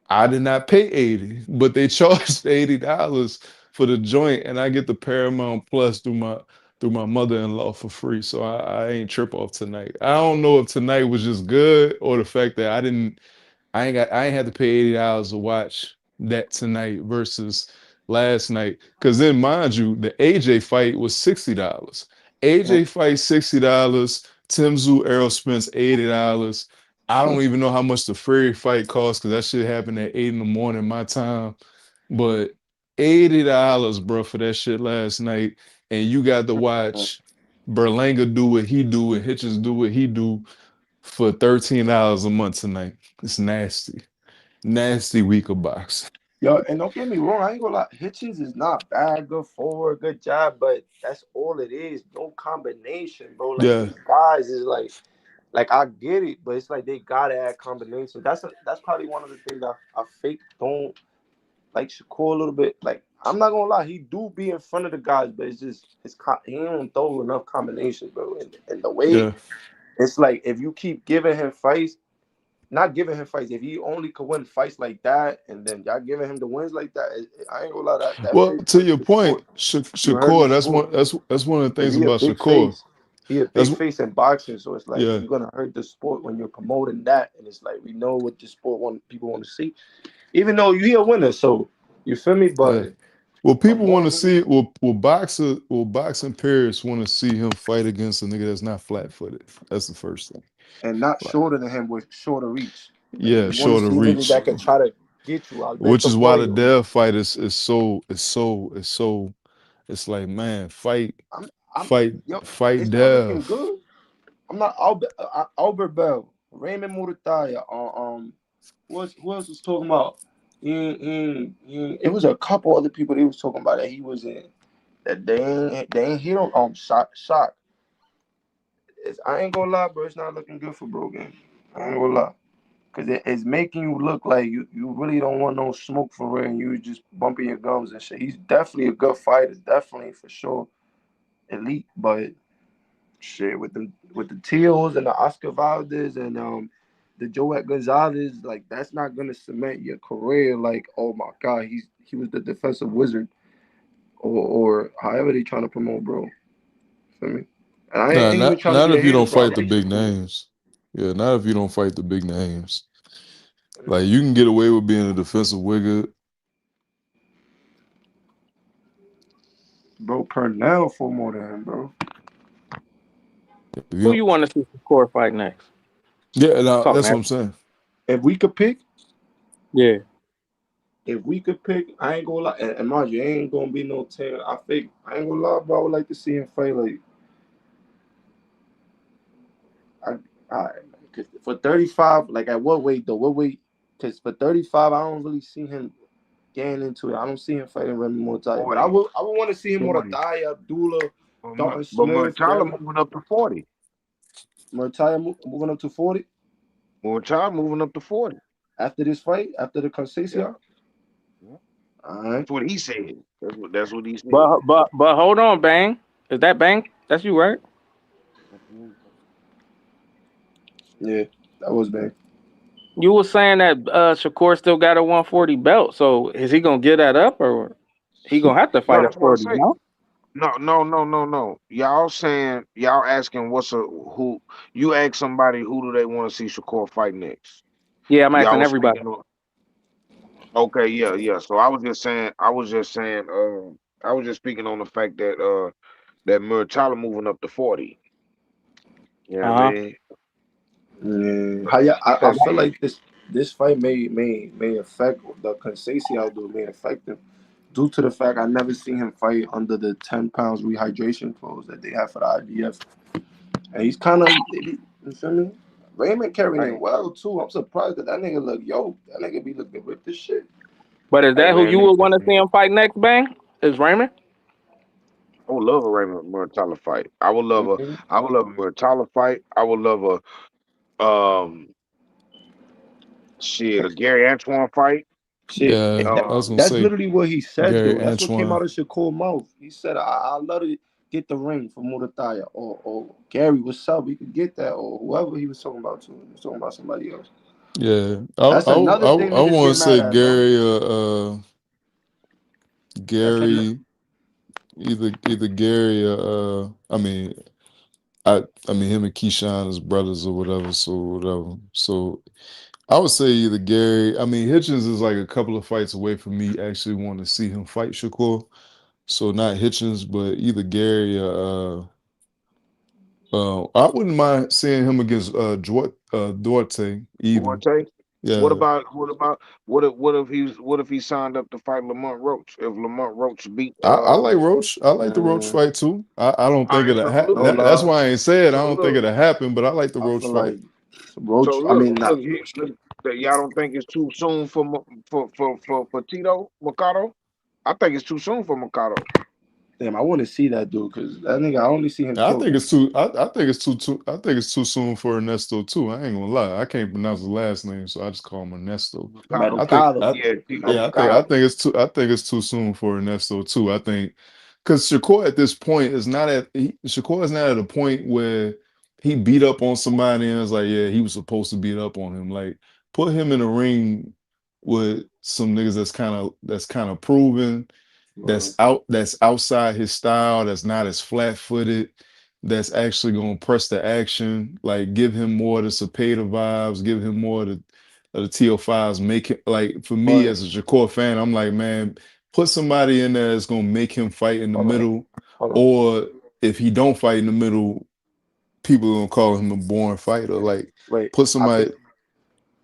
I did not pay 80, but they charged $80 for the joint, and I get the Paramount Plus through my mother-in-law for free. So I ain't trip off tonight. I don't know if tonight was just good or the fact that I ain't had to pay $80 to watch that tonight versus last night. Cause then mind you, the AJ fight was $60. AJ fight $60, Tim Tszyu, Errol Spence, $80. I don't even know how much the Fury fight cost because that shit happened at 8 in the morning my time. But $80, bro, for that shit last night. And you got to watch Berlanga do what he do and Hitchens do what he do for $13 a month tonight. It's nasty. Nasty week of boxing. Yo, and don't get me wrong, I ain't gonna lie. Hitchens is not bad, good forward, good job, but that's all it is. No combination, bro. Like Yeah. these guys is like I get it, but it's like they gotta add combination. That's probably one of the things I fake don't like Shakur a little bit. Like I'm not gonna lie, he do be in front of the guys, but it's just he don't throw enough combinations, bro. And the way Yeah. it's like if you keep giving him fights. Not giving him fights. If he only could win fights like that, and then y'all giving him the wins like that, I ain't gonna lie. That Well, face to hurts your the point, sport. You heard Shakur, the sport. that's one of the things He a about big Shakur. face. He a That's big face in boxing, so it's like yeah. you're gonna hurt the sport when you're promoting that, and it's like we know what the sport people want to see. Even though you're a winner, so you feel me? But Yeah. Well, people want to see boxing purists want to see him fight against a nigga that's not flat-footed. That's the first thing. and not Like, shorter than him with shorter reach. Like, yeah, you want to shorter see niggas reach. that can try to get you out. Which is why the Dev fight is so it's like, man, fight Yo, Dev. it's not looking good. I'm not Albert Bell, Raymond Murataya. Who else was talking about? It was a couple other people they was talking about that he was in. That they ain't hit him. Shock. I ain't gonna lie, bro. It's not looking good for Brogan. I ain't gonna lie, cause it's making you look like you really don't want no smoke for real, and you just bumping your gums and shit. He's definitely a good fighter, definitely for sure, elite, but. Shit with the Teals and the Oscar Valdez and the Joet Gonzalez, like that's not gonna cement your career. Like, oh my god, he was the defensive wizard, or however they trying to promote, bro. Feel me? And I ain't even trying to not be a if you hater, don't bro. I fight the like big Shakur. names. Yeah, not if you don't fight the big names. Like you can get away with being a defensive wigger. Bro, Pernell for more than him, bro. Who you want to see Shakur fight next? Yeah, that's what I'm saying. If we could pick, yeah. If we could pick, I ain't gonna lie, and mind you, ain't gonna be no 10. I ain't gonna lie, bro. I would like to see him fight like. For 35, like at what weight though? What weight? Because for 35, I don't really see him getting into it. I don't see him fighting Remy Murataya. But I would want to see him Murataya, Abdullah, Dalton Smith. But Murataya moving up to 40. Murataya moving up to 40. Murataya moving up to 40 after this fight, after the Conceição. Yeah. All right. That's what he said. That's what he said. But hold on, Bang. Is that Bang? That's you, right? Yeah, that was Bang. You were saying that Shakur still got a 140 belt, so is he gonna get that up, or he gonna have to fight at 40? No. Y'all asking who you ask somebody who do they want to see Shakur fight next? Yeah, I'm asking everybody. Okay, yeah. So I was just speaking on the fact that that Murataya moving up to 40. You know what I mean? Yeah. I feel like this fight may affect the Conceição dude, may affect him due to the fact I never seen him fight under the 10 pounds rehydration clothes that they have for the IBF. And he's kind of, you feel me? Raymond carrying it well too. I'm surprised that nigga look that nigga be looking with this shit. But is that who you would want to see him fight next, Bang? Is Raymond? I would love a Raymond Murtala fight. I would love a Mhm. Murtala fight. I would love a a Gary Antoine fight. Shit, Yeah, I was gonna that's say literally what he said Gary though. That's what came Antoine. out of Shakur mouth. He said, "I love to get the ring for Murataya or Gary. What's up? We could get that or whoever he was talking about too. He was talking about somebody else. Yeah, That's another thing I niggas want get to mad say at, bro. That's Gary, either Gary or I mean him and Keyshawn is brothers or whatever, so whatever. So I would say either Gary. I mean Hitchens is like a couple of fights away from me actually wanting to see him fight Shakur. So not Hitchens, but either Gary or I wouldn't mind seeing him against Duarte either. Duarte. What Yeah. about what if he signed up to fight Lamont Roach? If Lamont Roach beat I like Roach. I like the Roach fight too. I don't all think right, it'll no that's lie. why I ain't said I so don't think look, it'll happen, but I like the I Roach feel fight. like Roach. I mean, not Roach. that y'all don't think it's too soon for Tito Mercado? I think it's too soon for Mercado. Damn, I want to see that dude because that nigga. I only see him I think talking. it's too. I think it's too. I think it's too soon for Ernesto too. I ain't gonna lie. I can't pronounce his last name, so I just call him Ernesto. Mercado. Mercado. Yeah, Tito Yeah, I Mercado. think it's too. I think it's too soon for Ernesto too. I think because Shakur at this point is not Shakur is not at a point where he beat up on somebody and it's like, yeah, he was supposed to beat up on him. Like put him in a ring with some niggas that's kind of proven, that's outside his style, that's not as flat-footed, that's actually gonna press the action, like give him more of the Cepeda vibes, give him more of the TO5s, make it like for me But as a Shakur fan, I'm like, man, put somebody in there that's gonna make him fight in the hold on, middle, hold on. or if he don't fight in the middle, people are gonna call him a boring fighter. Like Wait, put I somebody. think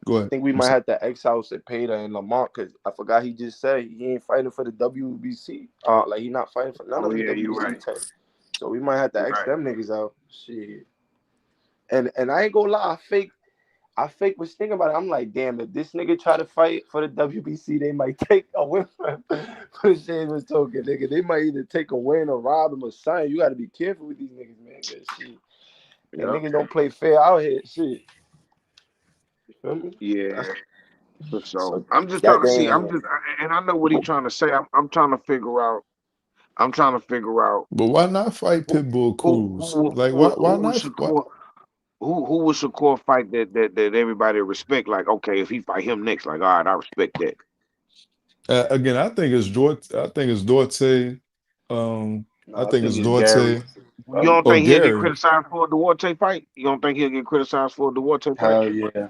Go I ahead. think we might have to X out Cepeda and Lamont because I forgot he just said he ain't fighting for the WBC. Like he not fighting for none Oh of the yeah, you're WBC right. tech. So we might have to You're X right. them niggas out. Shit. And I ain't gonna lie, I fake was thinking about it. I'm like, damn, if this nigga try to fight for the WBC, they might take a win for him. For the shade was talking, nigga. They might either take a win or rob him or something. You gotta be careful with these niggas, man. Cause shit. And Yeah. niggas don't play fair out here. Shit. You feel me? Yeah. For sure. So I'm just trying to see. goddamn. And I know what he's trying to say. I'm trying to figure out. I'm trying to figure out But why not fight who Pitbull Cruz? Like who why would not? Shakur who would Shakur fight that everybody respect? Like, okay, if he fight him next, like, all right, I respect that. Again, I think it's Duarte. I think it's Duarte. I No, I think think it's it's Gary. Duarte You don't or think he'll get Gary. criticized for a Duarte fight? You don't think he'll get criticized for a Duarte fight? Hell yeah.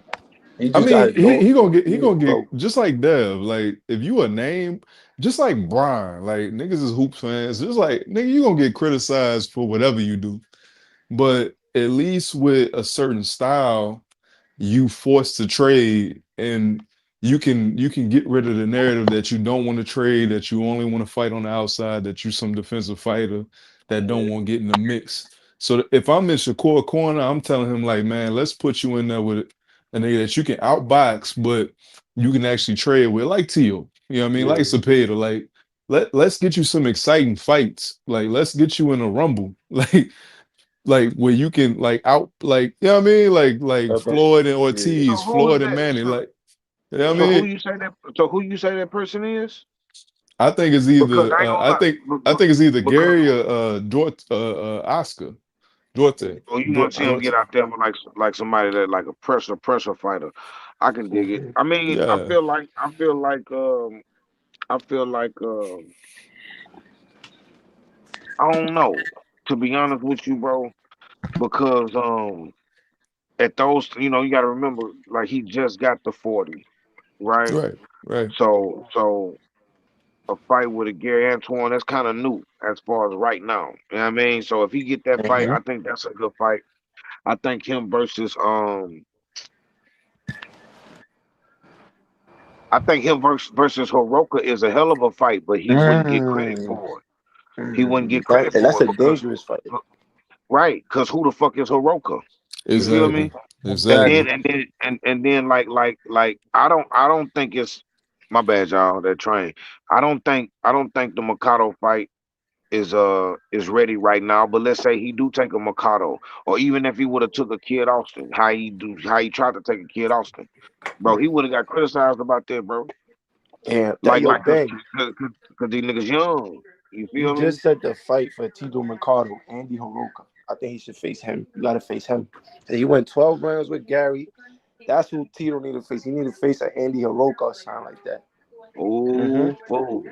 He I just got mean, his nose. he Nose gonna get broke. just like Dev. Like if you a name, just like Brian, like niggas is hoops fans. Just like nigga, you gonna get criticized for whatever you do. But at least with a certain style, you forced to trade and you can get rid of the narrative that you don't want to trade, that you only want to fight on the outside, that you some defensive fighter that don't want to get in the mix. So if I'm in Shakur corner, I'm telling him like, man, let's put you in there with a nigga that you can outbox, but you can actually trade with, like Tio. You know what I mean? Like Yeah. Cepeda. Like let's get you some exciting fights. Like let's get you in a rumble. Like where you can like out like you know what I mean like Floyd and Yeah. So Ortiz, who is Floyd and that? Manny, So, like you know what I so mean. who you say that person is? I think it's Because either I ain't gonna I think it's either lie. Because Gary or Oscar Duarte. oh, you want to see him get out there with like somebody that like a pressure fighter. I can dig it. I mean, Yeah, I feel like I don't know. To be honest with you, bro, because at those, you got to remember, like he just got the 40, right? right, right. So a fight with a Gary Antoine, that's kind of new as far as right now. You know what I mean? So if he get that fight, Mhm. I think that's a good fight. I think him versus versus Horoka is a hell of a fight, but he wouldn't get credit Mm. for it. He wouldn't get And credit that's for a it because dangerous fight. right, because who the fuck is Horoka? You feel Exactly, me? And exactly. then and then like I don't think it's my bad, y'all. That train. I don't think the Mikado fight is ready right now. But let's say he do take a Mikado, or even if he would have took a Kid Austin, how he tried to take a Kid Austin, bro, he would have got criticized about that, bro. And that Like yo like cause, bang. cause, cause 'cause these niggas young. You You feel me? just said the fight for Tito Mercado, Andy Hiroka. I think he should face him. You gotta face him. And he went 12 rounds with Gary. That's who Tito need to face. He need to face an Andy Hiroka or something like that. Oh, fool.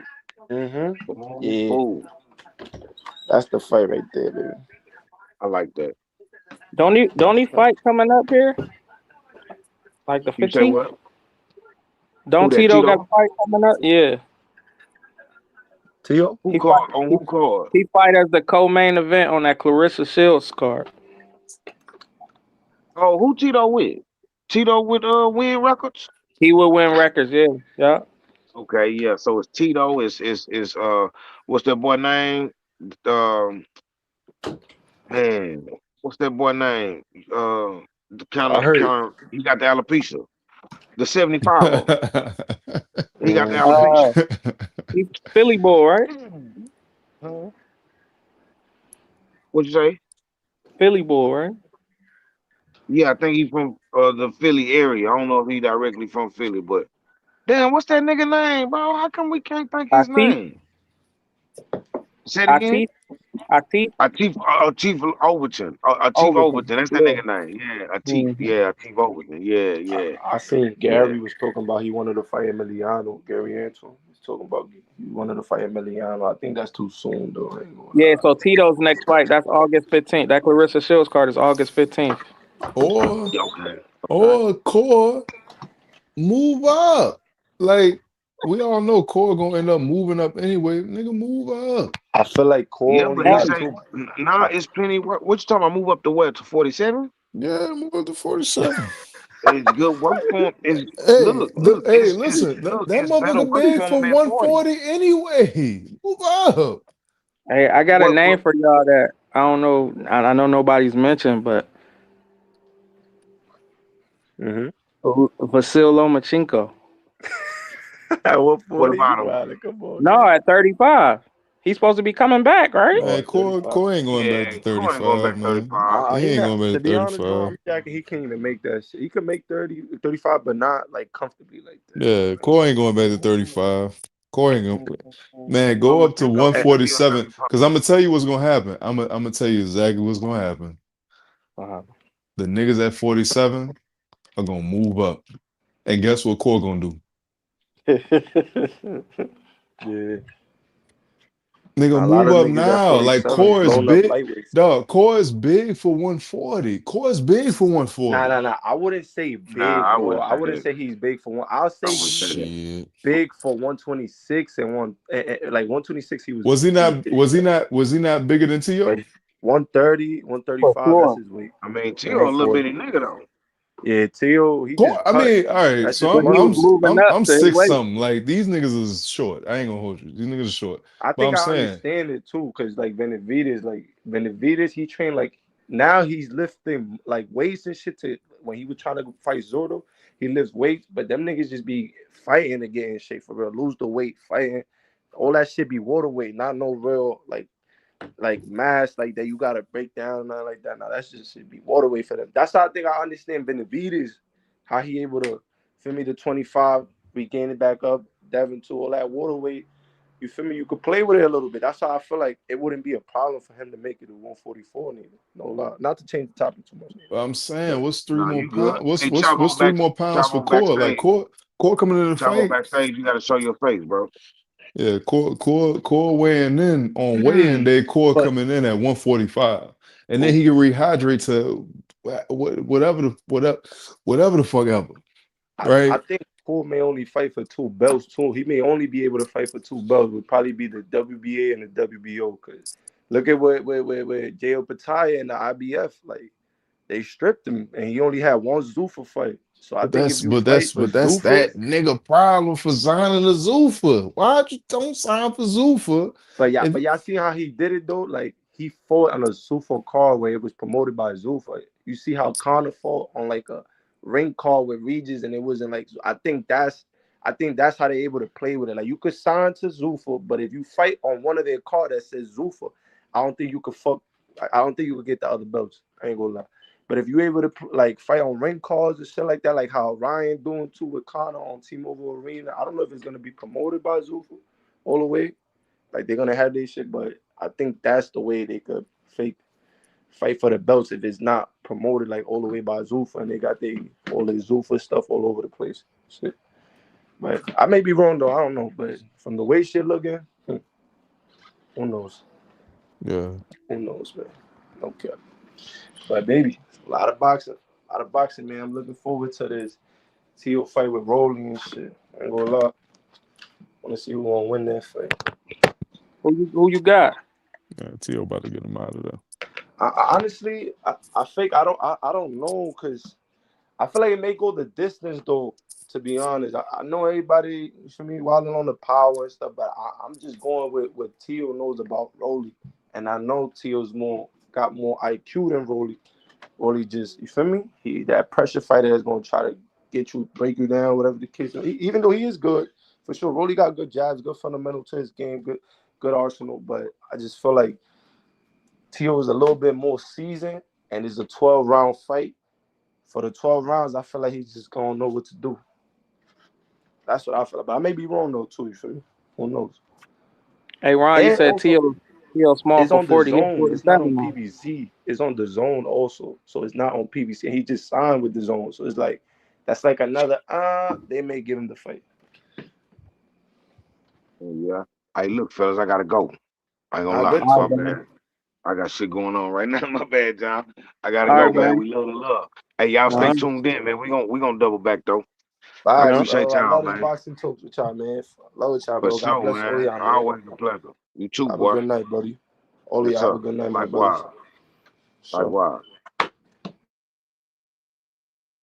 Oh, Yeah, fool. that's the fight right there, baby. I like that. Don't he fight coming up here? Like the You say 15th? what? Don't Who that, Tito got Tito? a fight coming up? Yeah. Tito? Who He called? fight, On he, who called? he fight as the co-main event on that Clarissa Shields card. Oh, who Tito with? Tito with Win Records? He will win records, yeah. Yeah. Okay, yeah. So it's Tito. Is what's that boy name? Um, man, what's that boy name? The I heard. he got the alopecia. The 75er. He got the Mm. alopecia. He's Philly boy, right? What'd you say? Philly boy, right? Yeah, I think he's from the Philly area. I don't know if he directly from Philly, but damn, what's that nigga name, bro? How come we can't think his Atif, name? Say it again. Atif, Chief Overton. Chief Overton. Overton. That's that Yeah. nigga name. Yeah, Mhm. Chief Overton. Yeah. I seen Gary was talking about he wanted to fight Emiliano. Gary Antoine was talking about he wanted to fight Emiliano. I think that's too soon though. I ain't gonna Yeah, lie. so Tito's next fight, that's August 15th. That Clarissa Shields card is August 15th. Or Core move up. Like we all know Core gonna end up moving up anyway. Nigga, move up. I feel like Cole Yeah, only but he got say two. nah, it's plenty work. What you talking about? Move up to what? To 47? Yeah, move up to 47. It's good work for him. It's Hey, it's listen, that it's better motherfucker work big for for him at 40. 140 anyway. Move up. Hey, I got a What name for y'all that I don't know. I know nobody's mentioned, but Vasil Lomachenko. At what what 40? about him? Wow, come on. No, at 35. He's supposed to be coming back, right? Man, Core ain't going back to Core ain't going 35, back man. 35. He ain't going back To to be honest, bro, 35. I'm jacking. He can't even make that shit. He could make 30, 35, but not like comfortably like that. Yeah, Core ain't going back to 35. Core ain't going. Man, go up to Lomachenko 147. still Because I'm gonna tell you what's gonna happen. I'm gonna tell you exactly what's gonna happen. The niggas at 47 are gonna move up, and guess what Core gonna do? Yeah. Nigga, A lot move of up niggas at now. Like 47 Core is blown up big. lightweights. Dog, Core is big for 140. Core is big for 140. Nah. I wouldn't say big, I bro. wouldn't I wouldn't say he's big for one. I'll say he's big for 126 and like 126. He was. Was he not bigger than Tio? 130, 135. That's his weight. I mean, Tio a little bitty nigga though. Yeah, Tio. He Core, just. I cut. mean, all right. That's So just muscle. I'm 6'something. Like these niggas is short. I ain't gonna hold you. These niggas are short. I think I understand it too, because like Benavidez, he trained like now he's lifting like weights and shit to when he was trying to fight Zordo, he lifts weights, but them niggas just be fighting to get in shape for real, lose the weight, fighting. All that shit be water weight, not no real like mass like that you gotta break down, nothing like that. Now that's just should be water weight for them. That's how I think I understand Benavidez, how he able to feel me to 25, regain it back up, Devin to all that water weight. You feel me? You could play with it a little bit. That's how I feel like it wouldn't be a problem for him to make it to 144 neither. No lie. Not to change the topic too much. I'm saying, what's 3 more you good. pounds? Hey, What's 3 more pounds for Core? Like Core coming in the Chavo fight. backstage, you gotta show your face, bro. Yeah, Core weighing in on weigh-in day. Core coming in at 145, and then he can rehydrate to whatever the fuck ever. Right? I think Core may only fight for 2 belts too. He may only be able to fight for 2 belts. Would probably be the WBA and the WBO. Cause look at where J.O. Pataya and the IBF, like they stripped him, and he only had 1 Zuffa fight. So I think if you fight for Zuffa, that nigga problem for signing the Zuffa. Why you don't sign for Zuffa? But y'all see how he did it though. Like he fought on a Zuffa card where it was promoted by Zuffa. You see how Conor fought on like a ring call with Regis, and it wasn't like. I think that's I think that's how they're able to play with it. Like you could sign to Zuffa, but if you fight on one of their cards that says Zuffa, I don't think you could I don't think you could get the other belts. I ain't gonna lie. But if you're able to like fight on ring cards and shit like that, like how Ryan doing too with Conor on T-Mobile Arena, I don't know if it's gonna be promoted by Zuffa all the way. Like they're gonna have this shit, but I think that's the way they could fight for the belts if it's not promoted like all the way by Zuffa and they got all the Zuffa stuff all over the place. Shit. But I may be wrong though, I don't know. But from the way shit looking, who knows? Yeah. Who knows, man? Okay. But baby, a lot of boxing, man. I'm looking forward to this Tio fight with Rolly and shit. I ain't gonna lie. Want to see who gonna win that fight. Who you got? Yeah, Tio about to get him out of there. Honestly, I don't know because I feel like it may go the distance though. To be honest, I know everybody, for me, wilding on the power and stuff, but I'm just going with what Tio knows about Rolly, and I know Tio's got more IQ than Rolly. Rolly just, you feel me? He that pressure fighter is gonna try to get you, break you down, whatever the case. Even though he is good for sure, Rolly got good jabs, good fundamental to his game, good arsenal, but I just feel like Tio is a little bit more seasoned, and it's a 12-round fight. For the 12 rounds, I feel like he's just gonna know what to do. That's what I feel. But I may be wrong though too. You feel me? Who knows? Hey Ron, you said Tio small for 40. It's not on PBC. It's on the zone also, so it's not on PBC. He just signed with the zone, so it's like that's like another. They may give him the fight. Yeah. Hey, look, fellas, I gotta go. I ain't gonna lie. My bad. I got shit going on right now. My bad, John. I gotta go, man. We love the love. Hey, y'all stay tuned in, man. We gonna double back though. All right, I appreciate y'all, I love man. this boxing talks with y'all, man. Love y'all, bro. For sure, man. Always a pleasure. You too, boy. Have a good night, buddy. All of y'all have a good night, my brothers. Likewise.